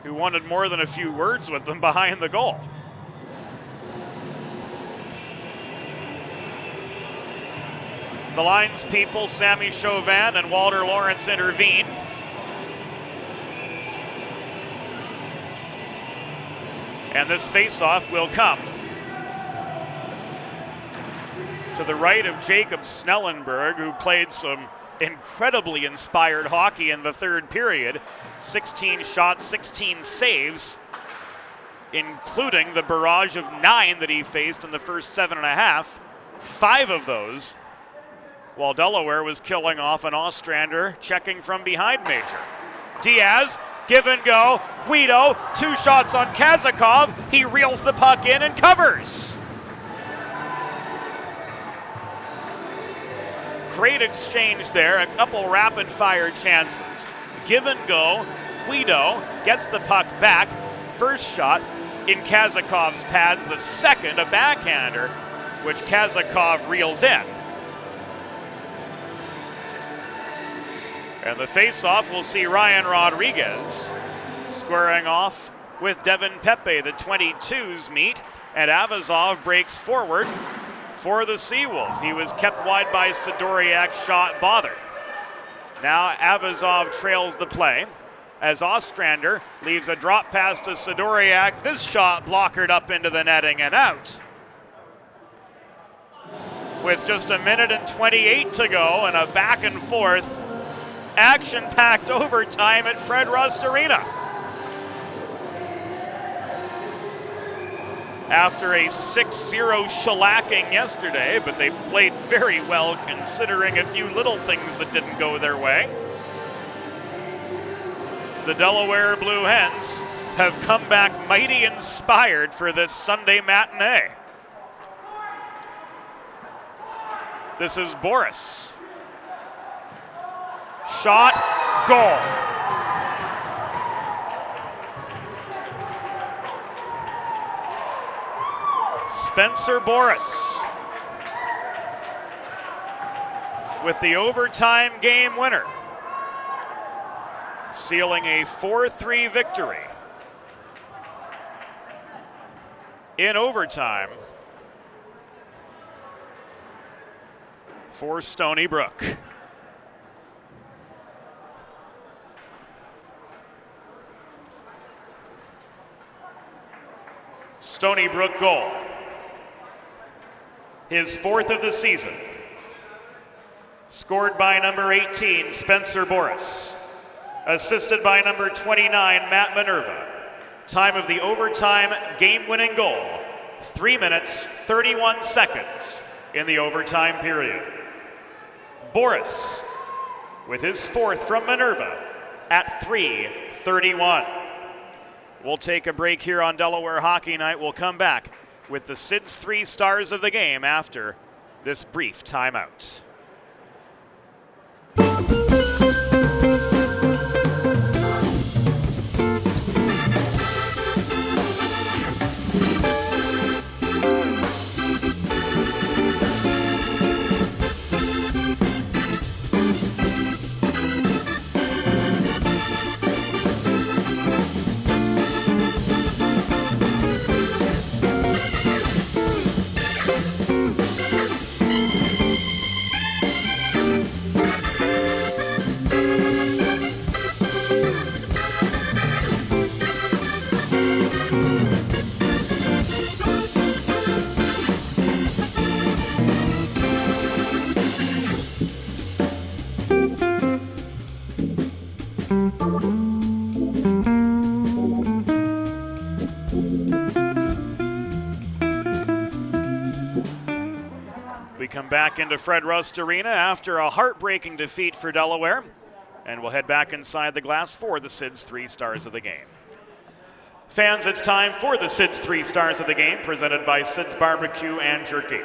who wanted more than a few words with them behind the goal. The lines people, Sammy Chauvin and Walter Lawrence, intervene. And this faceoff will come to the right of Jacob Snellenberg, who played some incredibly inspired hockey in the third period. 16 shots, 16 saves, including the barrage of 9 that he faced in the first 7.5. 5 of those while Delaware was killing off an Ostrander checking from behind Major. Diaz, give and go. Guido, 2 shots on Kazakov. He reels the puck in and covers. Great exchange there, a couple rapid fire chances. Give and go. Guido gets the puck back. First shot in Kazakov's pads, the second a backhander, which Kazakov reels in. And the face-off, we'll see Ryan Rodriguez squaring off with Devin Pepe. The 22s meet, and Avazov breaks forward for the Seawolves. He was kept wide by Sidoriak's shot bothered. Now Avazov trails the play as Ostrander leaves a drop pass to Sidoriak. This shot blockered up into the netting and out. With just a minute and 28 to go and a back and forth, action-packed overtime at Fred Rust Arena. After a 6-0 shellacking yesterday, but they played very well considering a few little things that didn't go their way. The Delaware Blue Hens have come back mighty inspired for this Sunday matinee. This is Boris. Shot, goal. Spencer Boris with the overtime game winner, sealing a 4-3 victory in overtime for Stony Brook. Stony Brook goal, his 4th of the season, scored by number 18, Spencer Boris, assisted by number 29, Matt Minerva. Time of the overtime game-winning goal, 3 minutes, 31 seconds in the overtime period. Boris with his 4th from Minerva at 3:31. We'll take a break here on Delaware Hockey Night. We'll come back with the Sid's 3 stars of the game after this brief timeout. We come back into Fred Rust Arena after a heartbreaking defeat for Delaware, and we'll head back inside the glass for the Sid's 3 stars of the game. Fans, it's time for the Sid's 3 stars of the game, presented by Sid's Barbecue and Jerky.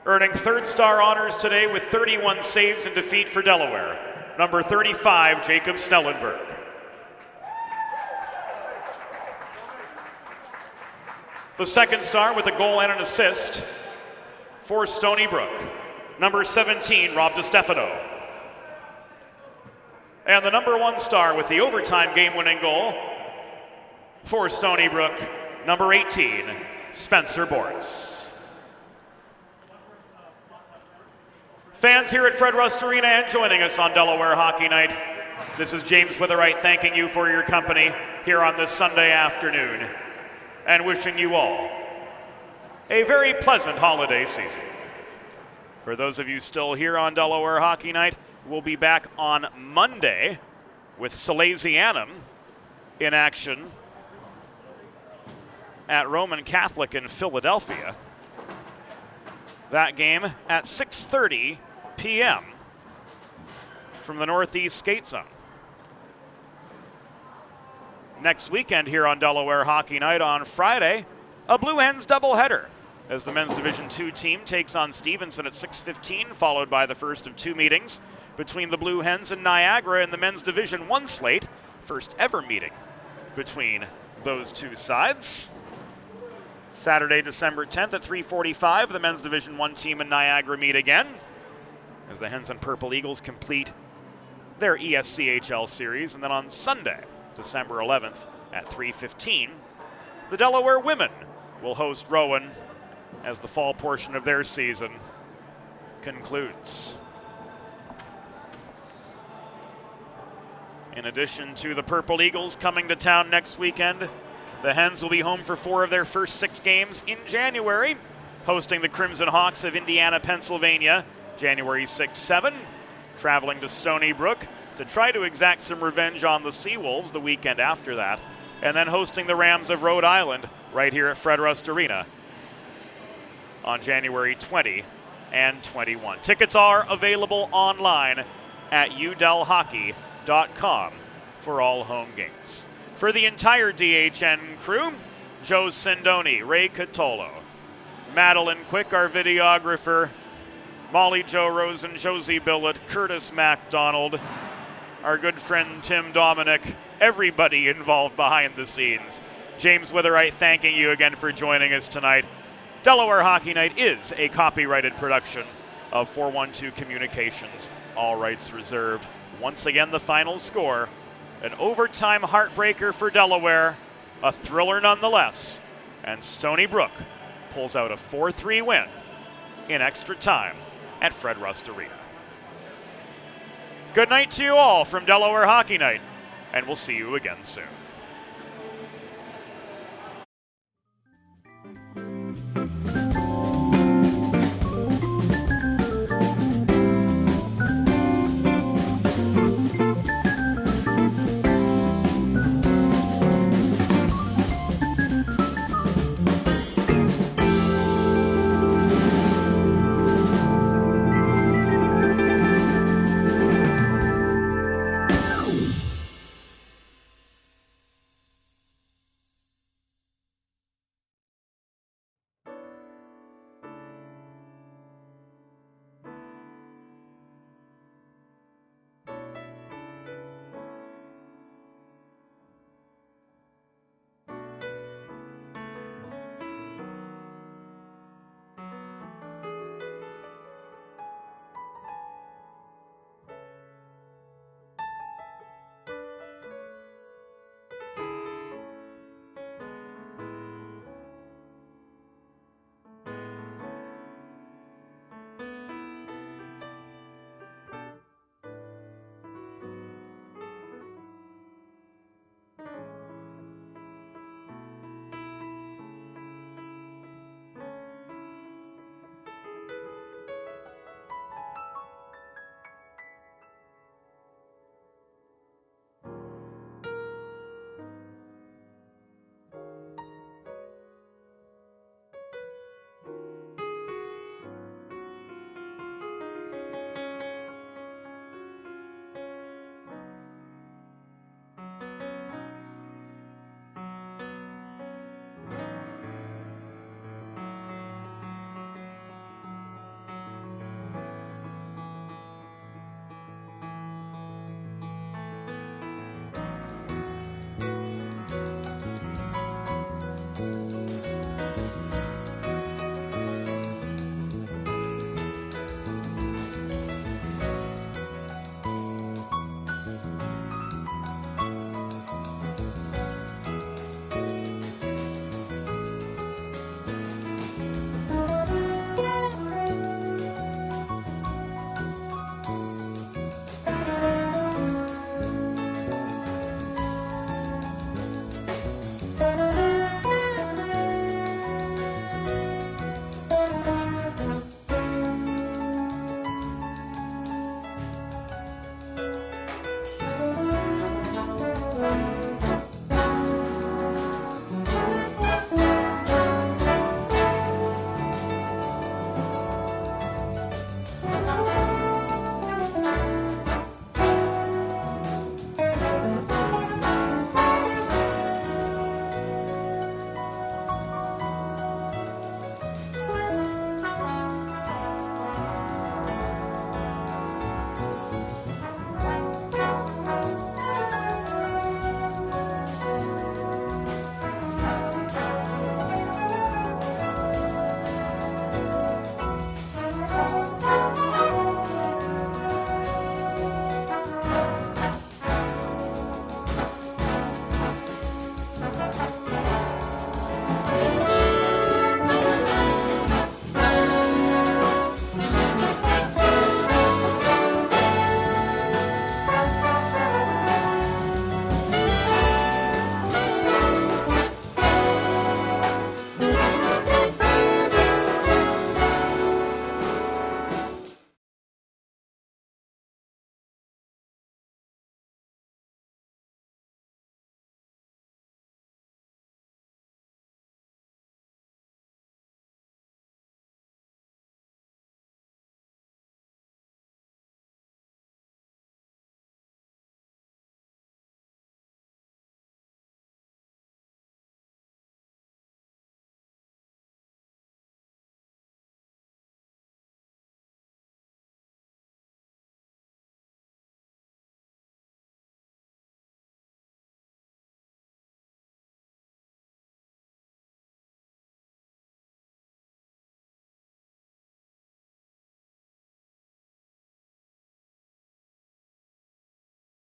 Earning 3rd star honors today with 31 saves in defeat for Delaware, number 35, Jacob Snellenberg. The 2nd star with a goal and an assist for Stony Brook, number 17, Rob DiStefano. And the number 1 star with the overtime game-winning goal for Stony Brook, number 18, Spencer Boris. Fans here at Fred Rust Arena and joining us on Delaware Hockey Night, this is James Witherite thanking you for your company here on this Sunday afternoon and wishing you all a very pleasant holiday season. For those of you still here on Delaware Hockey Night, we'll be back on Monday with Salesianum in action at Roman Catholic in Philadelphia. That game at 6:30 p.m. from the Northeast Skate Zone. Next weekend here on Delaware Hockey Night on Friday, a Blue Hens doubleheader as the men's Division II team takes on Stevenson at 6:15, followed by the first of two meetings between the Blue Hens and Niagara in the men's Division I slate. First ever meeting between those two sides. Saturday, December 10th at 3:45, the men's Division I team and Niagara meet again as the Hens and Purple Eagles complete their ESCHL series. And then on Sunday, December 11th at 3:15, the Delaware women will host Rowan as the fall portion of their season concludes. In addition to the Purple Eagles coming to town next weekend, the Hens will be home for 4 of their first 6 games in January, hosting the Crimson Hawks of Indiana, Pennsylvania, January 6-7, traveling to Stony Brook to try to exact some revenge on the Seawolves the weekend after that, and then hosting the Rams of Rhode Island right here at Fred Rust Arena on January 20 and 21. Tickets are available online at udelhockey.com for all home games. For the entire DHN crew, Joe Sindoni, Ray Catolo, Madeline Quick, our videographer, Molly Jo Rosen, Josie Billett, Curtis MacDonald, our good friend Tim Dominic, everybody involved behind the scenes. James Witherite thanking you again for joining us tonight. Delaware Hockey Night is a copyrighted production of 412 Communications, all rights reserved. Once again, the final score, an overtime heartbreaker for Delaware, a thriller nonetheless, and Stony Brook pulls out a 4-3 win in extra time at Fred Rust Arena. Good night to you all from Delaware Hockey Night, and we'll see you again soon.